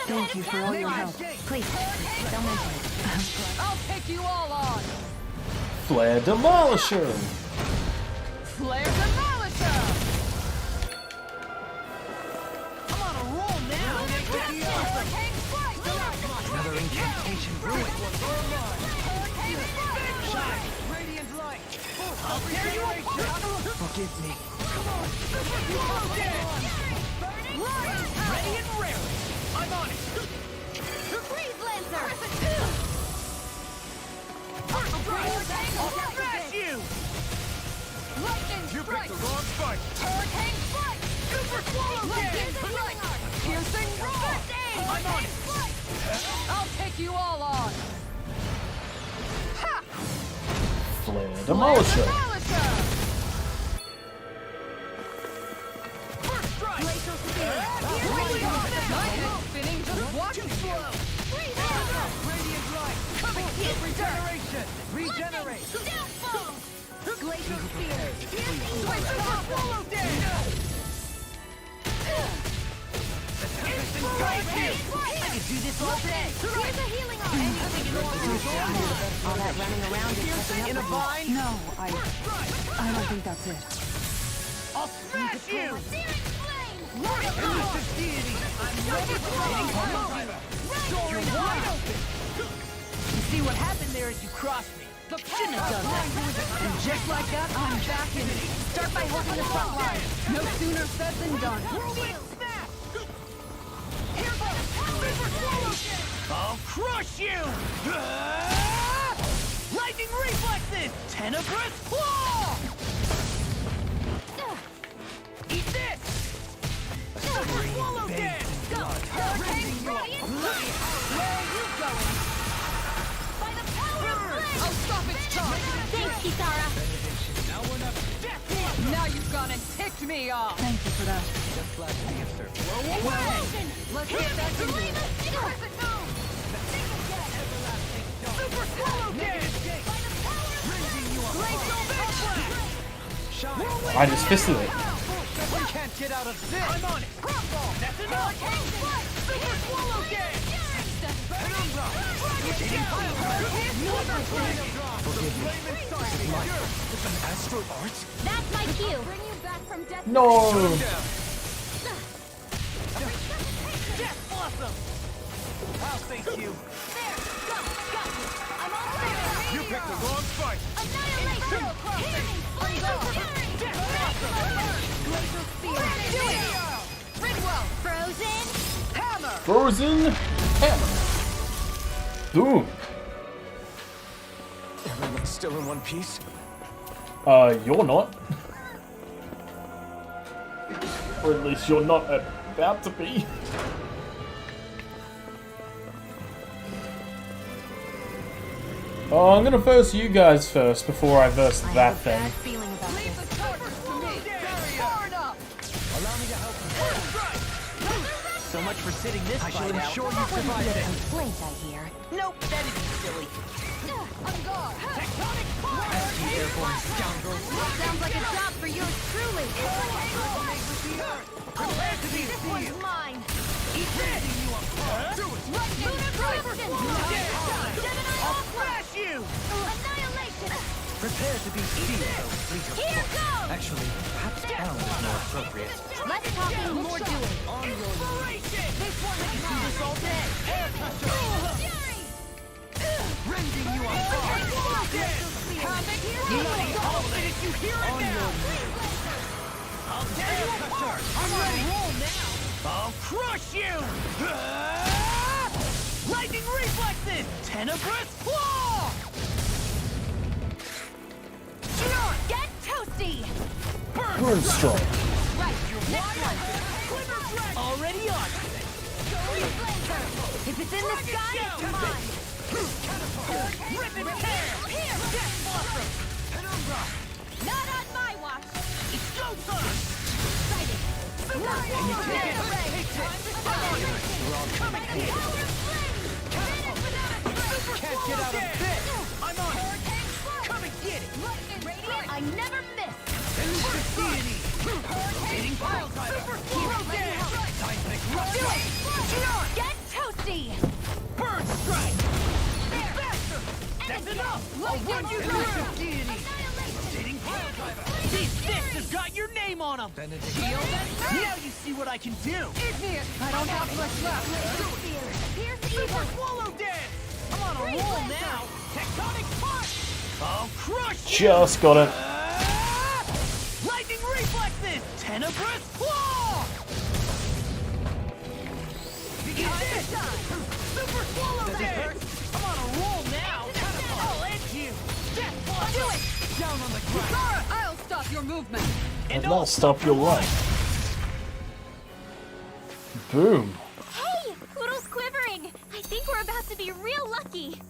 Thank you for all your help. Please, don't mention it. I'll take you all on! Flare Demolisher. Flare Demolisher! I'm on a roll now! Hurricane Strike! Another incantation ruined. Hurricane Strike! Radiant light! I'll tear you apart! Forgive me. Super swallow dead! Ready and raring! I'm on it! Freeze Lancer! First strike! I'll smash you! Lightning You Strike! picked the wrong fight! Hurricane Strike! Super swallow dead! Piercing Roar! I'm on it! I'll take you all on! Ha! Flare Demolisher. Demolisher! First strike! Spinning just watch Too slow! Radiant light! coming here! Regeneration! Regenerate! Glacial Spear. Super swallow dead! Inspiration! I could do this all day! Here's a healing arm. All that running around is catching In a up with vine? No, I don't think that's it. I'll smash you! Flame. Elusive deity! I'm ready for Soaring wide open! You see what happened there as you crossed me? Shouldn't have done that. And just like that, I'm back in it. Start by holding the front line. No sooner said than done. Whirlwind snap! Here goes! Super swallow! I'll crush you! Lightning reflexes! Tenebrous claw! Eat this! Super swallow dead! Hurricane Radiant! Where are you going? By the power of flame! I'll stop its charge! Thanks, Kisara. Now we're not death! Now you've gone and ticked me off! Thank you for that. Just glad to be of service. Let's get that to you. Super swallow dance! I just fisted it. We can't get out of this! I'm on it! That's enough! Super swallow dance! Astral art? That's my cue. No! Death Blossom! I'll thank you. There, go, got you. I'm all set. You picked the wrong fight! Annihilation! Death Blossom! Frozen! Hammer! Frozen hammer. Boom. Everyone's still in one piece? You're not. Or at least you're not about to be. Oh, I'm gonna verse you guys first before I verse that thing. Bad feeling about this. Allow me to help you. So much for sitting this fight out. I shall ensure you survive it. Complaint, I hear. Nope, that isn't silly. On guard! Tectonic fire! Airborne scoundrel. Sounds like a job for yours truly. This one's mine. I'll smash you! Annihilation! Prepare to be sealed, fleet of Here foot. goes! Actually, perhaps bound is more appropriate. Less talking, more doing. Inspiration! This one is Do this all day! Air toucher! Fury! Rending you on fire! Bloody hell, did you hear it now? I'll tear you apart! I'm ready! Roll now! I'll crush you! Lightning reflexes! Tenebrous claw! Get toasty! Burn strong. Right, next one. Already on! If it's in the sky, it's mine. Rip and tear! Here! Death Blossom! Penumbra! Not on my watch! It's go time! Excited! Can you take it? Take it! We're all coming here. Can't get out of this! I'm on it! Come and get it! I never miss! Elusive deity! Rotating pile driver! Super swallow dance! Seismic rush! Get toasty! Bird strike! Faster! That's enough! I'll run you through! Elusive deity! Rotating pile driver! These fists have got your name on them! Shield! Now you see what I can do! Igneous! I don't have much left. Super swallow dance! I'm on a roll now! Tectonic punch! I'll crush you! Just got it. Lightning reflexes! Tenebrous claw! Begin this! Super swallow dance! I'm on a roll now! I'll end you! Death Blossom! Do it! Down on the ground! I'll stop your movement. And I'll stop your life. Boom. Hey! Poodle's quivering! I think we're about to be real lucky!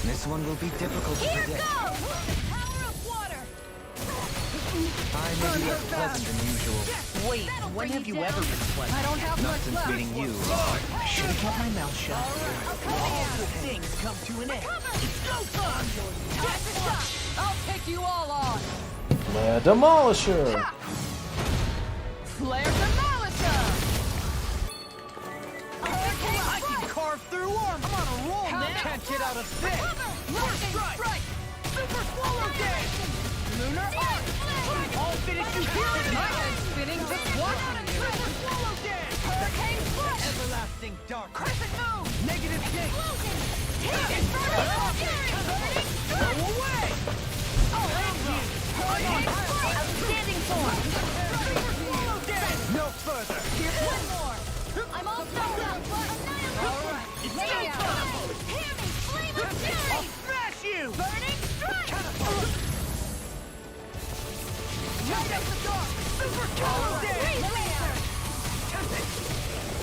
This one will be difficult to Here predict. goes! Power of water! I may be less pleasant than usual. Wait, when have you ever been pleasant? I don't have Not much since left. meeting you. I should have kept my mouth shut. All good things come to an end. It's go time! Death Blossom! I'll take you all on. Flare Demolisher. Flare Demolisher! I can carve through armor! I'm on a roll now! Can't get out of this! First strike! Super swallow dance! Lunar arc! I'll finish you here and My now! head's spinning, just watching you. Super swallow dance! Hurricane flash! Everlasting dark! Crescent moon! Negative gate! Go away! I'll end you! Outstanding form! Super swallow dance! No further! Here's one more! I'm all stuck up! Alright, it's go time! Hear me! Flame of fury! I'll smash you! Burning strike! Check out the dark! Super swallow dance!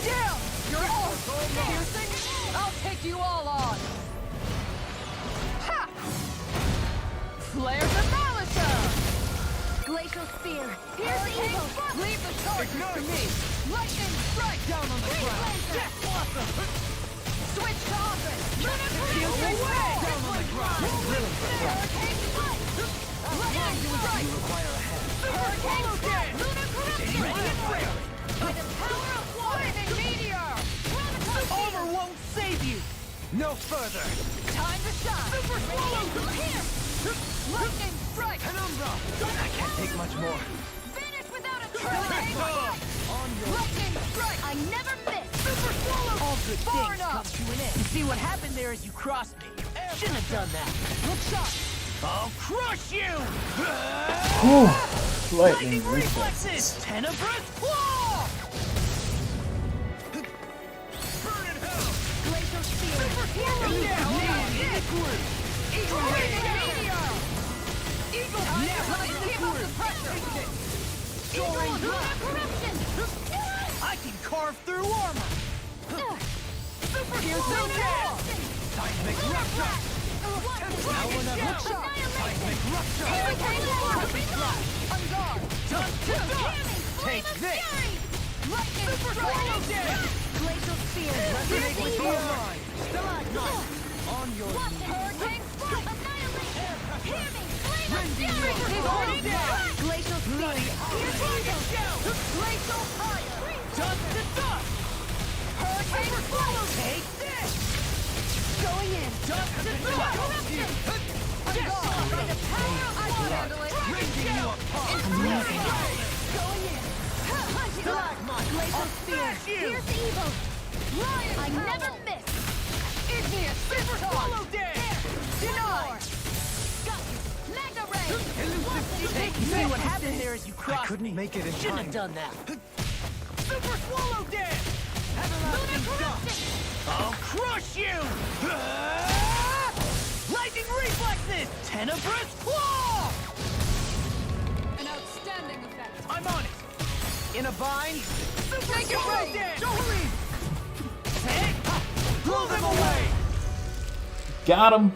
Down! You're all piercing? I'll take you all on. Ha! Flare Demolisher! Glacial Spear! Here's evil! Leave the charges to me! Lightning Strike! Down on the ground! Death Blossom! Switch to offense! Shield away! Down on the ground! Hurricane Strike! Lightning Strike! You require a hand. Hurricane Strike! Lunar Corruption! Ready and ready! By the power of Lightning Meteor! Armor won't save you! No further! Time to shine! Super Swallow! Here! Lightning Strike! Penumbra! I can't take much more. Finish without a trace! Lightning Strike! I never miss! Super Swallow! All good Far things enough. come to an end. You see what happened there is you crossed me. Shouldn't have done that. Look sharp! I'll crush you! Whew. Lightning reflexes! reflexes. Tenebrous Claw! Burn in hell! Glacial Spear! Super Swallow! Eagle Meteor! Eagle Never give up the pressure! Eagle Lunar Corruption! I can carve through armor! Super Swallow! Seismic Rupture! Look sharp! Hurricane Strike! On guard! Done to Take this! Lightning Strike! Glacial Spear! Resonate with your mind! On your Hurricane Strike! Annihilation! Hear me! Flame of Fury! Glacial Spear! Glacial Fire! Dust to dust! Hurricane Swallow! Take this! Going in! Dust to dust! On guard! By the power of I can handle it! Ripping you apart! Going in! Punching blood! Glacial Spear! smash you! Here's evil! Lion I never miss! Igneous Super Swallow Dare! Denied! Got you! Magna Ray! You see what happened there is you crossed I couldn't make it in Shouldn't time. have done that. Super Swallow Dare! Everlasting Dust! I'll crush you! Lightning Reflexes! Tenebrous Claw! An outstanding effect. I'm on it! In a bind! Super Take it Swallow away. Dare! Don't leave! Take! Blow them away! Got him.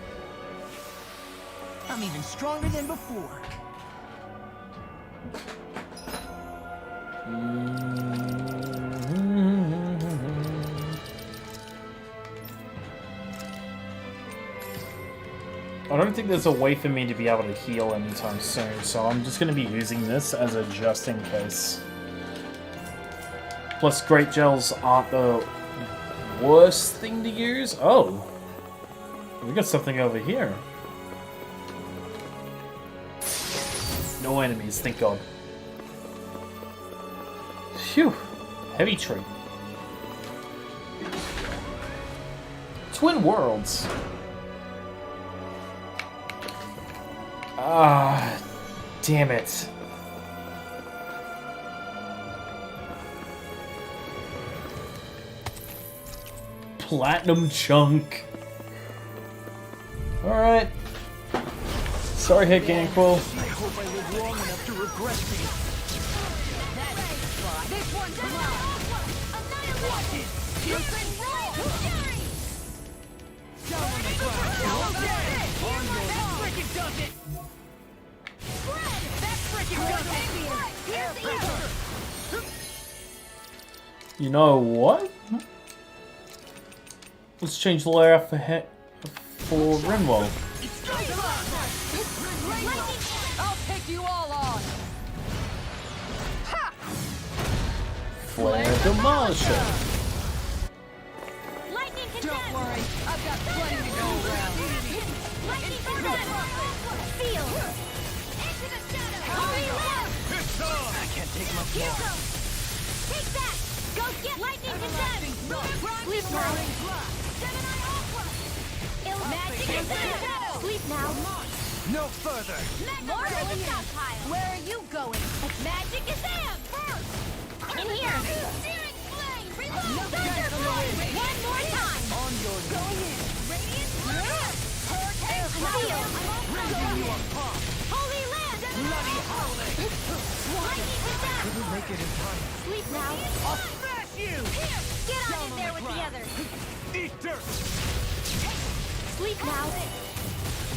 I'm even stronger than before. I don't think there's a way for me to be able to heal anytime soon, so I'm just going to be using this as a just in case. Plus, Great Gels aren't the worst thing to use. Oh, we got something over here. No enemies, thank God. Phew, heavy tree. Twin Worlds. Ah, damn it. Platinum chunk. Alright. Sorry, Hit Ganquil. I hope I live long enough to regret this. This one's mine! Watch it! Houston, Down on the ground! That frickin' does it! That frickin' does it! You know what? Let's change the layout for Renwell. I'll take you all on! Ha! Flare Demolisher. Lightning Don't worry, I've got plenty to go around. Lightning Feel! Into the shadow! Holy Lord! I can't take much Here more. goes! Take that! Go get Lightning Sleep now! Magic is shadow! Sleep now! No further! More of the stockpile! Where are you going? Magic is Am! First! In here! Searing flame! Reload! Thunderbolt! One more time! On your Going in! Radiant fire! Hurricane Steel! Going in! Holy Land! bloody howling! Lightning is Am! Couldn't make it in time. Sleep now! I'll smash you! Here! Get on in there with the others! Eat dirt! Sleep now!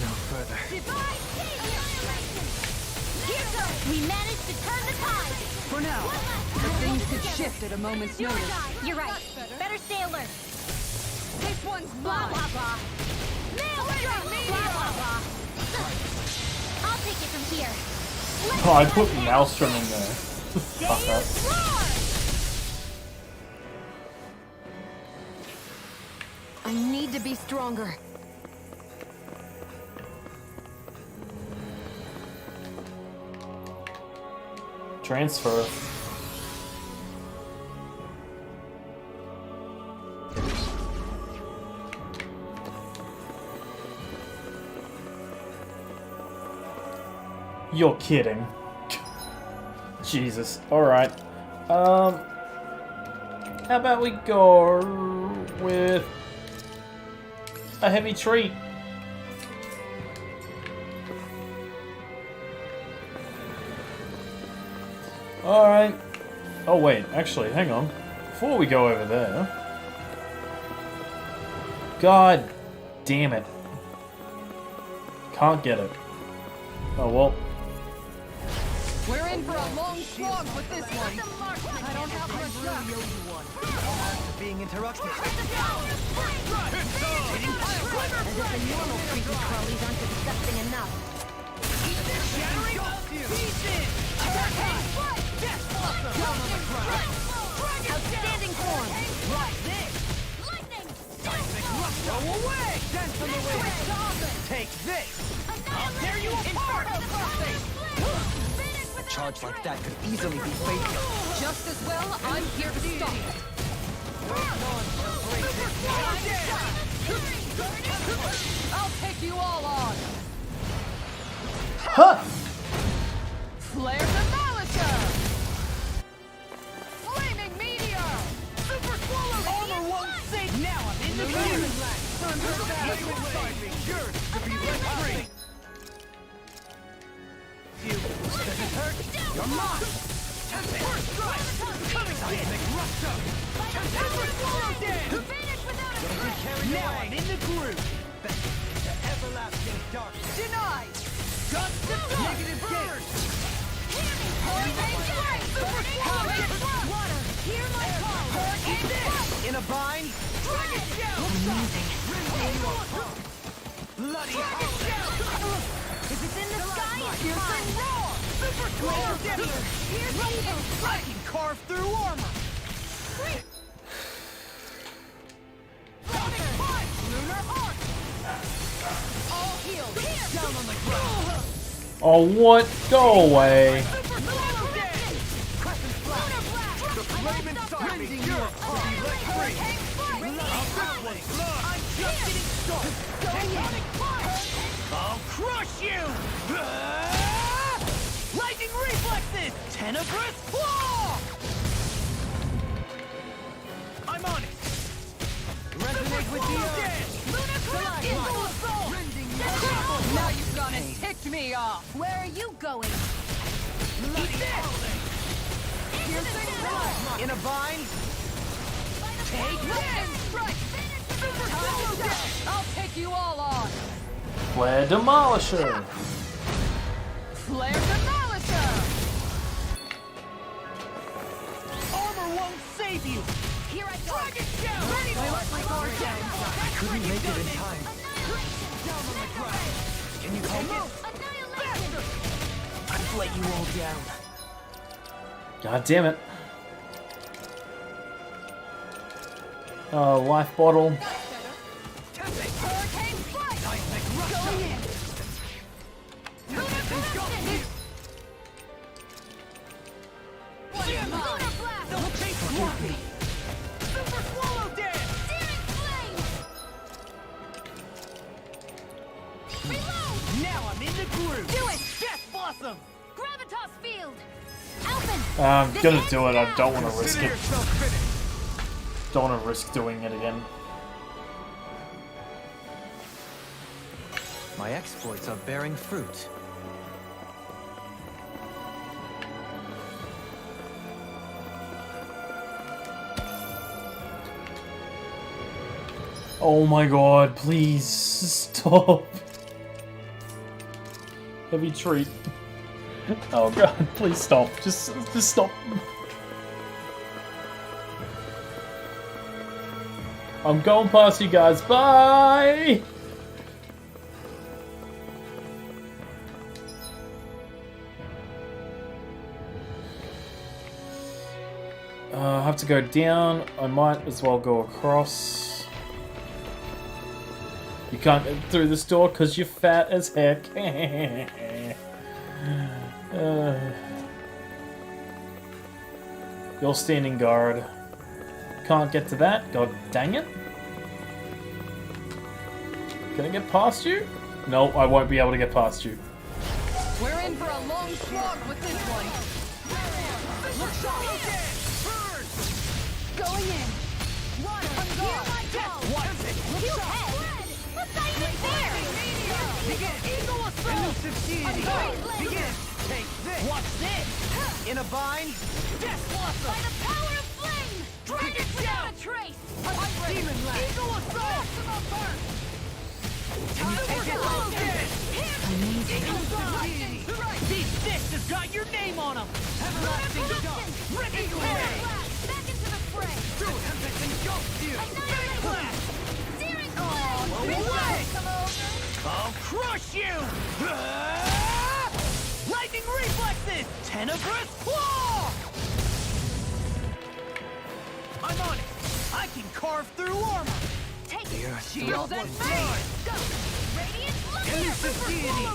No further. Divine Annihilation! We managed to turn the tide! For now, but things could shift at a moment's notice. You're right. Better stay alert. This one's Blah, blah, blah. Maelstrom! Blah, blah, blah. I'll take it from here. Oh, I put Maelstrom in there. Fuck up. I need to be stronger. Transfer. You're kidding. Jesus. Alright. How about we go with a heavy treat? Alright. Oh wait, actually, hang on. Before we go over there... God damn it. Can't get it. Oh well. We're in for a long slog with this one. I don't have much luck. Being interrupted. As if the normal creepy crawlies aren't disgusting enough. Outstanding form! Go away! Dance on the way! Take this! I'll tear you apart! A charge like that could easily be fatal. Just as well, I'm here to stop it. I'll take you all on. Huh! Flare Demolisher! Flaming Meteor! Super Swallow! Armor won't sink! Now I'm in the field! Thunder Battle! Yours to be let free! You. Does it hurt? You're mine! First strike! Coming Seismic Rupture! Super Swallow Dance! Now I'm in the groove! Back to everlasting darkness! Denied! Just the negative burn! Water, hear my call! In a bind? Dragon Shell! Bloody hell! If it's in the sky, it's Piercing mine! roar! Super Swallow Dance! I can carve through armor! Sonic Punch! Lunar Arc! All healed! Down on the ground! Oh, what? Go away. Super Swallow Dance! Crescent Flash! The flame inside me! You're free! Let free! I'm just getting started! Sonic Punch! I'll crush you! Lightning Reflexes! Tenebrous Claw! I'm on it! Resonate with the earth! Now you've gone and ticked me off! Where are you going? Eat this! In a bind? Take this! Super Swallow Dance! I'll take you all on! Flare Demolisher. Flare Demolisher! Armor won't save you! Here I go! Dragon Shell! Ready to let my guard down! I couldn't make it in time. Down on the ground! Can you take it? Annihilation! I've let you all down. God damn it. Life bottle. Hurricane Strike! Seismic Rupture! Everything's got me! Lunar blast! They'll chase me! Super Swallow Dance! Searing flame! Reload! Now I'm in the groove! Do it! Death Blossom! Gravitas field! Alphen! I'm gonna do it. I don't want to risk Consider it. yourself finished! Don't want to risk doing it again. My exploits are bearing fruit. Oh my god, please stop. Heavy treat. Oh god, please stop. Just stop. I'm going past you guys. Bye! I have to go down. I might as well go across. You can't get through this door because you're fat as heck. You're standing guard. Can't get to that. God dang it. Can I get past you? No, I won't be able to get past you. We're in for a long slog with this one. Look sharp. Going in. Water. Hear my call. What's it? Look sharp. What's that even there? Begin! Eagle assault! Begin! Take this! What's this? In a bind? Death Blossom! By the power of flame! Drag it without a trace! Demon Blast! Eagle assault! Maximum burn! Eagle assault! These fists have got your name on them! Everlasting Jump! Ripping away! Back into the fray! Tempest engulfs you! Big blast! Searing Away! Come over! I'll crush you! Lightning reflexes! Tenebrous claw! I'm on it! I can carve through armor! Take Your it! shield and Fade! Go! Radiant, look here! Elusive deity!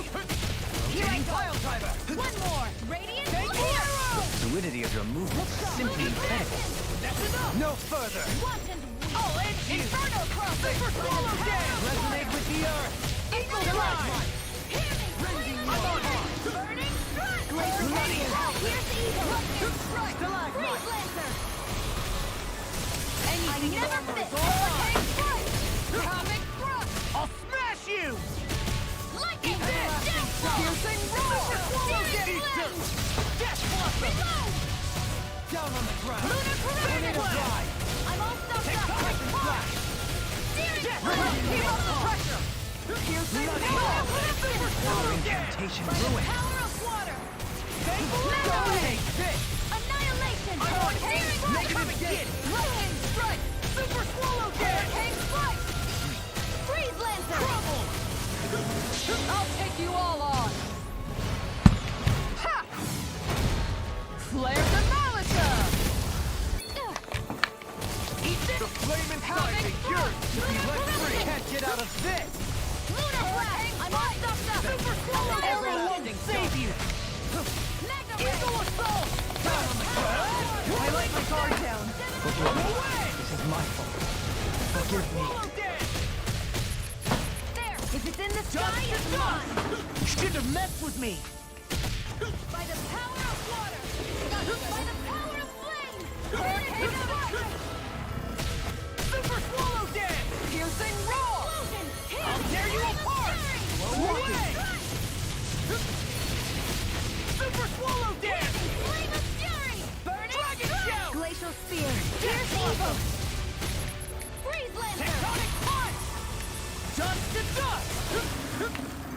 Here I go! Pile driver! One more! Radiant, Take look here! The fluidity of your movement is simply incredible. That's enough! No further! Watch and weep! I'll end you! Inferno cross! Super swallow down! Resonate with the earth! Eagle drive! Hear me! I'm on it! Burning strike! Glacial Guardian! Here's the eagle! Strike! Freeze Lancer! Anything I never normal miss! is all mine! Take flight! Comic thrust! I'll smash you! Lightning! This! Death blow! Piercing roar! Searing Searing flame! Death blossom! Reload! Down on the ground! Lunar Tornado correction! drive! I'm all stuffed up! Tectonic flash! Searing Death flame! Feel the pressure! Piercing roar! Super swallow Incantation By the ruin. power of water! Take this! Annihilation! I'm on it! Searing Make flame! him again! Lightning strike! Super swallow dance! Hurricane strike! Freeze Lancer! Crumble! I'll take you all on. Ha! Flare Demolisher! Eat this! The flame inside me yearns to be let free! Can't get out of this! Lunar blast! I'm all stuffed up! Super swallow Annihilation! save you! Mega Eagle assault! Down on the ground! I laid my guard down! Away! This is my fault. Forgive me. Swallow dance! There! If it's in the sky, Dust it's to gone! dust! Shouldn't have messed with me! By the power of water! By the power of flame! Hurricane strike! Super swallow dance! Piercing roar! Explosion! I'll tear you apart! Away! Super swallow dance! Flame of fury! Burning Dragon strike! shout! Glacial spear! Death blossom! Freeze Lancer! Tectonic punch! Dust to dust!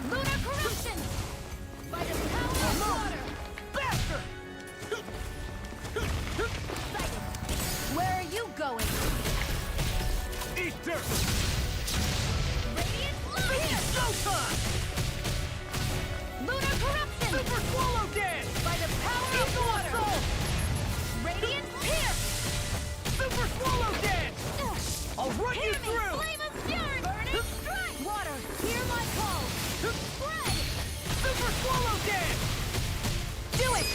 Lunar corruption! By the power of water! Bastard! Where are you going? Eat dirt! Radiant look here! Showtime! Lunar corruption! Super swallow dance! By the power of Eagle water! assault! Radiant pierce! Super swallow dance! I'll run you Hear me! through! Flame of fury! Burning strike! Water, hear my call! Spread! Super swallow dance! Do it!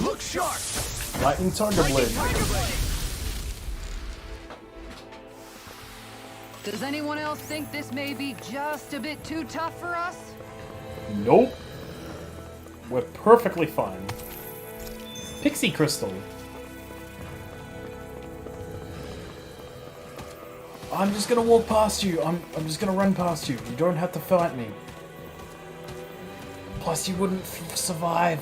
Look sharp! Lightning Tiger Blade. Does anyone else think this may be just a bit too tough for us? Nope. We're perfectly fine. Pixie Crystal. I'm just gonna walk past you. I'm just gonna run past you. You don't have to fight me. Plus, you wouldn't survive.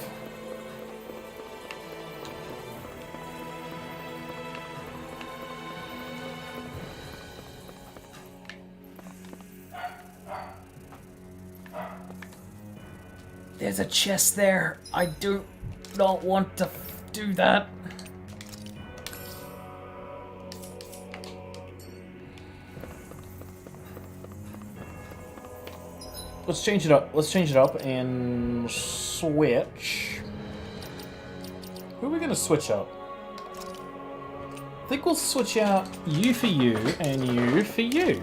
There's a chest there. I do not want to do that. Let's change it up. Let's change it up and switch. Who are we going to switch up? I think we'll switch out you for you and you for you.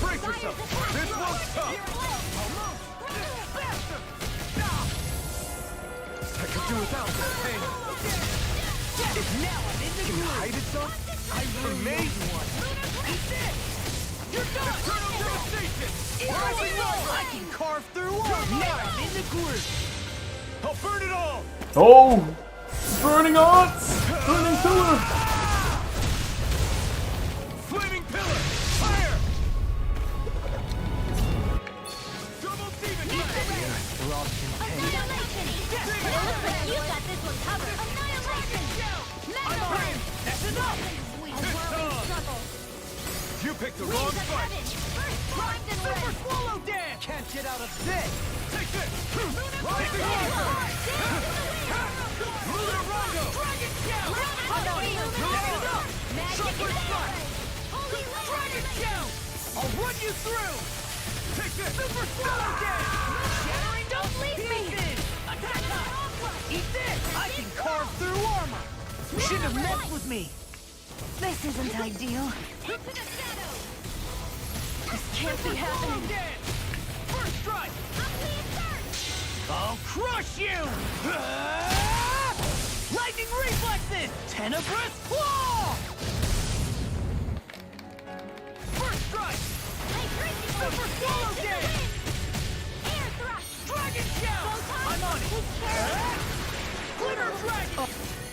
Brace yourself. This one's tough. I could do without this pain. Now I'm in the Can you hide it some? I made one. Eat this. You're done. Eternal devastation. I can carve through one. Now I'm in the groove. I'll burn it all. Oh! Burning arts! Burning pillar! Flaming pillar. Fire. Double demon blast. Throbs in pain. Annihilation. It looks like you got this one covered. Annihilation. I'm on it. That's enough. You picked the wrong fight. Super swallow dance. Can't get out of this! Take this. Rising monster. Lunar Rondo. Dragon Shout. That's enough. Shuffler strike. Dragon Shout. I'll run you through. Take this. Super swallow dance. Shattering. Don't leave me. Attack time. Eat this. I can carve through armor. Shouldn't have messed with me. This isn't ideal. This can't be happening. First strike. I'll crush you. Lightning reflexes. Tenebrous claw. First strike. Super swallow dance. Air thrust. Dragon shout. I'm on it. Glitter dragon.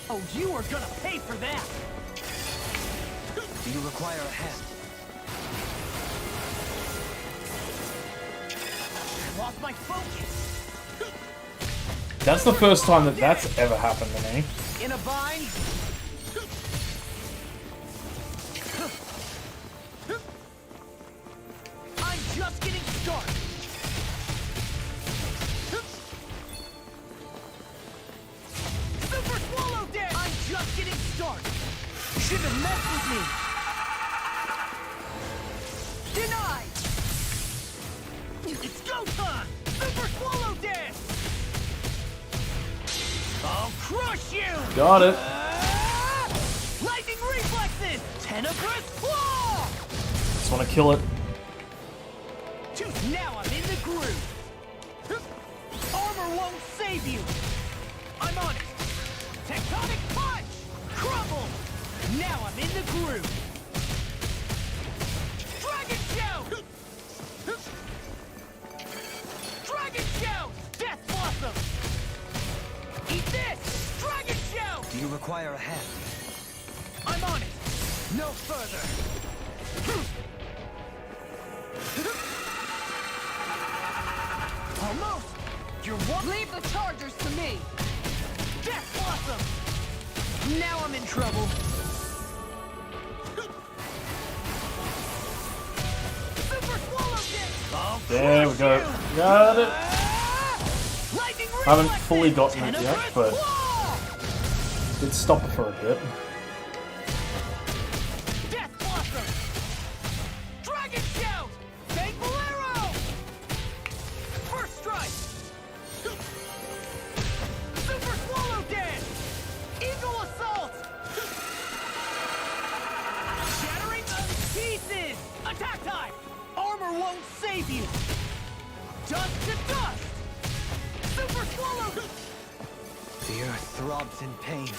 Oh, you are gonna pay for that. Do you require a hand? I lost my focus. That's the first time that that's ever happened to me. In a bind. I'm just getting started. Super swallow dance. I'm just getting started. Shouldn't have messed with me. Denied. It's go time. Super swallow dance. I'll crush you. Got it. Lightning reflexes. Tenebrous claw. Just want to kill it. Now I'm in the groove. Armor won't save you. I'm on it. Tectonic punch. Crumble. Now I'm in the groove. Dragon shout. Dragon shout. Death blossom. Eat this. Dragon shout. Do you require a hand? I'm on it. No further. Almost. You're one. Leave the chargers to me! Death blossom. Now I'm in trouble. Super swallow dip. There we go. Got it. Lightning I haven't reflexes. fully gotten it yet, Tenebrous but claw. did stop it for a bit. Death blossom. Dragon shout. Thankful arrow. First strike. Super swallow dance. Eagle assault. Shattering of pieces. Attack time. Armor won't save you. Dust to dust. Super swallow. The earth throbs in pain.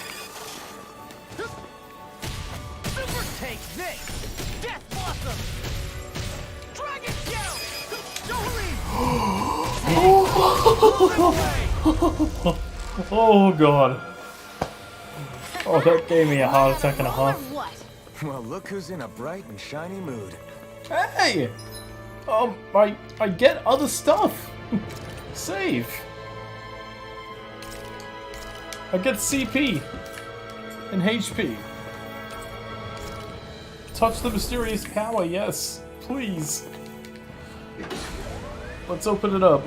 Super take this. Death blossom. Dragon shout. Don't leave. Oh god. Oh, that gave me a heart attack and a half. Well, look who's in a bright and shiny mood. Hey! I get other stuff. Save. I get CP and HP. Touch the mysterious power, yes. Please. Let's open it up.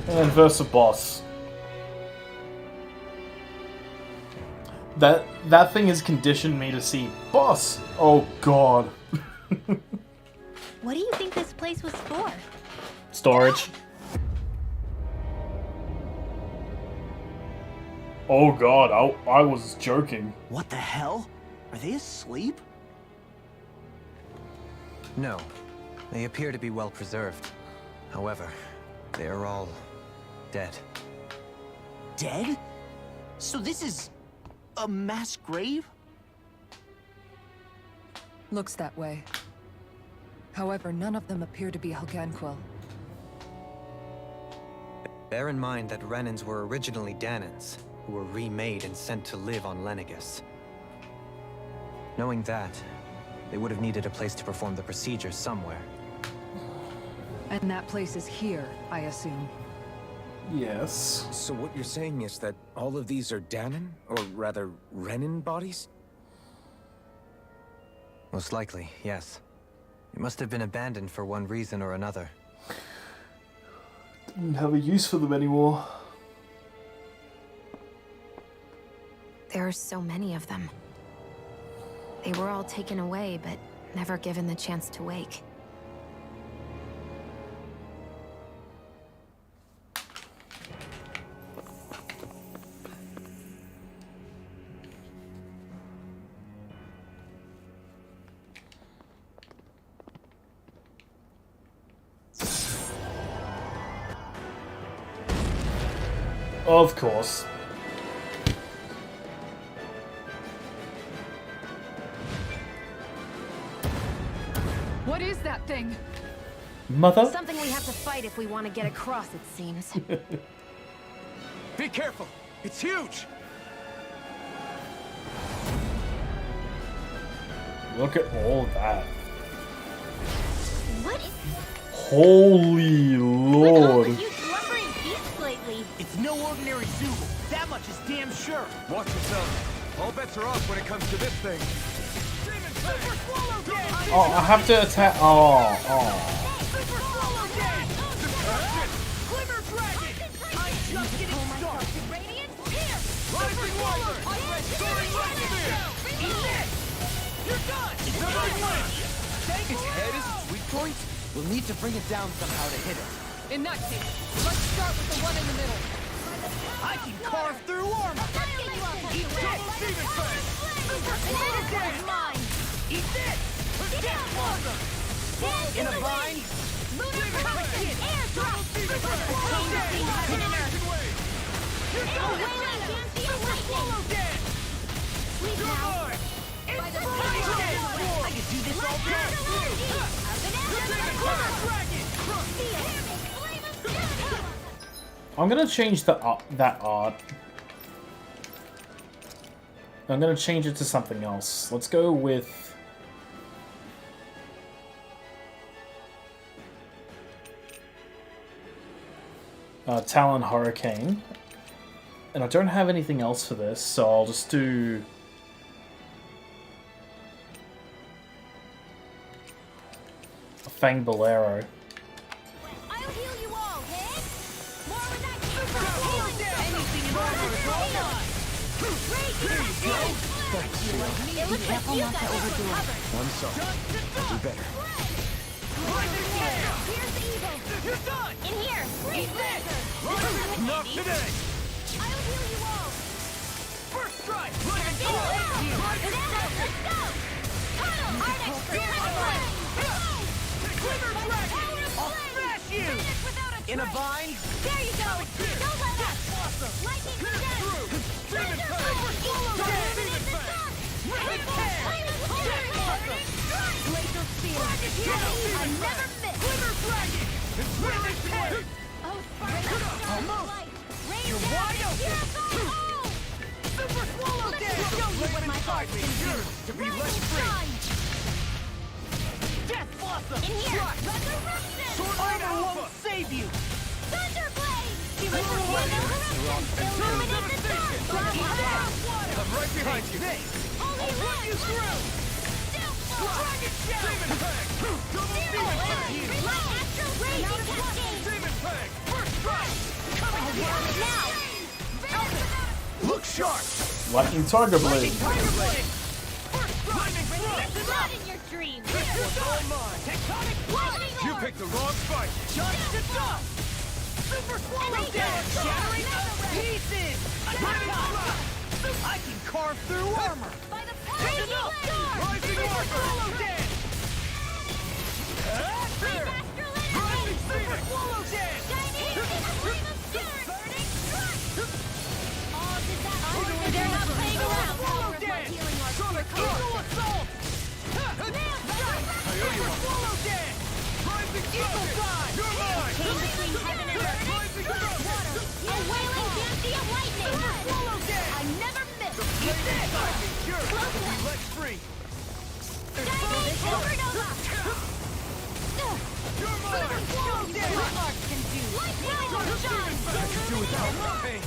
And verse a boss. That thing has conditioned me to see boss. Oh god. What do you think this place was for? Storage. Oh god, I was joking. What the hell? Are they asleep? No. They appear to be well preserved. However, they are all dead. Dead? So this is a mass grave? Looks that way. However, none of them appear to be Helganquil. Bear in mind that Renans were originally Danans, who were remade and sent to live on Lenegis. Knowing that, they would have needed a place to perform the procedure somewhere. And that place is here, I assume. Yes. So what you're saying is that all of these are Danan, or rather, Renan bodies? Most likely, yes. It must have been abandoned for one reason or another. Didn't have a use for them anymore. There are so many of them. They were all taken away, but never given the chance to wake. Of course. What is that thing? Mother? Something we have to fight if we want to get across, it seems. Be careful! It's huge! Look at all that. What? Holy lord. Lumbering beasts lately. It's no ordinary zoo. That much is damn sure. Watch yourself. All bets are off when it comes to this thing. Oh, I have to attack. Oh. Super Swallow Dead! Glimmer Dragon! I'm just getting started. Radiant, here! Rising Winder! Soaring Lightning! Eat this! You're done! It's my win! Its head is its weak point? We'll need to bring it down somehow to hit it. In that case, let's start with the one in the middle. I can carve through armor! Eat this! Demon Fang! Super Swallow Dead! Mine! Eat this! Death Blossom! In a vine! Lunar Potion! Airdrop! Super Swallow Dead! Heaven and Earth! You're done! Super Swallow Dead! Sleep now! It's Friday! I can do this all day! Glimmer Dragon! I'm gonna change the that art. I'm gonna change it to something else. Let's go with Talon Hurricane. And I don't have anything else for this, so I'll just do a Fang Bolero. I'll heal you all, hey? More with that Super Swallow Dead! Anything in armor is all mine! It looks like you guys are covered. One song. I'll do better. Rising Flare! Here's the evil. You're done! In here. Eat this! Not today! I'll heal you all. First strike! Let's go. Let's go. Tunnel. Arctic Flame. Glimmer Dragon! I'll smash you! In a vine? There you go. Don't let up. Lightning condemned. Demon Fang! Swallow Dead! Demon Fang. Laser Spear! I never miss. Glimmer Dragon! Witness Head! Oh, Almost. You're wide open! Super Swallow Dead! Show you what inside me yearns to be let free! Death Blossom! In here. Strike! Resurrection. Armor won't save you! Thunderblade. Illuminate the sun! I'm right behind you! Only one you through! Dragon Shell! Demon Fang! Double Demon Fang! Light Astral Raging Cascade! Demon Fang! First strike! Coming now! Look sharp! Lightning Tiger Blade. Tiger Blade! First strike! Blood in your dreams! This one's all mine! Tectonic Lightning You Orb! picked the wrong fight! Just to dust! Super Swallow Dash! Shattering pieces! I can carve through armor! By the power of the Rising Super Orb! Swallow Dash! Rising Super Swallow Dash! They're not playing around. Swallow Dash! Sonic Eagle Assault! I owe you one. Swallow Dash! Rising Eagle Falcon! Dive! You're mine! Between heaven and earth. Rising Falcon! A wailing fancy of lightning. Swallow Dash! I never miss. He's dead! Cure! Be let free! Shining supernova. You're mine! Swallow Dash! Lightning shine. I could do without the pain!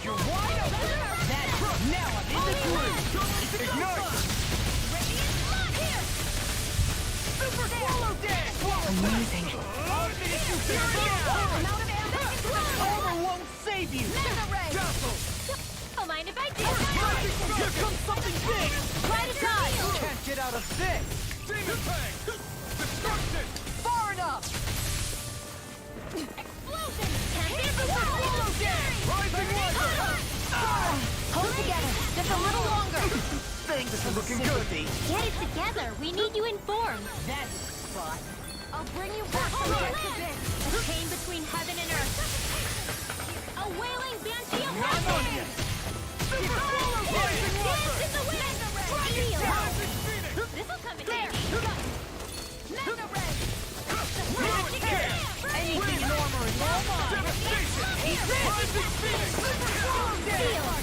You're wide open! Now I'm in the groove! Ignite! Super Swallow Dash! Amazing. Armor won't save you! Don't mind if I do. Here comes something big! Try to dodge. Can't get out of this! Demon Fang! Destruction! Far enough! Explosion. Swallow Dash! Rising Wonder! Hold together. Just a little longer. Thanks for looking good. Get it together. We need you informed. That's the spot. I'll bring you back from death to this. A chain between heaven and earth. A wailing banshee of lightning. Super Swallow Dash! Dance in the wind. Steel. Rising Phoenix! This'll come in handy. Mega Ray. Magic Air! Anything in armor is all mine! Devastation! This! Rising Phoenix! Super Swallow Dash!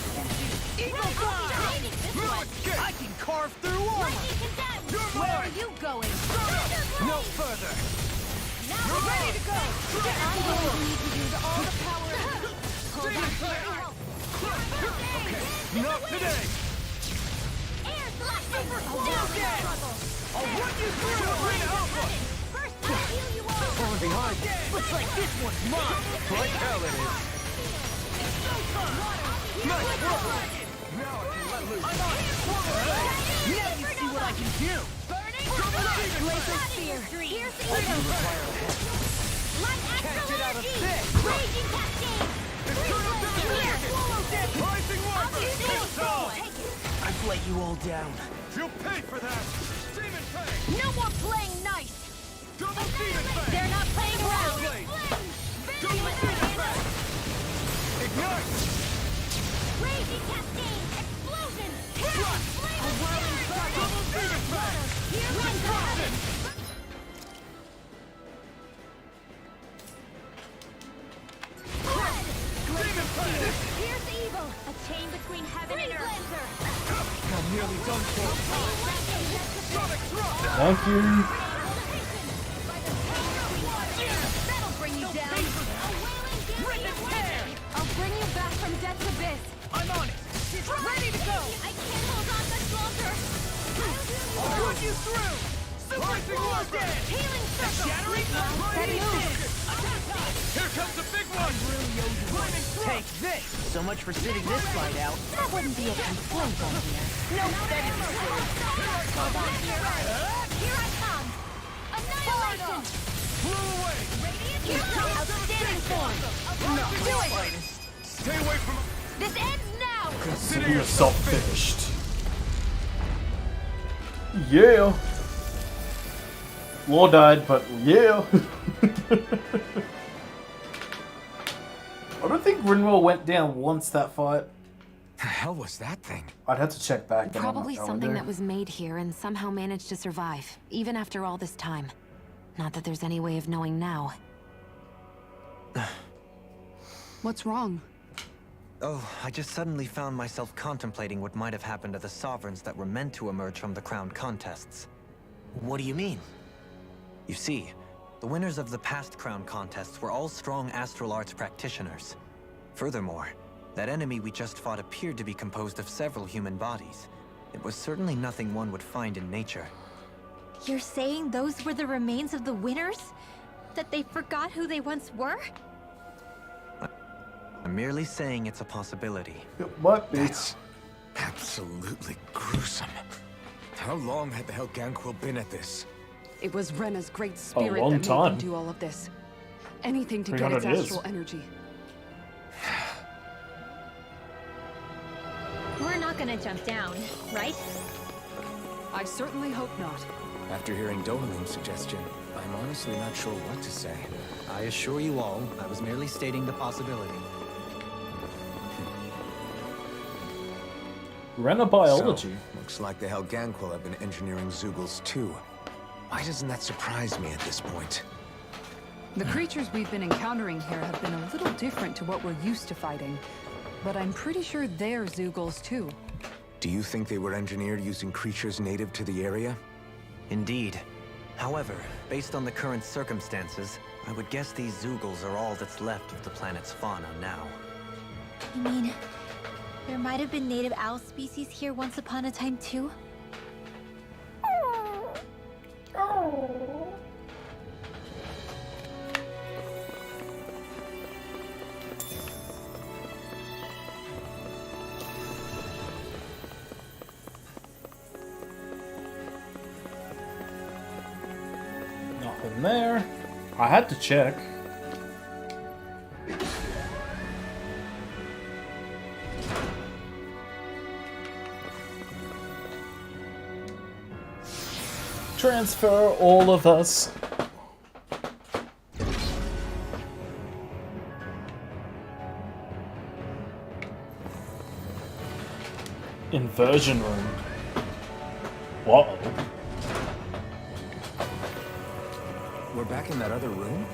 Eagle Dive! I can carve through armor! Where are you going? No further! You're ready to go! I'm going to need to use all the power. Hold on to your help. Not today! Super Swallow Dash! I'll run you through! First, I'll heal you all. Falling behind! Looks like this one's mine! Like hell it is! Nice work! Now I can let loose! I'm on it! Now you see what I can do! Laser Sphere. Here's the Light Can't get out of Astral this! Raging Cascade. Here. Swallow Dash! Rising Wonder! It's all! I've let you all down. You'll pay for that! Demon Fang! No more playing nice. Double Demon Fang! They're not playing around. Blade! Double Demon Fang! Ignite! Raging Cascade. Explosion. A whirling circle! Double Demon Fang! Here we go. Demon Fang! Here's evil. A chain between heaven and earth. I'm nearly done for! Sonic Thrust! Thank you. That'll bring you down. I'll bring you back from death's abyss. I'm on it! Ready to go! I can't hold on much longer. I'll run you through! Super Swallow Dash! Healing circle. Shattering Steady move. Here comes the big one! Flaming Thrust! Take this! So much for sitting this fight out. That wouldn't be a complaint, my dear. No, that isn't silly. Hold on to your earth. Here I come. Annihilation. Blew away! Here's the outstanding form. Do it. Stay away from... This ends now. Consider yourself finished. Yeah. Law died, but yeah. I don't think Rinwell went down once that fight. The hell was that thing? I'd have to check back. but I'm Probably not going something to. that was made here and somehow managed to survive, even after all this time. Not that there's any way of knowing now. What's wrong? Oh, I just suddenly found myself contemplating what might have happened to the sovereigns that were meant to emerge from the crown contests. What do you mean? You see, the winners of the past crown contests were all strong astral arts practitioners. Furthermore, that enemy we just fought appeared to be composed of several human bodies. It was certainly nothing one would find in nature. You're saying those were the remains of the winners? That they forgot who they once were? I'm merely saying it's a possibility. What? That's absolutely gruesome. How long had the Helganquil been at this? It was Rena's great spirit long that made time. them do all of this. Anything to get its 300 years. astral energy. We're not gonna jump down, right? I certainly hope not. After hearing Dohalim's suggestion, I'm honestly not sure what to say. I assure you all, I was merely stating the possibility. Rena biology. So, looks like the Helganquil have been engineering Zeugles too. Why doesn't that surprise me at this point? The creatures we've been encountering here have been a little different to what we're used to fighting. But I'm pretty sure they're Zeugles too. Do you think they were engineered using creatures native to the area? Indeed. However, based on the current circumstances, I would guess these Zeugles are all that's left of the planet's fauna now. You mean, there might have been native owl species here once upon a time too? Nothing there. I had to check. Transfer all of us. Inversion room. Whoa. We're back in that other room?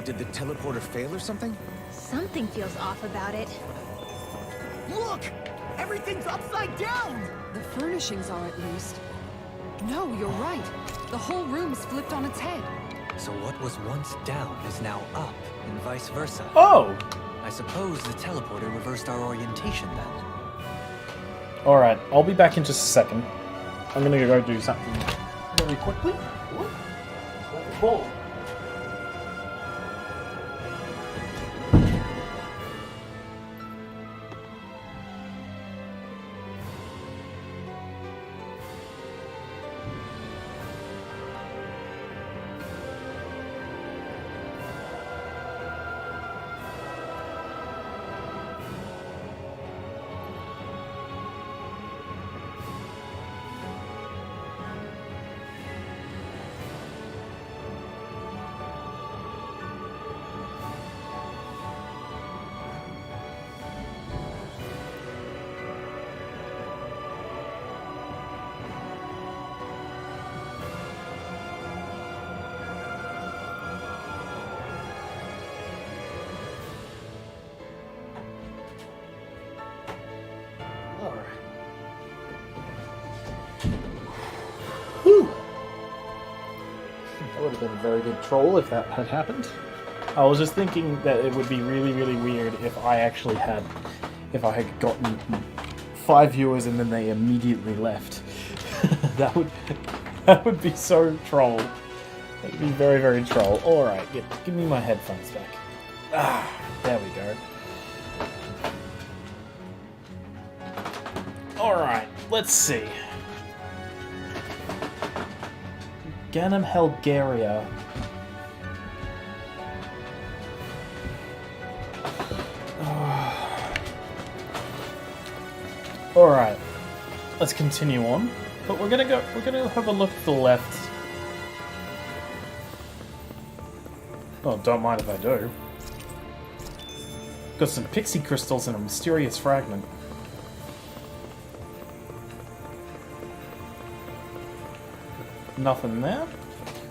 Did the teleporter fail or something? Something feels off about it. Look! Everything's upside down! The furnishings are at least. No, you're right. The whole room's flipped on its head. So what was once down is now up, and vice versa. Oh! I suppose the teleporter reversed our orientation then. Alright, I'll be back in just a second. I'm gonna go do something very quickly. What? Whoa. Whew. That would have been a very good troll if that had happened. I was just thinking that it would be really, really weird if I actually had... if I had gotten 5 viewers and then they immediately left. that would be so troll. That would be very, very troll. Alright, give me my headphones back. Ah, there we go. Alright, let's see. Ganem Helgaria. Alright. Let's continue on. But we're gonna have a look to the left. Oh, don't mind if I do. Got some pixie crystals and a mysterious fragment. Nothing there.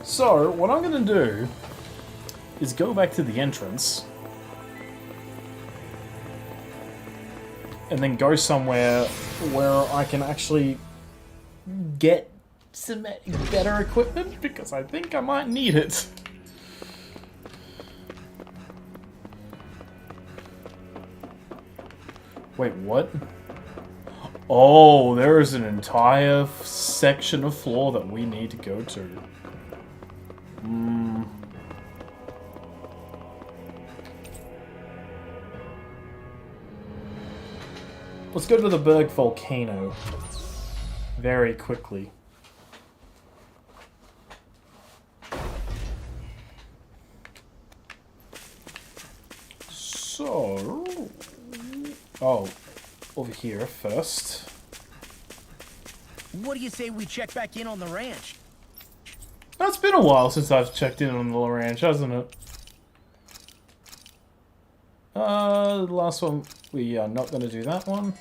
So, what I'm going to do is go back to the entrance and then go somewhere where I can actually get some better equipment, because I think I might need it. Wait, what? Oh, there is an entire section of floor that we need to go to. Let's go to the Berg volcano very quickly. So... Oh, over here first. What do you say we check back in on the ranch? It's been a while since I've checked in on the ranch, hasn't it? The last one, we are not going to do that one.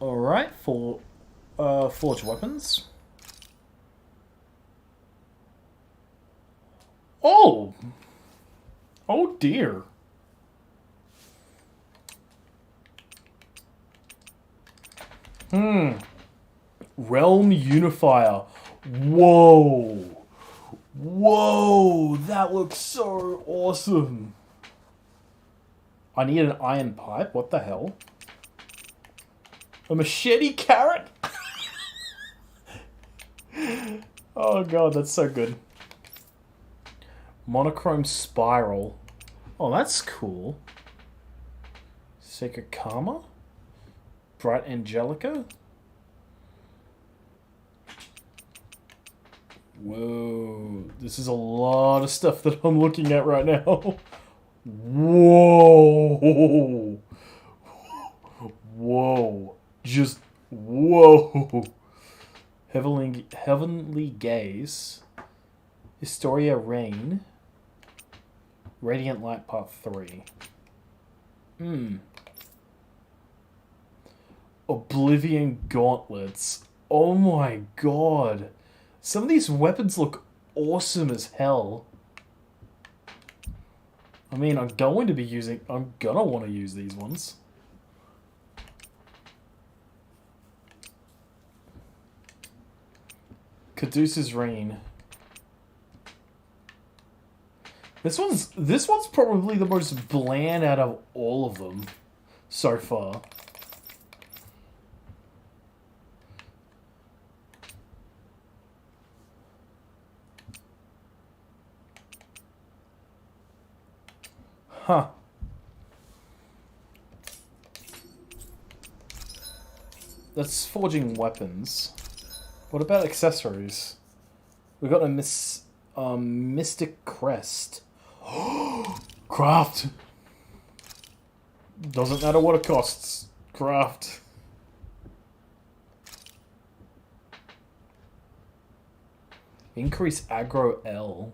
Alright, for forge weapons. Oh! Oh dear. Realm Unifier. Whoa! Whoa! That looks so awesome. I need an iron pipe? What the hell? A machete carrot? Oh god, that's so good. Monochrome spiral. Oh, that's cool. Sacred Karma? Bright Angelica? Whoa. This is a lot of stuff that I'm looking at right now. Whoa. Whoa. Just whoa. Heavenly Gaze. Historia Rain. Radiant Light Part 3. Oblivion Gauntlets. Oh my god. Some of these weapons look awesome as hell. I mean, I'm gonna want to use these ones. Caduceus Rain. This one's probably the most bland out of all of them so far. Huh. That's forging weapons. What about accessories? We got a Mystic Crest. Craft! Doesn't matter what it costs. Craft. Increase aggro L.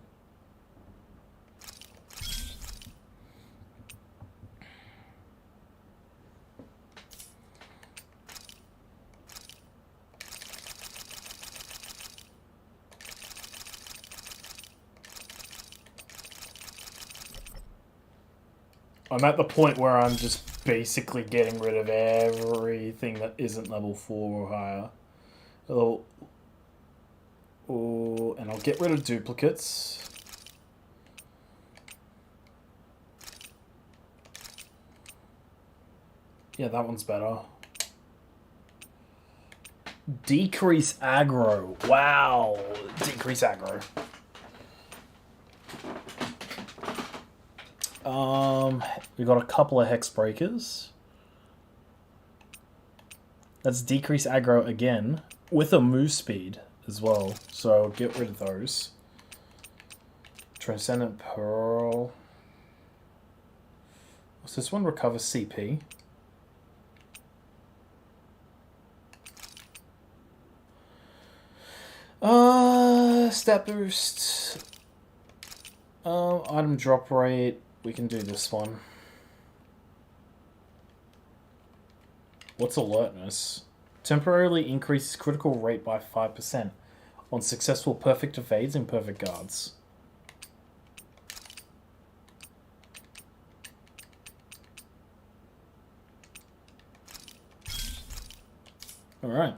I'm at the point where I'm just basically getting rid of everything that isn't level 4 or higher. And I'll get rid of duplicates. Yeah, that one's better. Decrease aggro. Wow. Decrease aggro. We got a couple of hex breakers. That's decrease aggro again with a move speed as well. So get rid of those. Transcendent Pearl. What's this one? Recover CP. Stat boost. Item drop rate. We can do this one. What's alertness? Temporarily increases critical rate by 5% on successful perfect evades and perfect guards. Alright.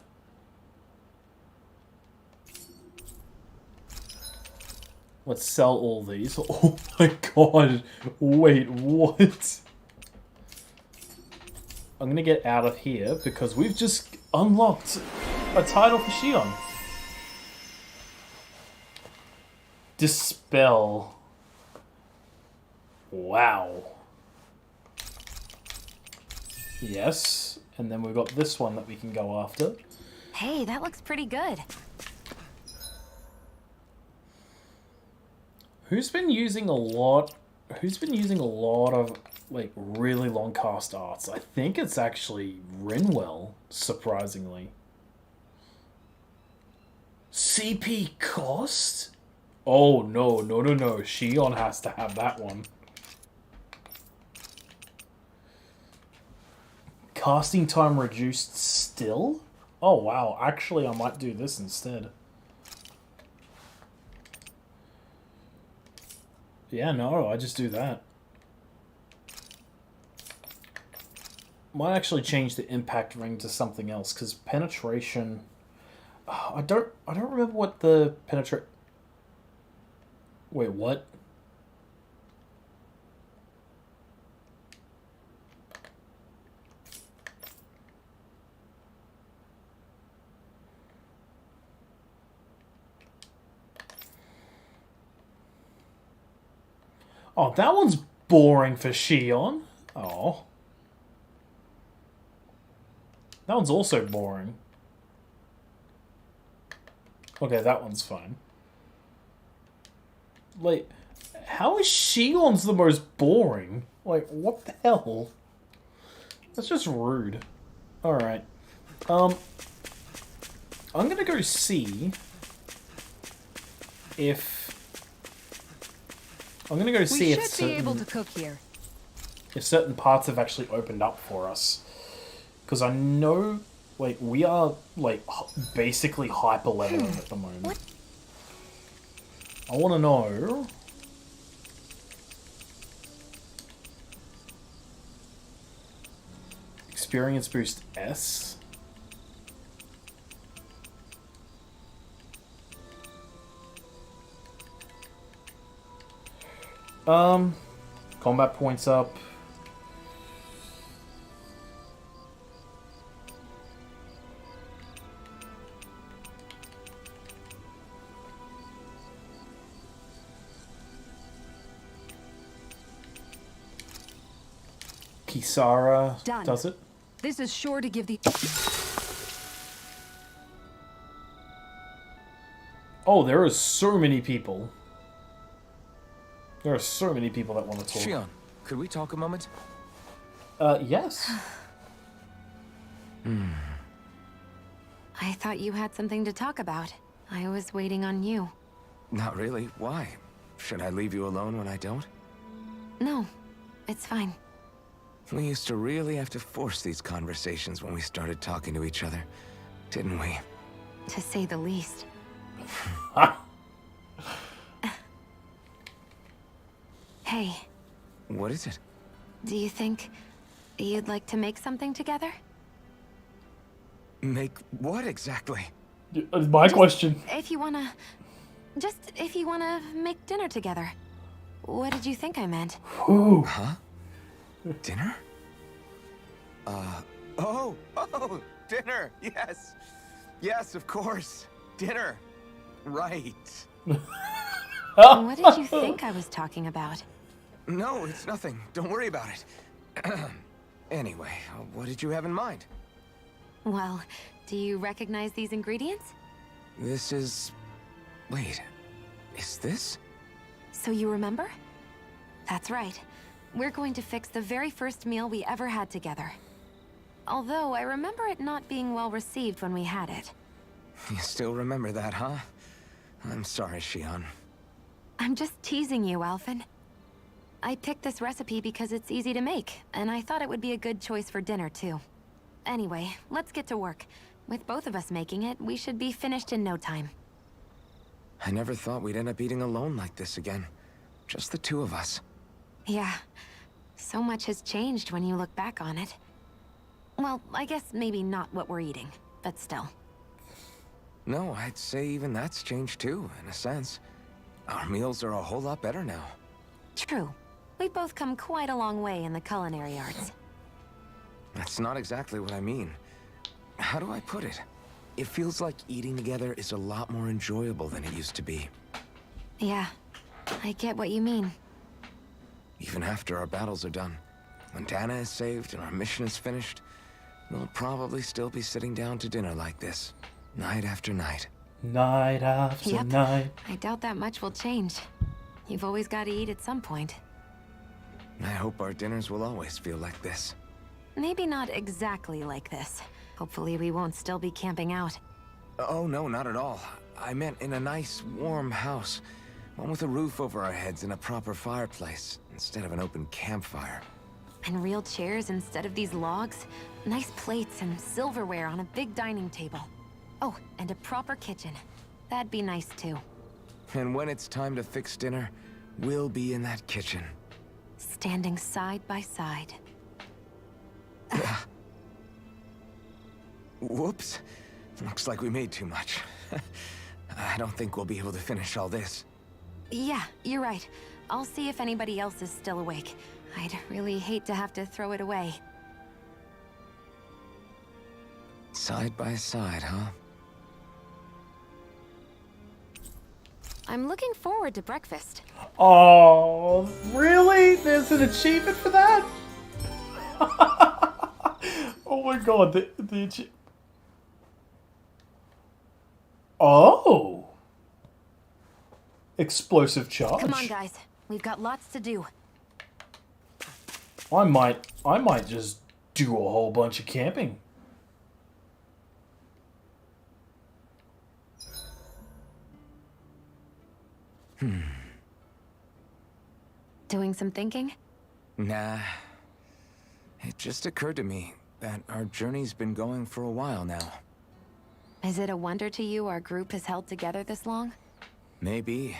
Let's sell all these. Oh my god. Wait, what? I'm gonna get out of here because we've just unlocked a title for Shion. Dispel. Wow. Yes. And then we've got this one that we can go after. Hey, that looks pretty good. Who's been using a lot of like really long cast arts? I think it's actually Rinwell, surprisingly. CP cost? Oh no. Shion has to have that one. Casting time reduced still? Oh wow, actually I might do this instead. Yeah, no, I just do that. Might actually change the impact ring to something else, because penetration... I don't remember what the penetrate... Wait, what? Oh, that one's boring for Shion. Oh. That one's also boring. Okay, that one's fine. Like, how is Shion's the most boring? Like, what the hell? That's just rude. Alright. I'm gonna go see if... I'm gonna go see if certain, be able to cook here. If certain parts have actually opened up for us. Because I know, like, we are, like, basically hyper leveling at the moment. What? I want to know... Experience boost S? Combat points up. Kisara does it. This is sure to give the... Oh, there are so many people. There are so many people that want to talk. Shion, could we talk a moment? Yes. I thought you had something to talk about. I was waiting on you. Not really. Why? Should I leave you alone when I don't? No, it's fine. We used to really have to force these conversations when we started talking to each other, didn't we? To say the least. Hey. What is it? Do you think you'd like to make something together? Make what exactly? My question. If you wanna... Just if you wanna make dinner together. What did you think I meant? Ooh. Huh? Dinner? Oh, dinner! Yes! Yes, of course! Dinner! Right. What did you think I was talking about? No, it's nothing. Don't worry about it. Anyway, what did you have in mind? Well, do you recognize these ingredients? This is... Wait, is this? So you remember? That's right. We're going to fix the very first meal we ever had together. Although I remember it not being well received when we had it. You still remember that, huh? I'm sorry, Shion. I'm just teasing you, Alphen. I picked this recipe because it's easy to make, and I thought it would be a good choice for dinner, too. Anyway, let's get to work. With both of us making it, we should be finished in no time. I never thought we'd end up eating alone like this again. Just the two of us. Yeah. So much has changed when you look back on it. Well, I guess maybe not what we're eating, but still. No, I'd say even that's changed too, in a sense. Our meals are a whole lot better now. True. We've both come quite a long way in the culinary arts. That's not exactly what I mean. How do I put it? It feels like eating together is a lot more enjoyable than it used to be. Yeah, I get what you mean. Even after our battles are done, when Dana is saved and our mission is finished, we'll probably still be sitting down to dinner like this, night after night. Night after night. I doubt that much will change. You've always got to eat at some point. I hope our dinners will always feel like this. Maybe not exactly like this. Hopefully we won't still be camping out. Oh, no, not at all. I meant in a nice, warm house. One with a roof over our heads and a proper fireplace, instead of an open campfire. And real chairs instead of these logs. Nice plates and silverware on a big dining table. Oh, and a proper kitchen. That'd be nice too. And when it's time to fix dinner, we'll be in that kitchen. Standing side by side. Whoops. Looks like we made too much. I don't think we'll be able to finish all this. Yeah, you're right. I'll see if anybody else is still awake. I'd really hate to have to throw it away. Side by side, huh? I'm looking forward to breakfast. Oh, really? There's an achievement for that? Oh my god, Oh! Explosive charge. Come on, guys. We've got lots to do. I might just do a whole bunch of camping. Doing some thinking? Nah. It just occurred to me that our journey's been going for a while now. Is it a wonder to you our group has held together this long? Maybe.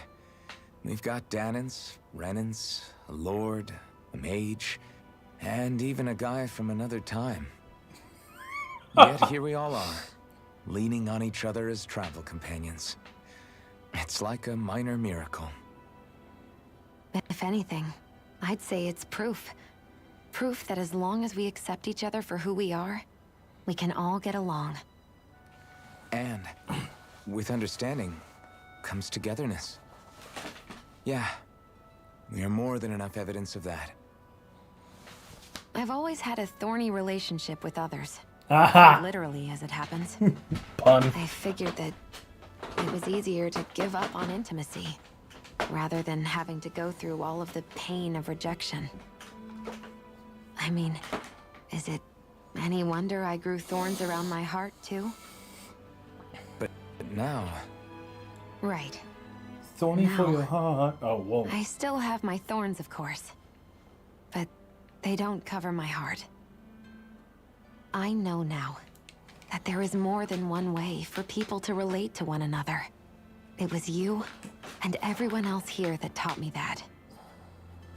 We've got Danans, RENAN'S, a lord, a mage, and even a guy from another time. Yet here we all are, leaning on each other as travel companions. It's like a minor miracle. If anything, I'd say it's proof. Proof that as long as we accept each other for who we are, we can all get along. And with understanding comes togetherness. Yeah, we are more than enough evidence of that. I've always had a thorny relationship with others. Aha! Literally, as it happens. Pun. I figured that it was easier to give up on intimacy, rather than having to go through all of the pain of rejection. I mean, is it any wonder I grew thorns around my heart, too? But now... Right. Thorny for Now, your heart. Oh, whoa. I still have my thorns, of course. But they don't cover my heart. I know now that there is more than one way for people to relate to one another. It was you and everyone else here that taught me that.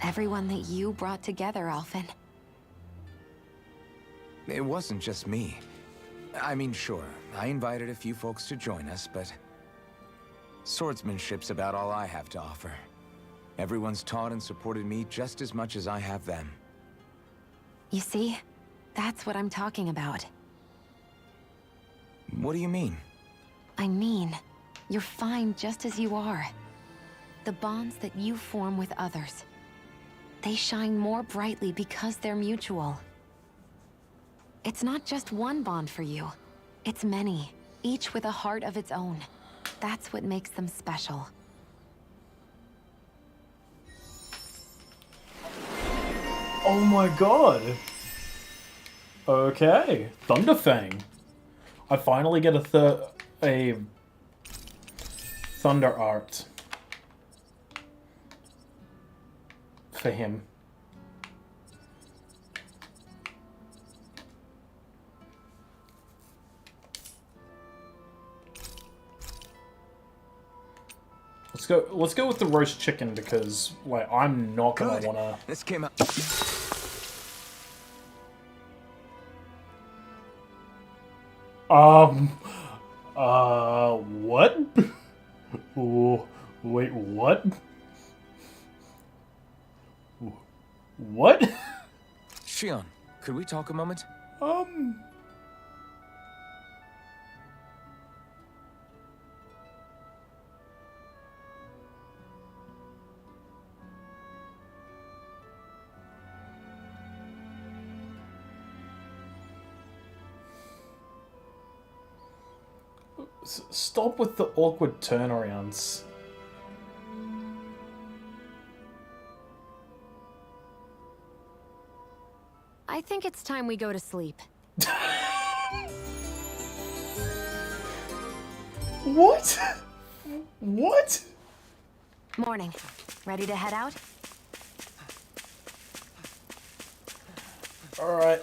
Everyone that you brought together, Alphen. It wasn't just me. I mean, sure, I invited a few folks to join us, but... swordsmanship's about all I have to offer. Everyone's taught and supported me just as much as I have them. You see? That's what I'm talking about. What do you mean? I mean, you're fine just as you are. The bonds that you form with others, they shine more brightly because they're mutual. It's not just one bond for you. It's many, each with a heart of its own. That's what makes them special. Oh my god. Okay. Thunderfang. I finally get a Thunder Art for him. Let's go with the roast chicken because like I'm not gonna wanna. This came out. What? Wait, what? What? Shion, could we talk a moment? Stop with the awkward turnarounds. I think it's time we go to sleep. What? What? Morning. Ready to head out? Alright.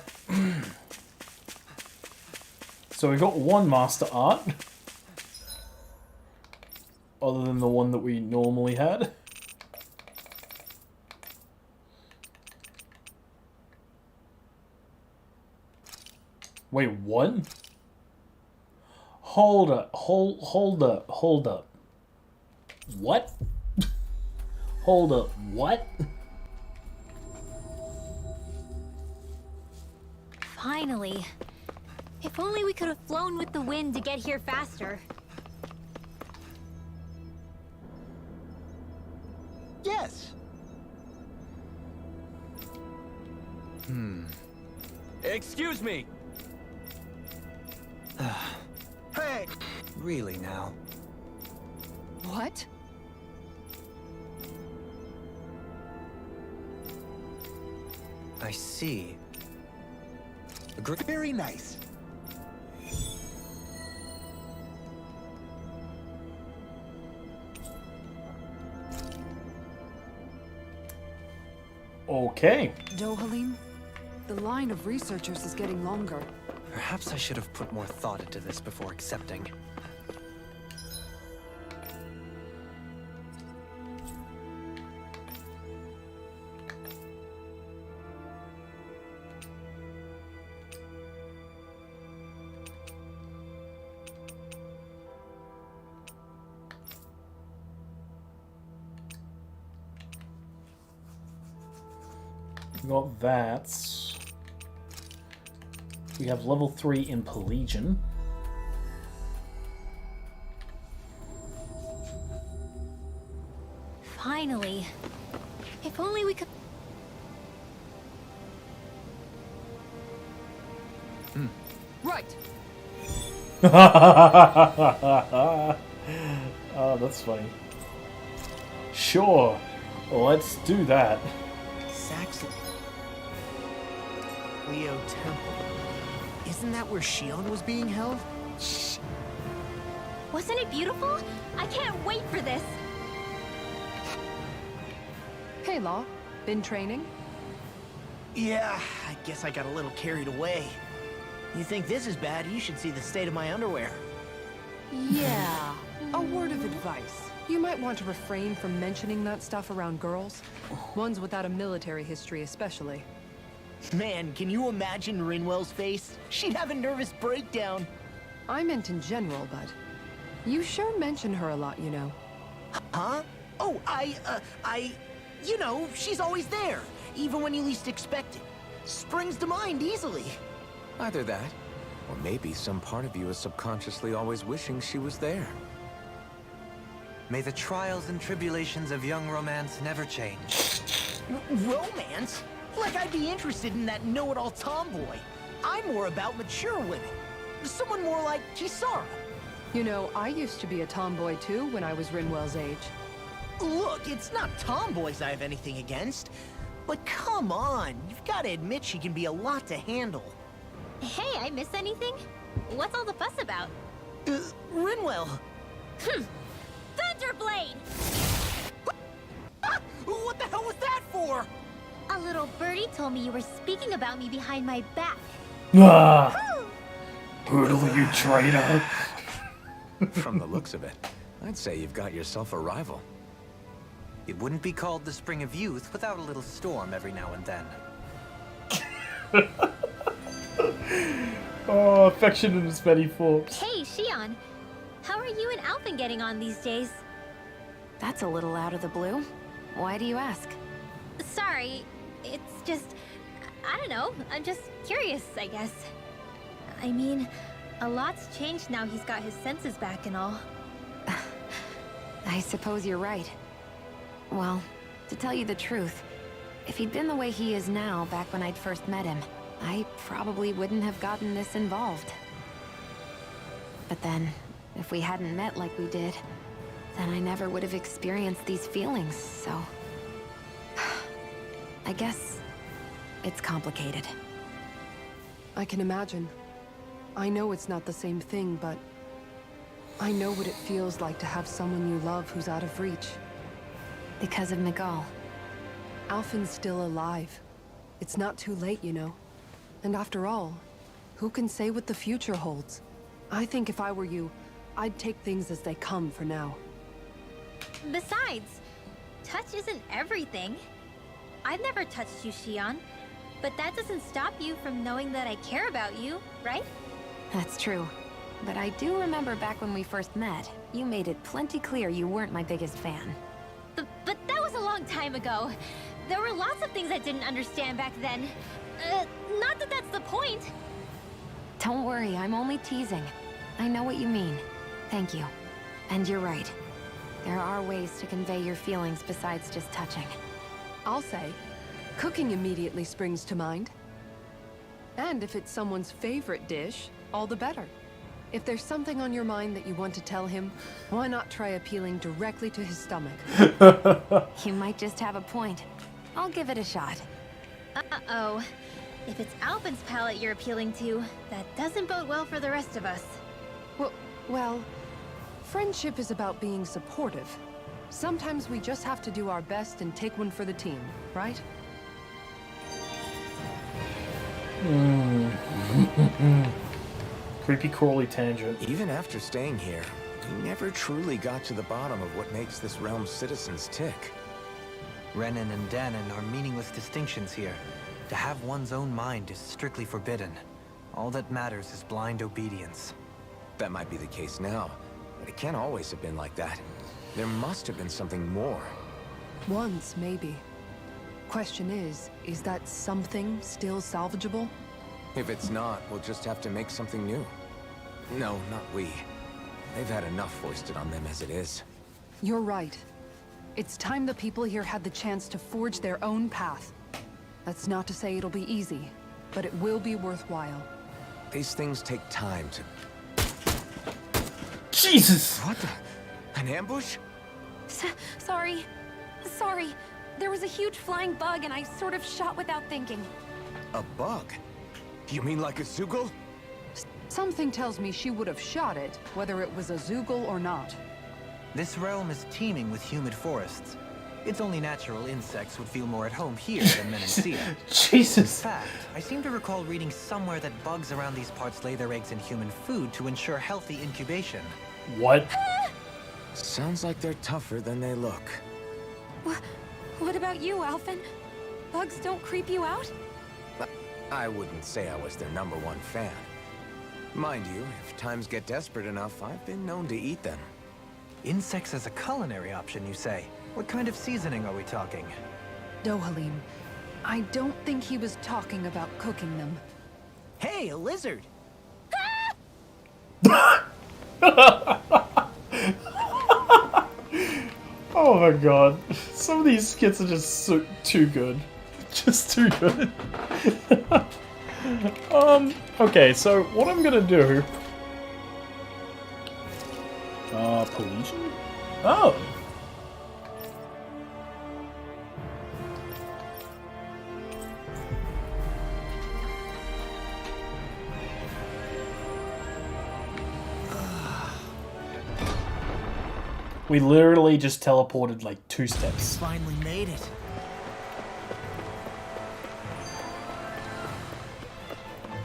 So we got one master art. Other than the one that we normally had. Wait, what? Hold up. Hold up. What? Hold up. What? Finally. If only we could have flown with the wind to get here faster. Yes. Excuse me! Hey! Really now? What? I see. Very nice. Okay. Dohalim, the line of researchers is getting longer. Perhaps I should have put more thought into this before accepting. Got that. We have level 3 in Pelagian. Finally. If only we could... Right. Oh, that's funny. Sure. Let's do that. Saxon. Leo Temple. Isn't that where Shion was being held? Shh. Wasn't it beautiful? I can't wait for this. Hey, Law. Been training? Yeah, I guess I got a little carried away. You think this is bad, you should see the state of my underwear. Yeah. A word of advice. You might want to refrain from mentioning that stuff around girls. Ones without a military history especially. Man, can you imagine Rinwell's face? She'd have a nervous breakdown. I meant in general, but you sure mention her a lot, you know. Huh? Oh, you know, she's always there, even when you least expect it. Springs to mind easily. Either that, or maybe some part of you is subconsciously always wishing she was there. May the trials and tribulations of young romance never change. Romance? Like I'd be interested in that know-it-all tomboy. I'm more about mature women. Someone more like Kisara. You know, I used to be a tomboy too when I was Rinwell's age. Look, it's not tomboys I have anything against. But come on, you've got to admit she can be a lot to handle. Hey, I miss anything? What's all the fuss about? Rinwell. Thunderblade! What the hell was that for? A little birdie told me you were speaking about me behind my back. Ah! Brutal, you traitor. From the looks of it, I'd say you've got yourself a rival. It wouldn't be called the Spring of Youth without a little storm every now and then. Oh, affection in its many forms. Hey, Shion. How are you and Alphen getting on these days? That's a little out of the blue. Why do you ask? Sorry, it's just... I don't know, I'm just curious, I guess. I mean, a lot's changed now he's got his senses back and all. I suppose you're right. Well, to tell you the truth, if he'd been the way he is now back when I'd first met him, I probably wouldn't have gotten this involved. But then, if we hadn't met like we did, then I never would have experienced these feelings, so... I guess it's complicated. I can imagine. I know it's not the same thing, but I know what it feels like to have someone you love who's out of reach. Because of Miguel. Alphen's still alive. It's not too late, you know. And after all, who can say what the future holds? I think if I were you, I'd take things as they come for now. Besides, touch isn't everything. I've never touched you, Xion, but that doesn't stop you from knowing that I care about you, right? That's true. But I do remember back when we first met, you made it plenty clear you weren't my biggest fan. But that was a long time ago. There were lots of things I didn't understand back then. Not that that's the point. Don't worry, I'm only teasing. I know what you mean. Thank you. And you're right. There are ways to convey your feelings besides just touching. I'll say, cooking immediately springs to mind. And if it's someone's favorite dish, all the better. If there's something on your mind that you want to tell him, why not try appealing directly to his stomach? You might just have a point. I'll give it a shot. Uh-oh. If it's Alphen's palate you're appealing to, that doesn't bode well for the rest of us. Well, friendship is about being supportive. Sometimes we just have to do our best and take one for the team, right? Creepy crawly tangent. Even after staying here, we never truly got to the bottom of what makes this realm's citizens tick. Renan and Danon are meaningless distinctions here. To have one's own mind is strictly forbidden. All that matters is blind obedience. That might be the case now, but it can't always have been like that. There must have been something more. Once, maybe. Question is that something still salvageable? If it's not, we'll just have to make something new. No, not we. They've had enough foisted on them as it is. You're right. It's time the people here had the chance to forge their own path. That's not to say it'll be easy, but it will be worthwhile. These things take time to... Jesus! What the... An ambush? Sorry. There was a huge flying bug and I sort of shot without thinking. A bug? You mean like a Zoogle? Something tells me she would have shot it, whether it was a Zoogle or not. This realm is teeming with humid forests. It's only natural insects would feel more at home here than Menancia. Jesus! In fact, I seem to recall reading somewhere that bugs around these parts lay their eggs in human food to ensure healthy incubation. What? Sounds like they're tougher than they look. What about you, Alphen? Bugs don't creep you out? I wouldn't say I was their #1 fan. Mind you, if times get desperate enough, I've been known to eat them. Insects as a culinary option, you say? What kind of seasoning are we talking? Dohalim, I don't think he was talking about cooking them. Hey, a lizard! Oh my god. Some of these skits are just too good. Just too good. Okay, so what I'm gonna do... Polynesian? Oh! We literally just teleported like 2 steps. Finally made it.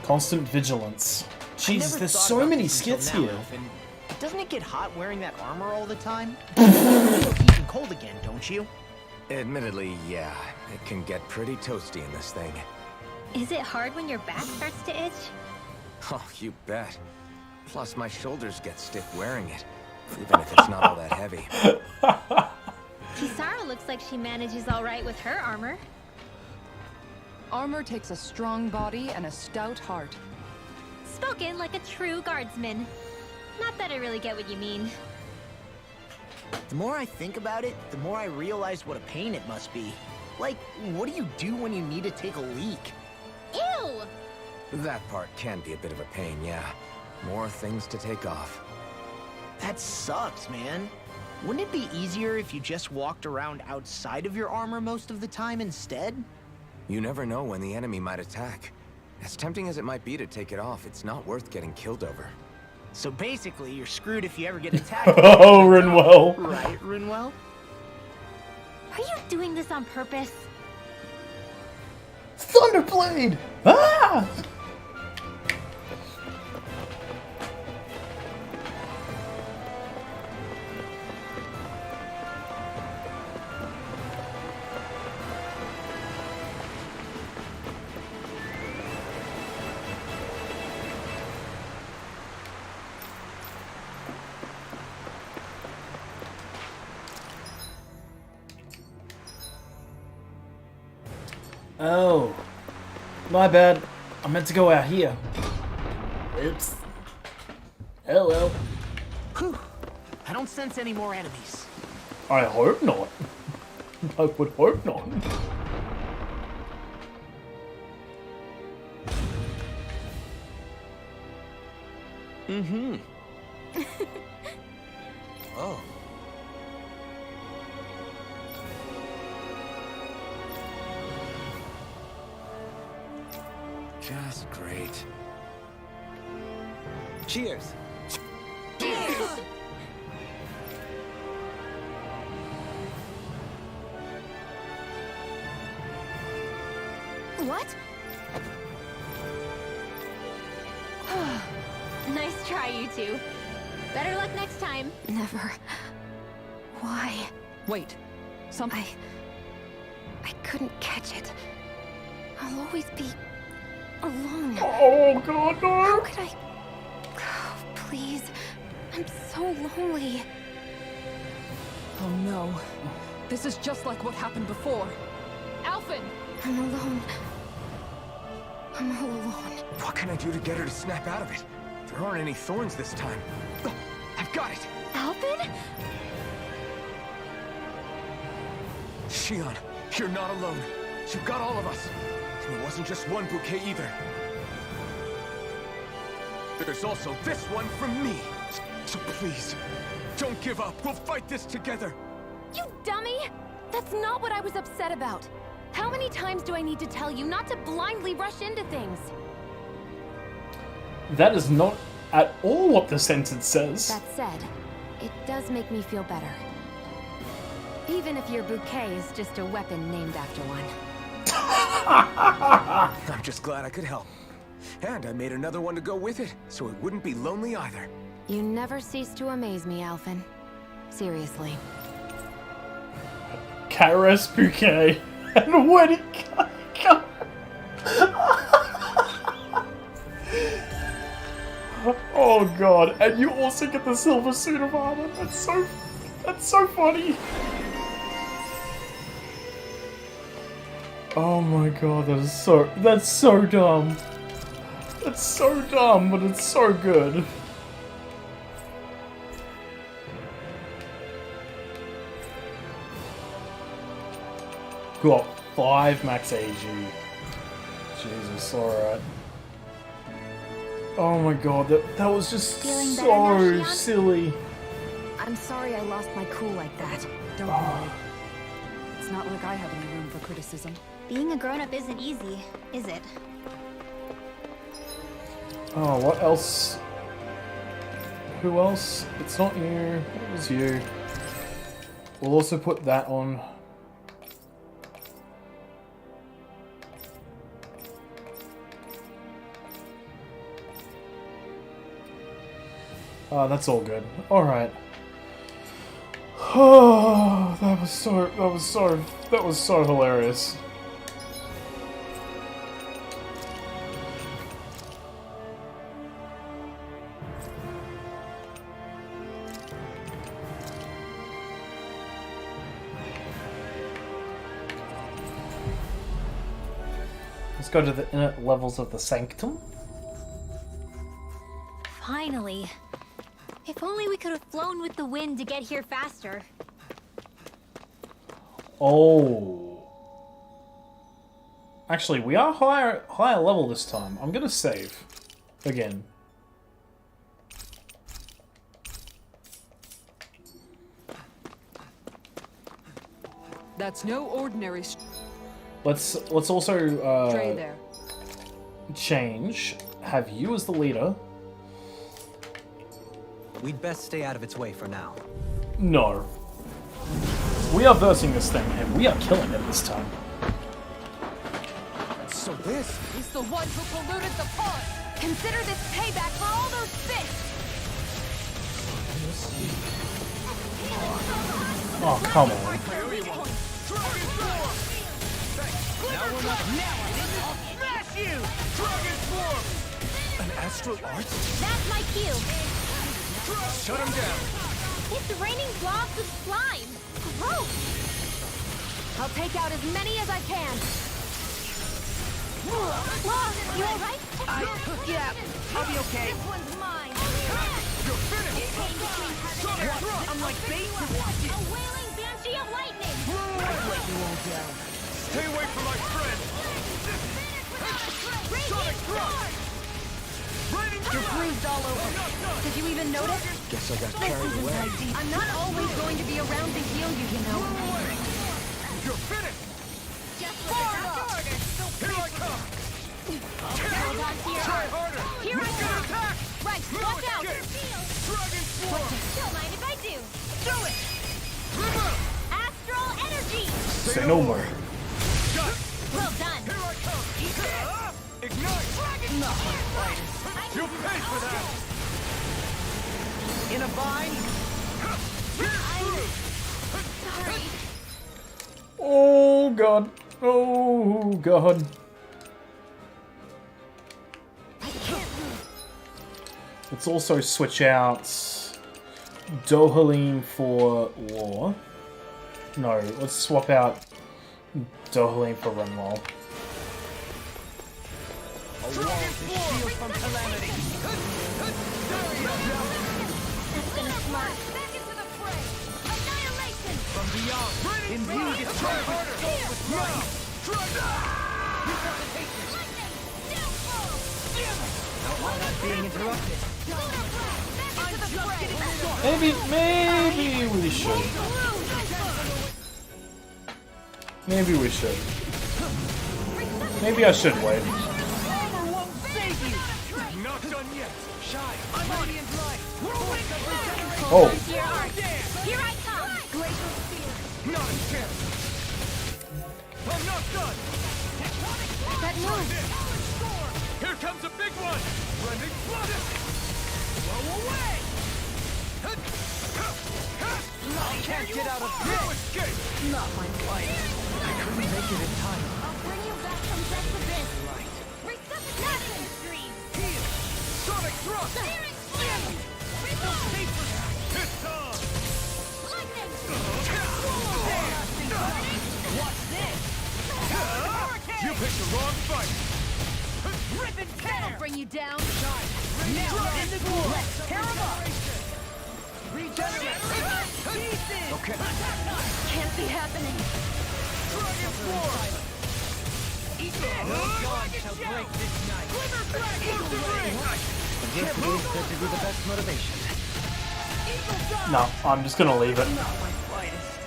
Constant vigilance. Jesus, there's so many skits here. Doesn't it get hot wearing that armor all the time? You feel heat and cold again, don't you? Admittedly, yeah. It can get pretty toasty in this thing. Is it hard when your back starts to itch? Oh, you bet. Plus, my shoulders get stiff wearing it, even if it's not all that heavy. looks like she manages all right with her armor. Armor takes a strong body and a stout heart. Spoken like a true guardsman. Not that I really get what you mean. The more I think about it, the more I realize what a pain it must be. Like, what do you do when you need to take a leak? Ew! That part can be a bit of a pain, yeah. More things to take off. That sucks, man. Wouldn't it be easier if you just walked around outside of your armor most of the time instead? You never know when the enemy might attack. As tempting as it might be to take it off, it's not worth getting killed over. So basically, you're screwed if you ever get attacked. Oh, Rinwell. Right, Rinwell? Are you doing this on purpose? Thunderblade! Ah! Oh, my bad. I meant to go out here. Oops. Oh well. Whew. I don't sense any more enemies. I hope not. I would hope not. Mm-hmm. Oh. Just great. Cheers. What? Nice try, you two. Better luck next time. Never. Why? Wait. Something. I couldn't catch it. I'll always be alone. Oh god, no! How could I? Oh, please. I'm so lonely. Oh no. This is just like what happened before. Alphen! I'm alone. I'm all alone. What can I do to get her to snap out of it? There aren't any thorns this time. Oh, I've got it! Alphen? Shion, you're not alone. You've got all of us. And it wasn't just one bouquet either. There's also this one from me. So please, don't give up. We'll fight this together. You dummy! That's not what I was upset about. How many times do I need to tell you not to blindly rush into things? That is not at all what the sentence says. That said, it does make me feel better. Even if your bouquet is just a weapon named after one. I'm just glad I could help. And I made another one to go with it, so it wouldn't be lonely either. You never cease to amaze me, Alphen. Seriously. Caress bouquet and wedding cake. Oh god, and you also get the silver suit of armor. That's so funny. Oh my god, that's so dumb. That's so dumb, but it's so good. Got 5 max AG. Jesus, alright. Oh my god, that was just Feeling better so now, Shion? silly. I'm sorry I lost my cool like that. Don't worry. It's not like I have any room for criticism. Being a grown-up isn't easy, is it? Oh, what else? Who else? It's not you. It was you. We'll also put that on. Oh, that's all good. Alright. Oh, that was so hilarious. Let's go to the inner levels of the sanctum. Finally. If only we could have flown with the wind to get here faster. Oh. Actually, we are higher level this time. I'm gonna save. Again. That's no ordinary Let's also tray there. change. Have you as the leader. We'd best stay out of its way for now. No. We are versing this thing, and we are killing it this time. So this... He's the one who polluted the pond. Consider this payback for all those fish. Oh, come on. Smash you! Dragon form! An astral art? That's my cue. Shut him down! It's raining blobs of slime. Gross! I'll take out as many as I can. Whoa, you alright? Yeah, I'll be okay. This one's mine. You're finished! I'm like bait to watch it! A wailing banshee of lightning! Let you all down. Stay away from my friend! Sonic thrust! You're bruised all over. Did you even notice? Guess I got This carried isn't away. my deep. I'm not always going to be around to heal you, you know. You're finished! Just like after orders. Here I come! Hold on to your Try arms. harder! Here I come. Attack! Right, watch out. Dragon form! Don't mind if I do. Do it! River! Astral energy. Say no more. Got it! Well done. Here I come! Ignite! Dragon! You'll pay for that! In a bind? Sorry. Oh, God. Oh, God. Let's also switch out Dohalim for War. No, let's swap out Dohalim for Renwall. A wall to shield from calamity. That's been smart. Back into the fray. Annihilation. From beyond, imbue this soul with light. I'm being interrupted. Maybe we should. Maybe we should. Maybe I should wait. Armor won't save you! Not done yet! Shine! I'm radiant light! Oh. Here I come. Glacial spear! Not a chance! I'm not done! That move. Here comes a big one! Blending flood! Blow away! I can't get out of this! No escape! Not my fight. I couldn't make it in time. I'll bring you back from depths abyss. Resuscitation stream. Heal! Sonic thrust! Searing flame. Reload. It's on! Lightning. What's this? You picked the wrong fight! Rip and tear! I'll bring you down. Now in the glory! Let's tear him up! Regenerate! Pieces! Okay. Can't be happening. Dragon form! Eat that! No god shall break this night! Glimmer dragon! This is said to be the best motivation. No, I'm just gonna leave it. Not my finest.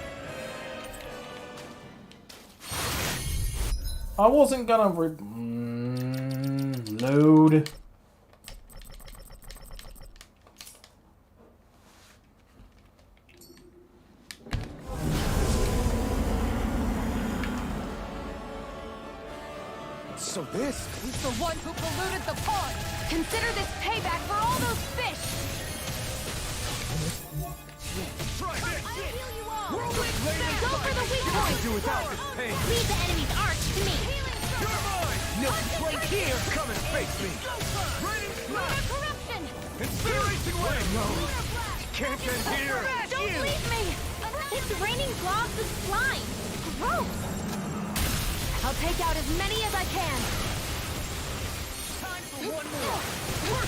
I wasn't gonna load. So this... He's the one who polluted the pond. Consider this payback for all those fish. Try this! I'll heal you all. Whirlwind blade! Go for the weak point. Do without this pain! Leave the enemy's arch to me. You're mine! No complaint here. Come and face me! Raining Lunar smash! corruption. Inspiration wave! No! Can't end here! Don't leave me. It's raining blobs of slime. Gross. I'll take out as many as I can. one more.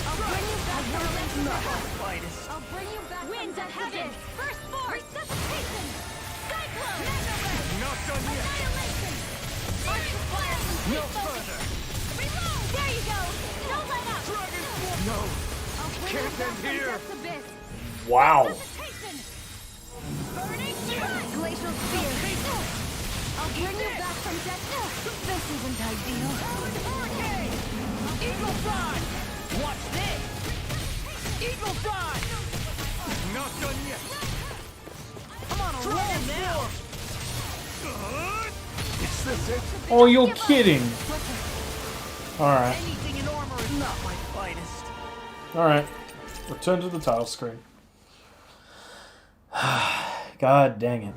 I'll bring you back from death. Not my finest. I'll bring you back Winds from of death. heaven. First force! Resuscitation! Cyclone! Not done yet. Annihilation! Multiplier! No further. Reload! There you go! Don't let up! Dragon Force. No. I'll bring Can't you back end from here. death's abyss. Wow. Resuscitation! Burning strike! Glacial spear! I'll bring you back from death. This isn't ideal. Hurricane. Eagle Fly. Watch this. Eagle Fly. Not done yet. I'm on a roll now. Is this it? Oh, you're kidding. Alright. Anything in armor is not my finest. Alright. Return to the title screen. God dang it.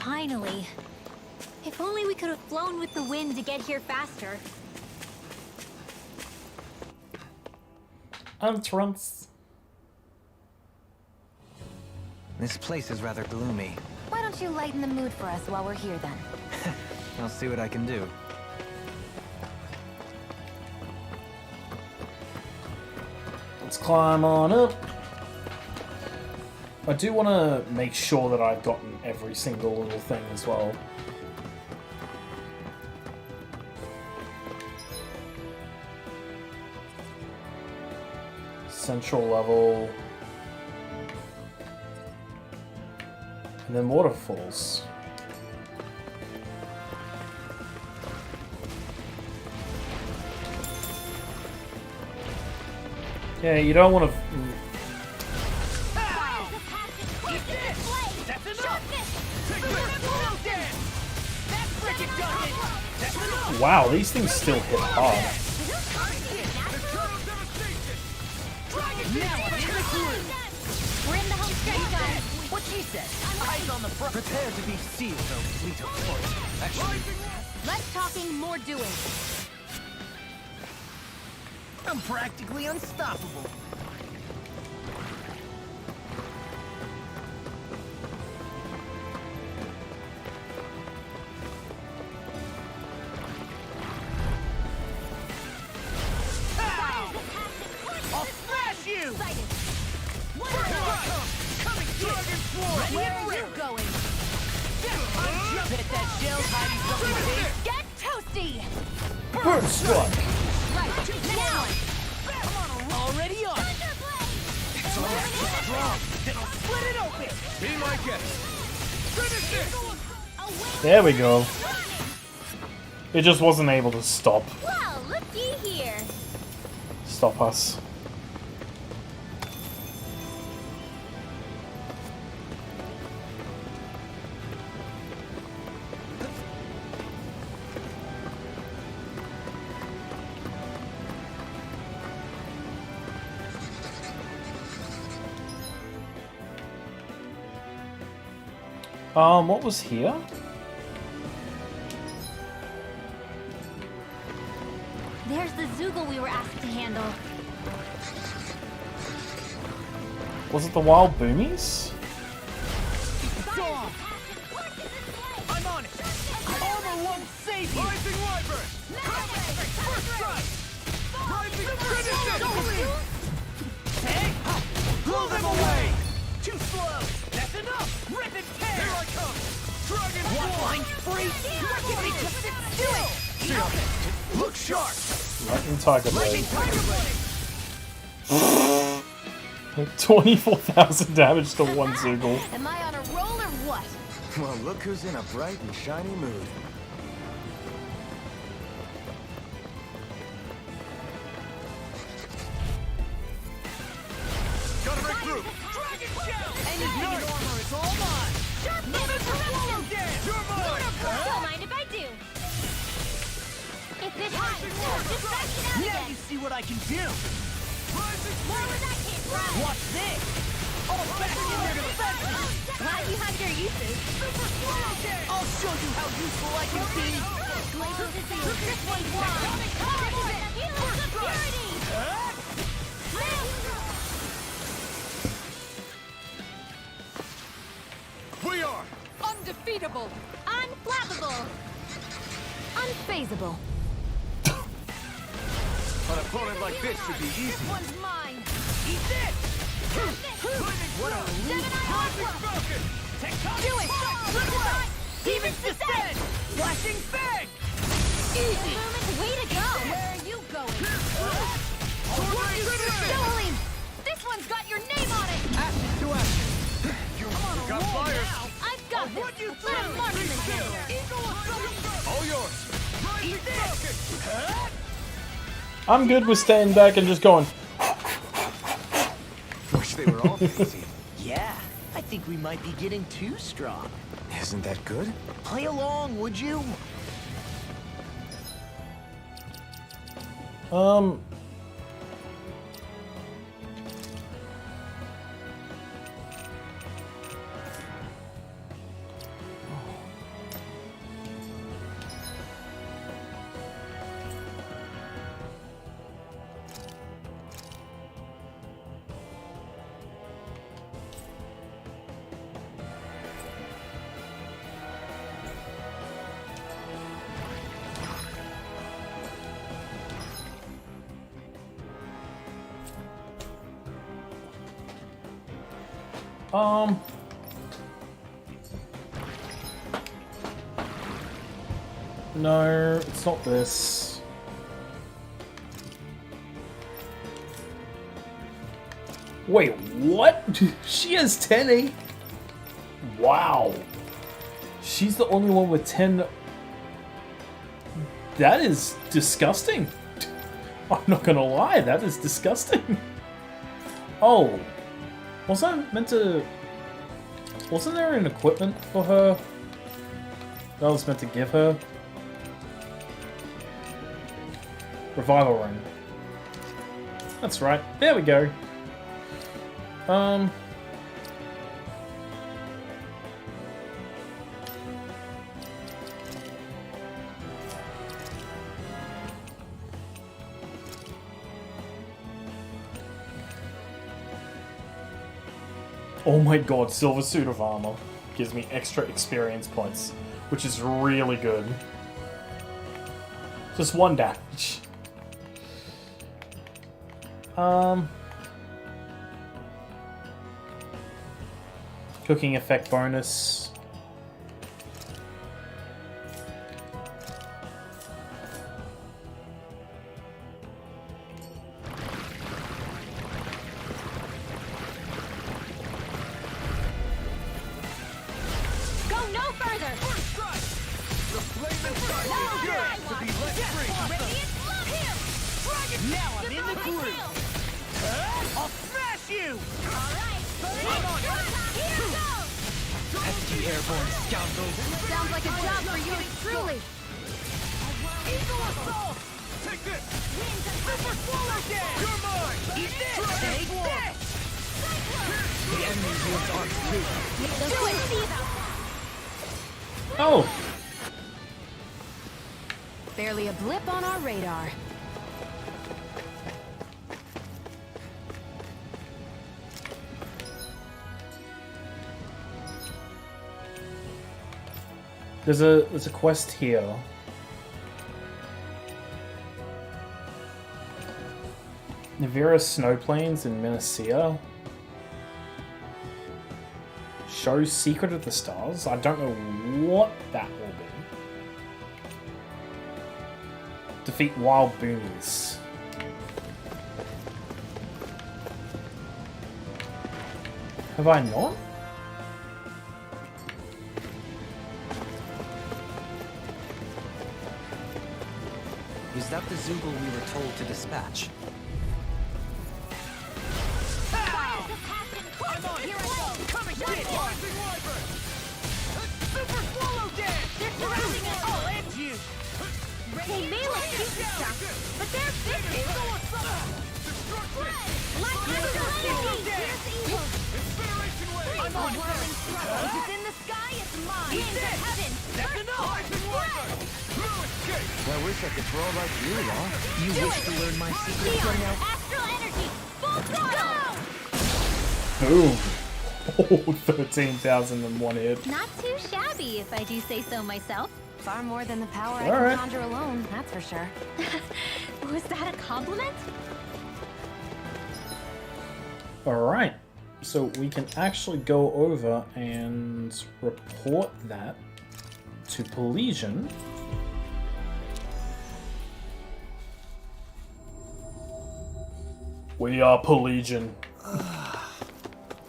Finally. If only we could have flown with the wind to get here faster. Trunks. This place is rather gloomy. Why don't you lighten the mood for us while we're here then? I'll see what I can do. Let's climb on up. I do want to make sure that I've gotten every single little thing as well. Central level. And then waterfalls. Yeah, you don't want to... Wow, these things still hit hard. We're in the home stretch, guys. What she said. Eyes on the front. Prepare to be sealed, oh fleet of foot. Actually, Less talking, more doing. I'm practically unstoppable. I'll smash you! Where are you going? Bet that shell's hiding something big. Get toasty! Bird strike! Right, now! Already on. It's already strong. Then I'll split it open. Be my guest. Finish it. There we go. It just wasn't able to stop Well, looky here. us. What was here? There's the Zoogle we were asked to handle. Was it the wild boomies? I'm on it. Armor won't save you. Rising Wyvern. First strike. Rising Finish. Hey, blow them away. Too slow. That's enough. Rip and tear. Here I come. Dragon Line free. Ready to sit still. Look sharp. Lightning Tiger Lightning Blade. Tiger Blade. 24,000 damage to one Zoogle. Am I on a roll or what? Well, look who's in a bright and shiny mood. Gotta regroup! Dragon Shell! Any armor is all mine! Sharp swallow dance! You're mine! Don't mind if I do. If this high, just back it out Now again. you see what I can do! More where that came from. Watch this! All back in there to the fences! Glad you have your uses. I'll show you how useful I can be! Glacial disease. This one's wrong. Healing security. We are! Undefeatable! Unflappable. Unfazable. An opponent like this should be easy. This one's mine. Eat this! What a Gemini Rising Aqua. Falcon! Do it! Look at Demon's Descent! Flashing Fang! Easy. Way to go. Where are you going? Jolene, this one's got your name on it. Action to action! You got flyers! I've got this. What you Let a marksman handle it. All yours! Rising Falcon! I'm good with staying back and just going. Wish they were all crazy. Yeah, I think we might be getting too strong. Isn't that good? Play along, would you? No, it's not this. Wait, what? She has 10 Wow. She's the only one with 10. That is disgusting. I'm not gonna lie, that is disgusting. Oh. Was I meant to... Wasn't there an equipment for her that I was meant to give her? Revival Ring. That's right. There we go. Oh my god, Silver Suit of Armor gives me extra experience points, which is really good. Just 1 damage. Cooking effect bonus. Go no further. First strike! The flame inside is yours to be let free! Here. Now I'm in the groove! I'll smash you! Alright. Here goes. Pesky airborne scoundrels! Sounds like a job for you truly. Eagle Assault! Take this! Super Swallow Dance! You're mine! Eat this! Take this! The enemy wields arms too. Oh! Barely a blip on our radar. There's a quest here. Navira Snowplains in Minnesota. Show Secret of the Stars. I don't know what that will be. Defeat wild boonies. Have I not? the Zoogle we were told to dispatch? I'm on! Here I go! Come and get it! Rising Wyvern! Super Swallow Dance! They're surrounding us! I'll end you! They may look cute and stuff, but they're vicious. I'm on! If it's in the sky, it's mine. He's dead! Heaven. That's enough! Rising Wyvern! No escape! I wish I could throw like you, Law. You wish to learn my secret, Leon, Danielle? astral energy, full throttle. Boom. Oh, 13,001 hit. Not too shabby, if I do say so myself. Far more than the power I All can right. conjure alone, that's for sure. Was that a compliment? Alright, so we can actually go over and report that to Pelesian. We are Pelesian.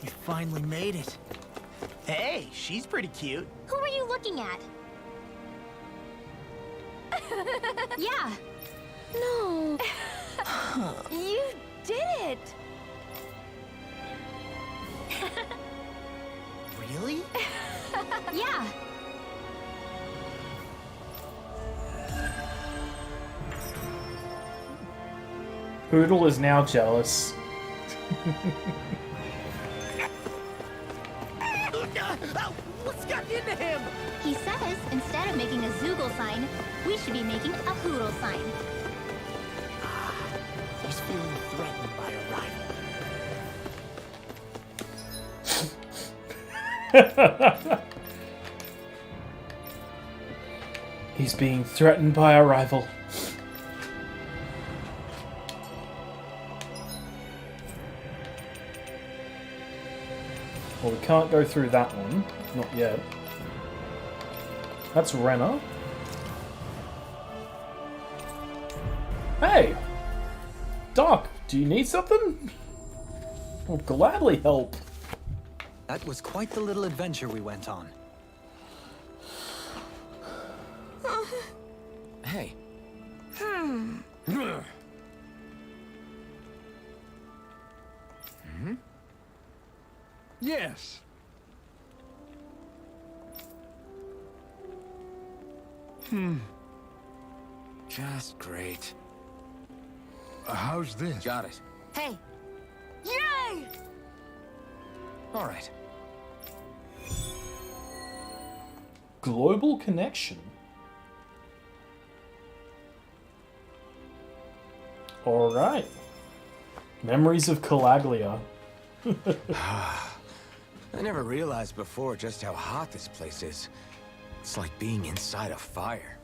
You finally made it. Hey, she's pretty cute. Who are you looking at? Yeah. No. You did it! Really? Yeah. Poodle is now jealous. What's gotten into him? He says instead of making a Zoogle sign, we should be making a Poodle sign. He's feeling threatened by a rival. He's being threatened by a rival. Well, we can't go through that one. Not yet. That's Rena. Hey! Doc, do you need something? I'll gladly help. That was quite the little adventure we went on. Hey. Yes. Just great. How's this? Got it. Hey, Yay! All right. Global connection. Alright. Memories of Calaglia. I never realized before just how hot this place is. It's like being inside a fire.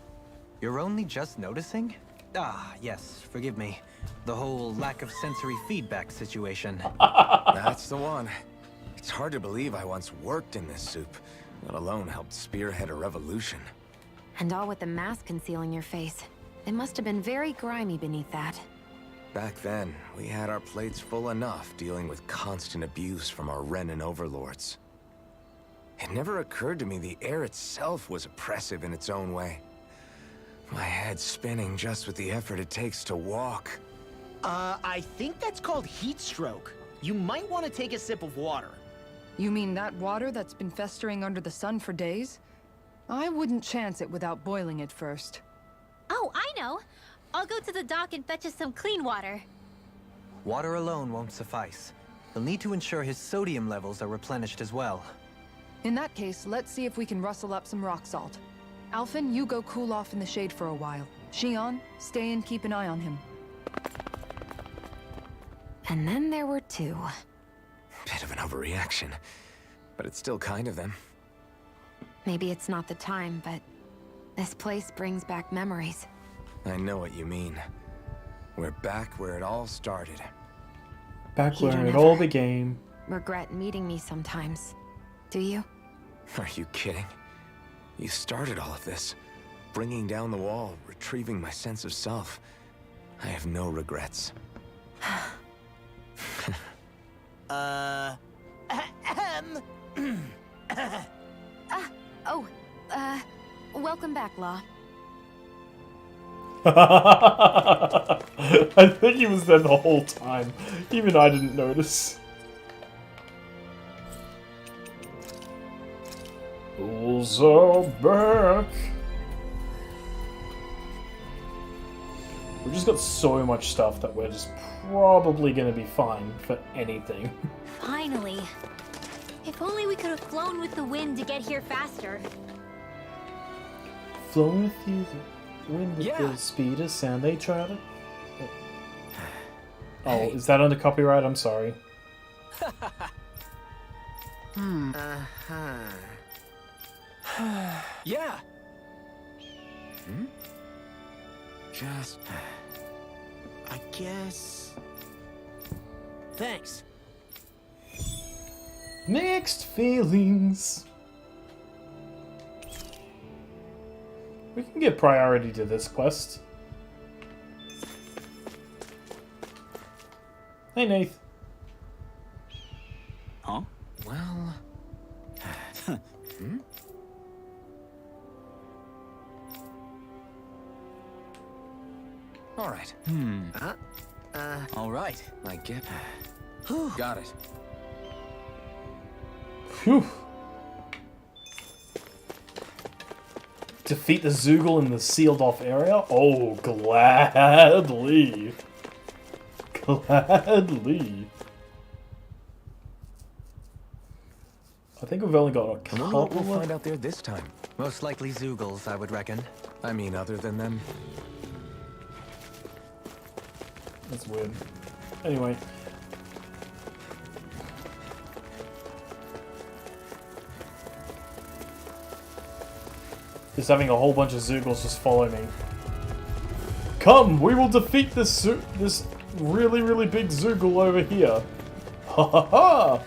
You're only just noticing? Ah, yes, forgive me. The whole lack of sensory feedback situation. That's the one. It's hard to believe I once worked in this soup, let alone helped spearhead a revolution. and all with the mask concealing your face. It must have been very grimy beneath that. Back then, we had our plates full enough dealing with constant abuse from our Renan overlords. It never occurred to me the air itself was oppressive in its own way. My head's spinning just with the effort it takes to walk. I think that's called heat stroke. You might want to take a sip of water. You mean that water that's been festering under the sun for days? I wouldn't chance it without boiling it first. Oh, I know. I'll go to the dock and fetch us some clean water. Water alone won't suffice. You'll need to ensure his sodium levels are replenished as well. In that case, let's see if we can rustle up some rock salt. Alphen, you go cool off in the shade for a while. Xion, stay and keep an eye on him. And then there were two. Bit of an overreaction, but it's still kind of them. Maybe it's not the time, but this place brings back memories. I know what you mean. We're back where it all started. Back You where don't it ever all began. regret meeting me sometimes. Do you? Are you kidding? You started all of this. Bringing down the wall, retrieving my sense of self. I have no regrets. Welcome back, Law. I think he was there the whole time. Even I didn't notice. Ghouls are back. We've just got so much stuff that we're just probably gonna be fine for anything. Finally. If only we could have flown with the wind to get here faster. Flown with you, the wind with the speed of sound they try to... Oh, is that under copyright? I'm sorry. Yeah. Just... I guess... Thanks. Mixed feelings. We can give priority to this quest. Hey, Nath. Huh? Well... All right. All right. I get... Got it. Phew. Defeat the Zoogle in the sealed off area? Oh, gladly. Gladly. I think we've only got a I wonder couple what we'll find out there this time. Most likely Zoogles, I would reckon. I mean, other than them. That's weird. Anyway. Just having a whole bunch of Zoogles just follow me. Come, we will defeat this really, really big Zoogle over here. Ha ha ha!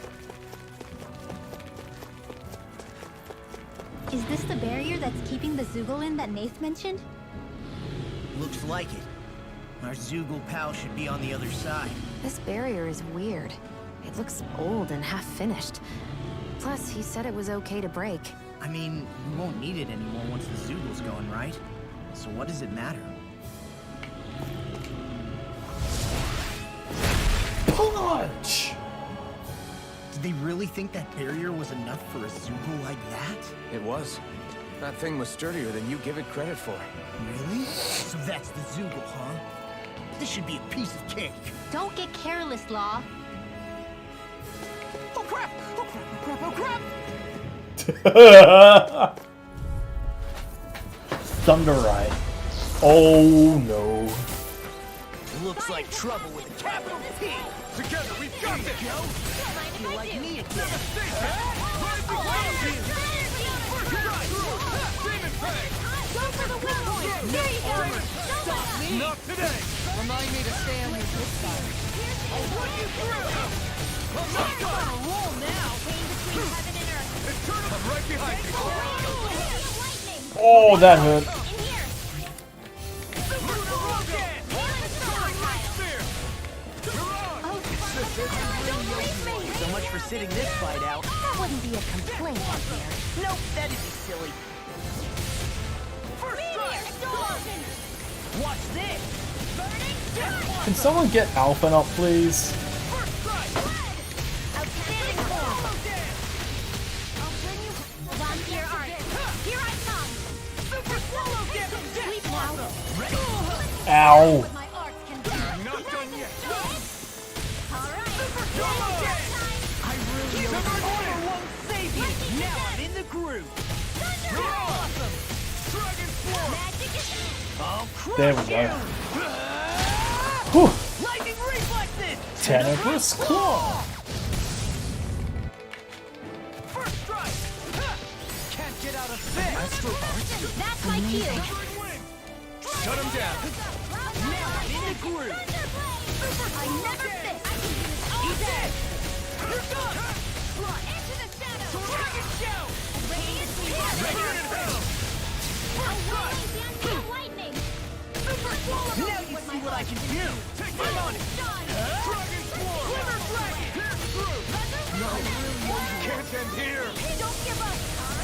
Is this the barrier that's keeping the Zoogle in that Nath mentioned? Looks like it. Our Zoogle pal should be on the other side. This barrier is weird. It looks old and half-finished. Plus, he said it was okay to break. I mean, we won't need it anymore once the Zoogle's going, right? So what does it matter? Punch! Did they really think that barrier was enough for a Zoogle like that? It was. That thing was sturdier than you give it credit for. Really? So that's the Zoogle, huh? This should be a piece of cake. Don't get careless, Law. Oh crap! Oh crap! Oh crap! Oh crap! Thunderite. Oh no. Looks like trouble with a capital T. Together, we've got this! Feel like me again. Stop me! Not today! Remind me to stay on your good side. I'll run you through! I'm not gonna roll now! I'm right behind you! Oh, that hurt. So much for sitting this fight out. That wouldn't be a complaint, here. Nope, that'd be silly. First strike! Watch this! Can someone get Alpha up, please? First strike! Outstanding form. I'll bring you on to your art. Here I come. Super swallow dip! Sleep now. Ow. What my arts can do. Not done yet! All right. Super swallow dip! I really hope Armor won't save you. Now I'm in the groove. You're awesome! Dragon Force! I'll crush There we go. you. Whew. Lightning reflexes. Tenebrous Claw. First strike! Can't get out of this. That's my cue. Shut him down! Now I'm in the groove. I never fit. Eat that. You're done! Into the shadow. Dragon Shout! Radiant Spear. Ready to battle! First strike! Lightning. Super swallow! Now you see what I can do. Take I'm on it. Dragon Swarm! Glimmer Dragon! Pierce through! Can't end here! Don't give up.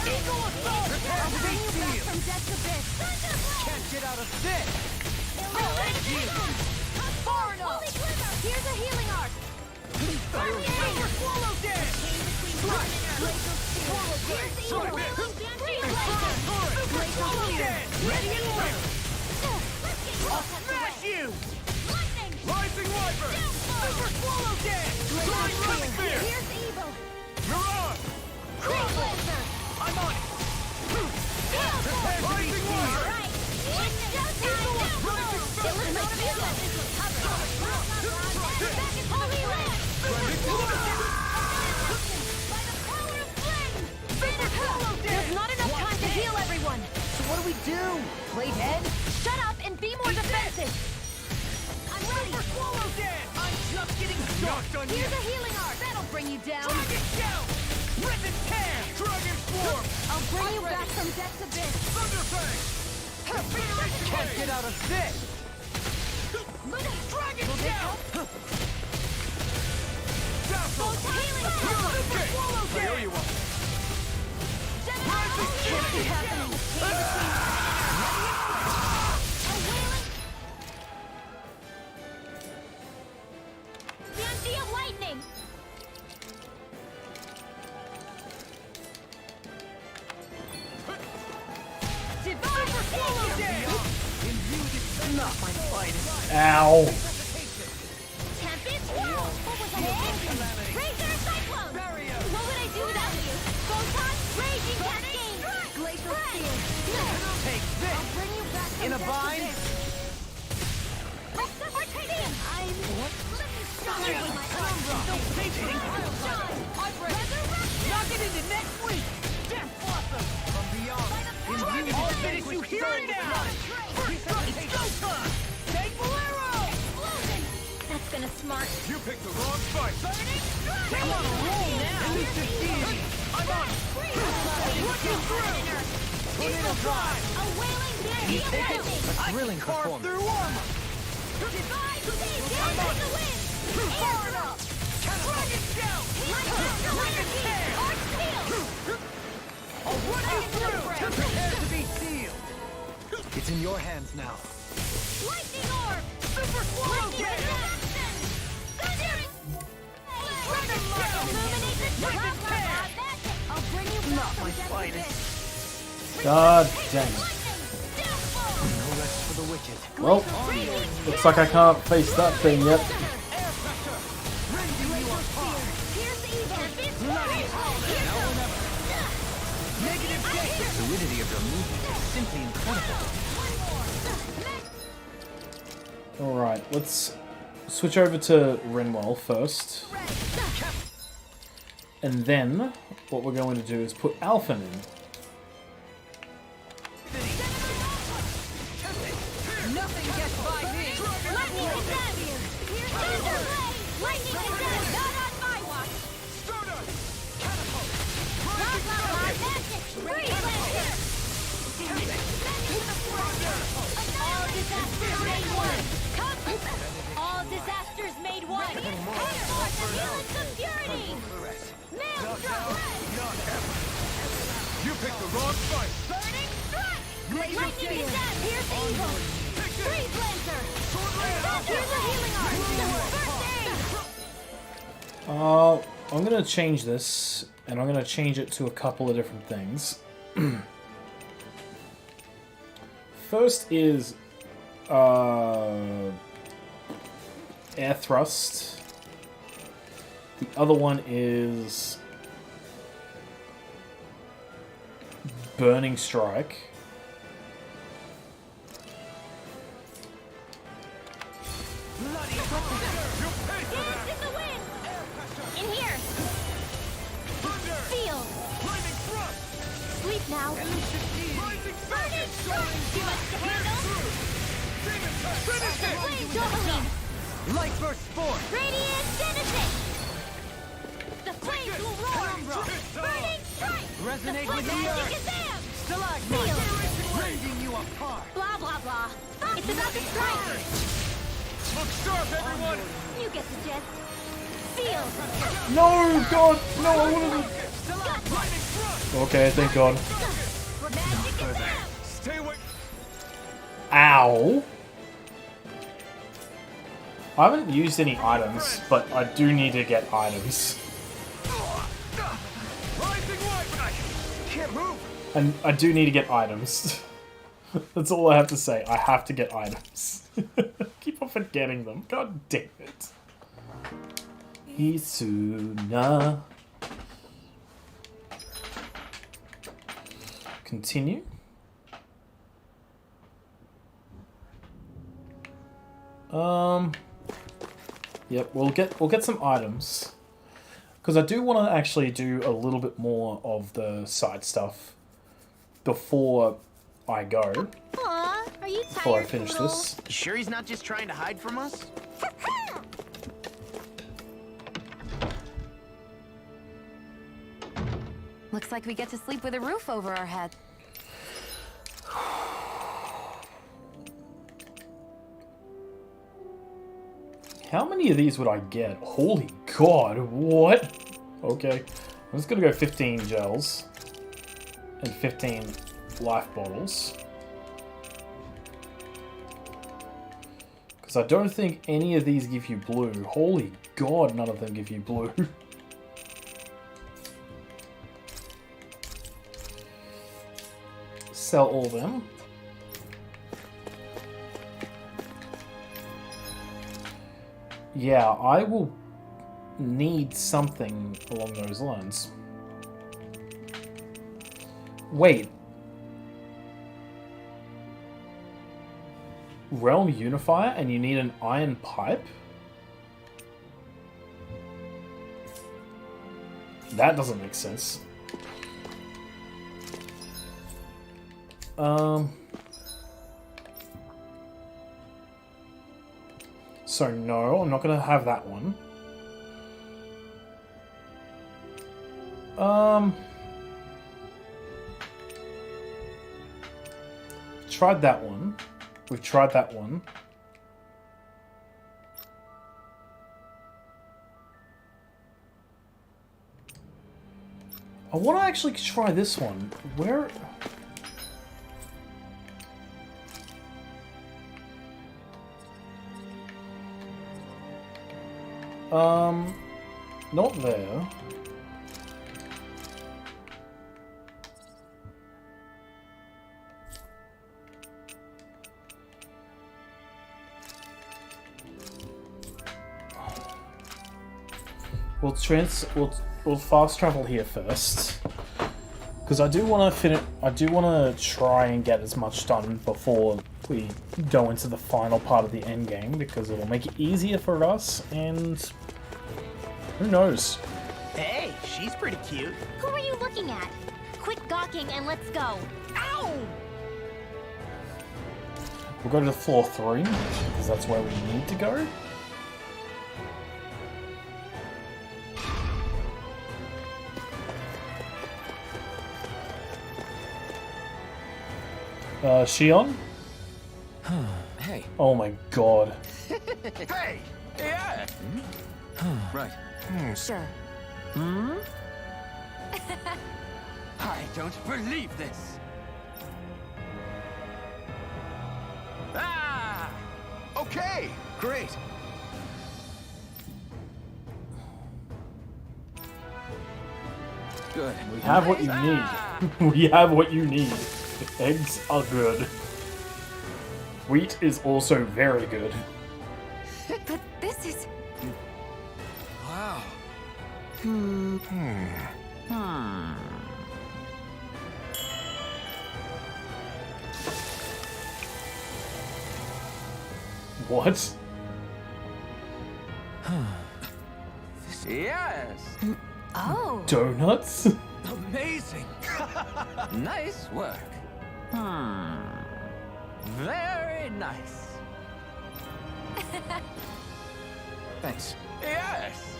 Eagle Assault! I'll bring you back from death's abyss. Can't get out of this. Far enough! Here's a healing arc! Super swallow dead! Ready and wait! I'll smash you! Rising Wyvern! Super swallow dead! Rising Spear! Here's evil! Mirage! I'm on it! Rising Wyvern! There's not enough time to heal everyone! So what do we do? Play dead? Shut up and be more defensive! I'm ready! Super swallow dead! I'm just getting started! Here's a healing arc! That'll bring you down! Dragon Shout! Rip and tear! Dragon Swarm! I'll bring you back from death's abyss! Thunderfang! Can't get out of this! Dragon Shout! Super swallow dead! You are. Rising Sea of lightning! Super swallow dead! Not my finest. Ow. Tempest? What was that? Razor Cyclone! What would I do without you? Photon? Raging Cascade! Glacial Spear! Take this! I'll bring you back from In a death's bind? abyss. Arcadian! Knock it into next week! Death Blossom! From beyond! I'll finish you here and now! It's go time! Take Bolero! That's gonna smart. You picked the wrong fight! I'm on a roll now! I'm on it! Working through! Eagle Drive! A wailing You take it! A thrilling performance! Through armor! I'm on it! Far enough! Dragon Shout! Dragon Tear! I'll run you through! Prepare to be sealed! It's in your hands now. Lightning Orb! Super swallow dead! Dragon Shout! Illuminate the Dragon Tear! I'll bring you back Not from my death's finest. God dang it. No rest for the wicked. Well, looks like I can't face that thing yet. The fluidity of your movement is simply incredible. Alright, let's switch over to Renwell first. And then, what we're going to do is put Alphen in. Nothing gets by me! Lightning is down here! Here's Thunder! Lightning is down! Not on my watch! Stardust! Catapult! Blah, blah, blah! Magic! Freeze! All disasters made one! Come! All disasters made one! Hey, Force of Healing Security! Maelstrom! You picked the wrong fight! Burning Strike! Lightning is down! Here's evil! Freeze Lancer! Here's a healing arc! First aid! I'm gonna change this, and I'm gonna change it to a couple of different things. First is air thrust. The other one is burning strike. In here! Feel! Sleep now! Burning Strike! Too much to handle? Flame Tourmaline! Light Burst Spore! Radiant Genesis! The flames will roar! Burning Strike! Resonate the with the magic earth. is there! Stalagmite! Rending you apart! Blah, blah, blah. It's about to strike! Look sharp, everyone! You get the gist. Feel! No, God! No, I wanted to... Okay, thank God. Magic is there! Stay away! Ow! I haven't used any items, but I do need to get items. Can't move. And I do need to get items. That's all I have to say. I have to get items. Keep on forgetting them. God damn it. Hisuna. Continue. Yep, we'll get some items. Because I do want to actually do a little bit more of the side stuff before I go. Aw, are you tired, Before I finish Poodle? this. You sure he's not just trying to hide from us? Looks like we get to sleep with a roof over our head. How many of these would I get? Holy god, what? Okay, I'm just gonna go 15 gels and 15 life bottles. Because I don't think any of these give you blue. Holy god, none of them give you blue. Sell all them. Yeah, I will need something along those lines. Wait. Realm Unifier and you need an iron pipe? That doesn't make sense. So no, I'm not gonna have that one. Tried that one. We've tried that one. I want to actually try this one. Where... not there. We'll fast travel here first, because I do want to finish. I do want to try and get as much done before we go into the final part of the end game, because it'll make it easier for us. And who knows? Hey, she's pretty cute. Who are you looking at? Quit gawking and let's go. Ow! We'll go to floor 3, because that's where we need to go. Shion? Hey. Oh my god. Hey! Yeah. Right. Sure. I don't believe this. Ah! Okay, great. Good. We have what you need. We have what you need. Eggs are good. Wheat is also very good. But this is... Wow. What? Yes. Oh. Donuts? Amazing. Nice work. Very nice. Thanks. Yes.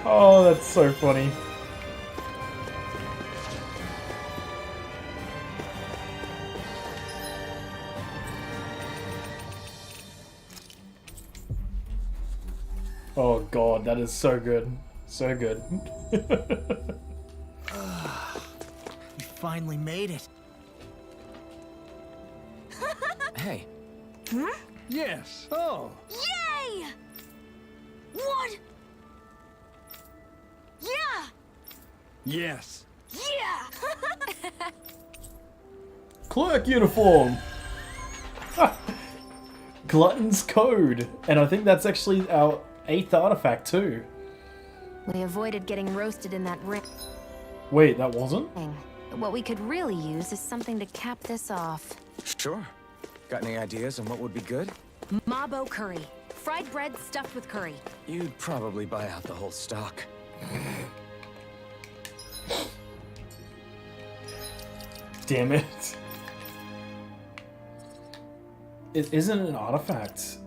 Oh, that's so funny. Oh god, that is so good. So good. finally made it. Hey. Hmm? Yes. Oh. Yay! What? Yeah! Yes. Yeah! Clerk uniform! Glutton's Code. And I think that's actually our 8th artifact too. We avoided getting roasted in that ring. Wait, that wasn't? What we could really use is something to cap this off. Sure. Got any ideas on what would be good? Mabo curry. Fried bread stuffed with curry. You'd probably buy out the whole stock. Damn it. It isn't an artifact.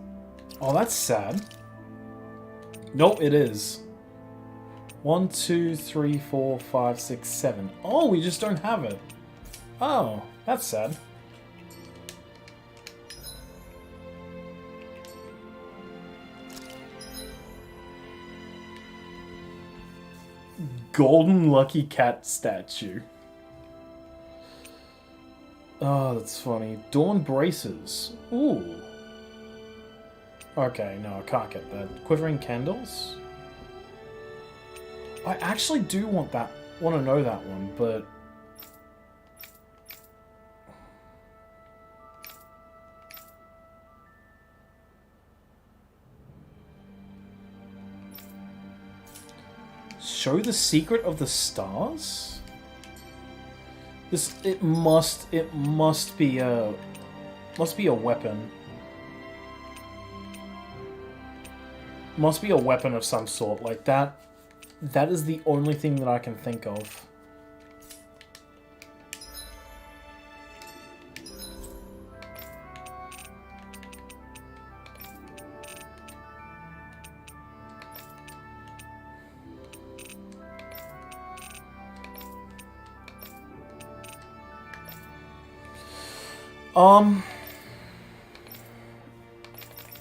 Oh, that's sad. No, it is. 1, 2, 3, 4, 5, 6, 7. Oh, we just don't have it. Oh, that's sad. Golden Lucky Cat statue. Oh, that's funny. Dawn braces. Ooh. Okay, no, I can't get that. Quivering candles? I actually do want that. Want to know that one, but show the secret of the stars? This it must be a weapon. Must be a weapon of some sort. Like that is the only thing that I can think of.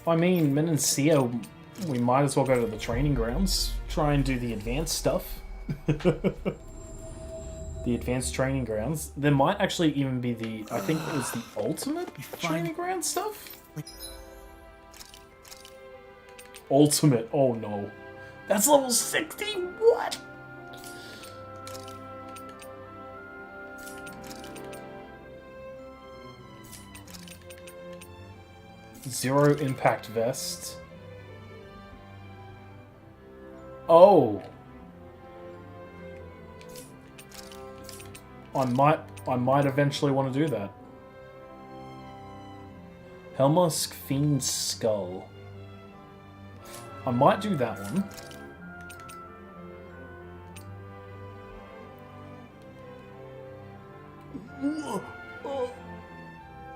I mean, Min and Sia, we might as well go to the training grounds. Try and do the advanced stuff. The advanced training grounds. There might actually even be the, I think it was the ultimate training ground stuff? Ultimate, oh no. That's level 60? What? Zero impact vest. Oh. I might eventually want to do that. Helmusk Fiend's Skull. I might do that one.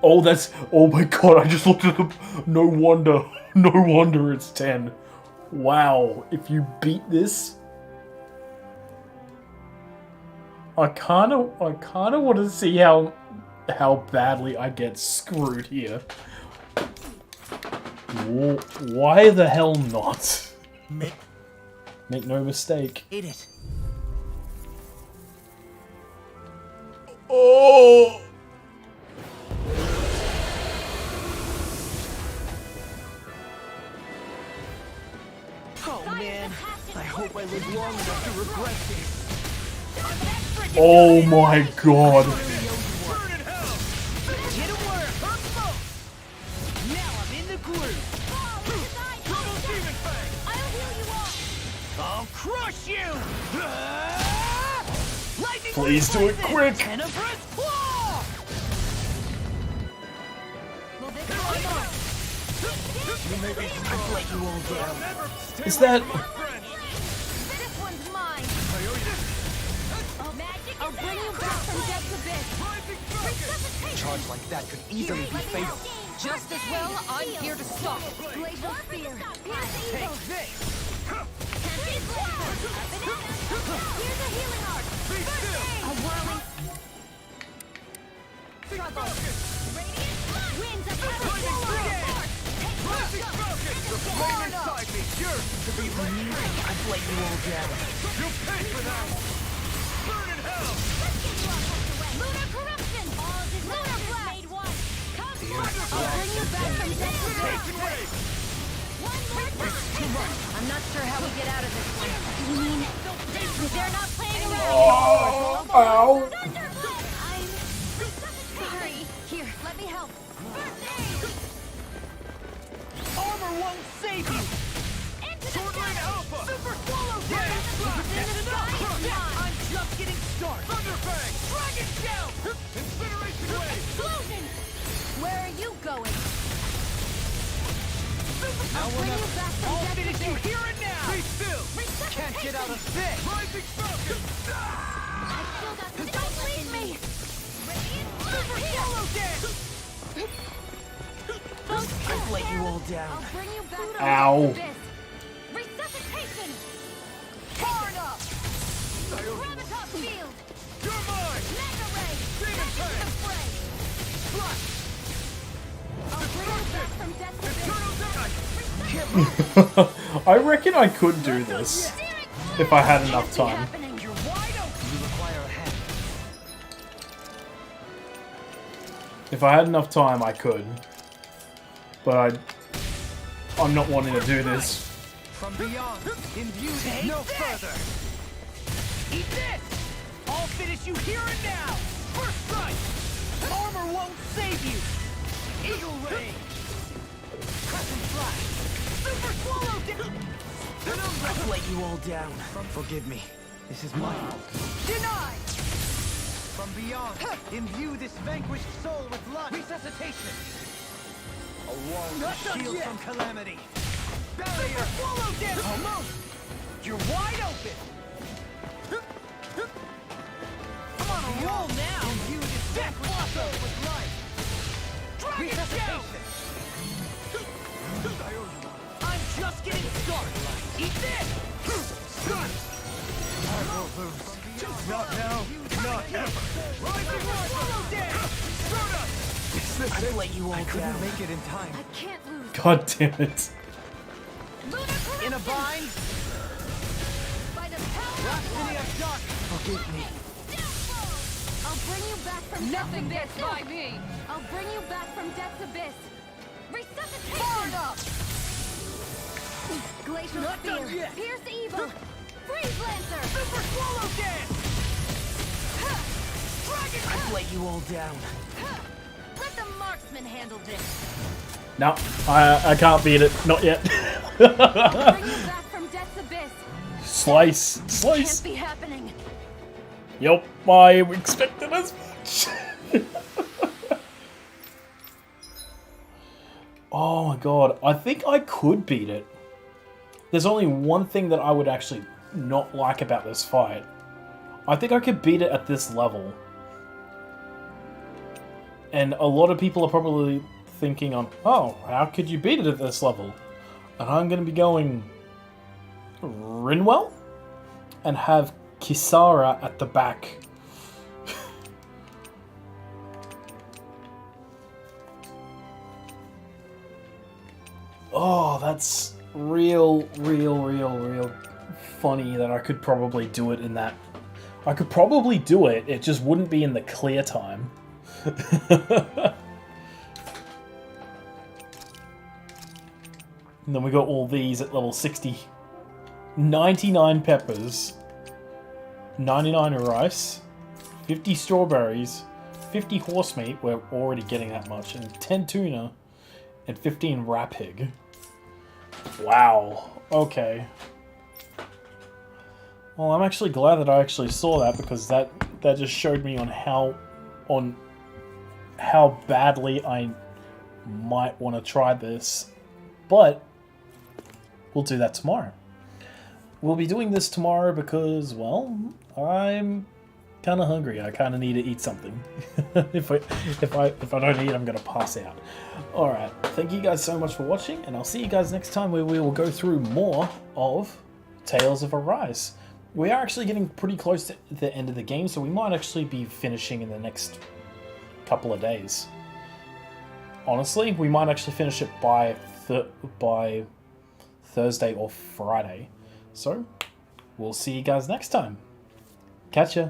Oh, that's... Oh my god, I just looked at the... No wonder. No wonder it's 10. Wow, if you beat this... I kinda want to see how badly I get screwed here. Why the hell not? Make no mistake. Eat it. Oh! Oh man, I hope I live long enough to regret this. Oh my god. Get him where it hurts most. Now I'm in the groove. Double demon fang. I'll crush you. Lightning Please do it quick. Tenebrous claw. I've let you all down. Is that... This one's mine. I'll bring you back from death's abyss. Charge like that could easily be fatal. Just as well, I'm here to stop it. Glacial spear. Take this. Here's a healing arc. A whirling struggle. Winds of Flame inside me, yours to be renewed. I've let you all down. You'll pay for that. Burn in hell. I'm not sure how we get out of this one. You mean they're not playing around? Ow. I'm sorry. Here, let me help. Armor won't save you. Swordling Alpha. Super Swallow Dance. I'm just getting started. Thunderfang. Dragon Shout. Incineration Wave. Explosion. Where are you going? I'll bring you back from I'll finish you here and now. Be still. Can't get out of this. Rising Falcon. Don't leave me. Super Swallow Dance. I've let you all down. I'll bring you back. Ow. Resuscitation. Powered up. Gravitas field. You're mine. Mega ray. Demon Back into Tank. the fray. Flash. I'll bring you back from death to Eternal I reckon I could do this if I had enough time. You're wide open. You require a hand. If I had enough time, I could. But I'm not wanting to do this. From beyond, imbued no further. Eat this! I'll finish you here and now! First strike! Armor won't save you! Eagle Ray! Crescent Flash! Super Swallow Down! I've let you all down. Forgive me. This is my fault. Denied! From beyond, imbue this vanquished soul with life. Resuscitation! A wall of shield from calamity. Barrier! Swallow Dance! Almost! You're wide open! I'm on a roll now! Imbue this vanquished soul with life. Dragon Shout! I'm just getting started. Eat this! Stun! I will lose. Not now, not ever. Rising Swallow Dance! Stardust! I've let you all down. Make it in time. I can't lose. God damn it. In a bind? By the power Blasphemy of dark! Forgive me. I'll bring you back from Nothing gets by me! I'll bring you back from death's abyss. Resuscitation. Fired up! Glacial Not done spear. yet. Pierce evil. Freeze lancer. Super Swallow Dance! Dragon! I've let you all down. Let the marksman handle this. No, I can't beat it. Not yet. I'll bring you back from death's abyss. Slice. Slice. Can't be happening. Yup, I expected as much. Oh my god, I think I could beat it. There's only one thing that I would actually not like about this fight. I think I could beat it at this level. And a lot of people are probably thinking on, oh, how could you beat it at this level? And I'm going to be going Rinwell and have Kisara at the back. Oh, that's real funny that I could probably do it in that. I could probably do it, it just wouldn't be in the clear time. And then we got all these at level 60. 99 peppers, 99 rice, 50 strawberries, 50 horse meat, we're already getting that much, and 10 tuna, and 15 rapig. Wow, okay. Well, I'm actually glad that I actually saw that, because that just showed me on how badly I might want to try this. But we'll do that tomorrow. We'll be doing this tomorrow because, well, I'm kind of hungry. I kind of need to eat something. If I don't eat, I'm gonna pass out. All right, thank you guys so much for watching, and I'll see you guys next time where we will go through more of Tales of Arise. We are actually getting pretty close to the end of the game, so we might actually be finishing in the next couple of days. Honestly, we might actually finish it by Thursday or Friday. So, we'll see you guys next time. Catch ya.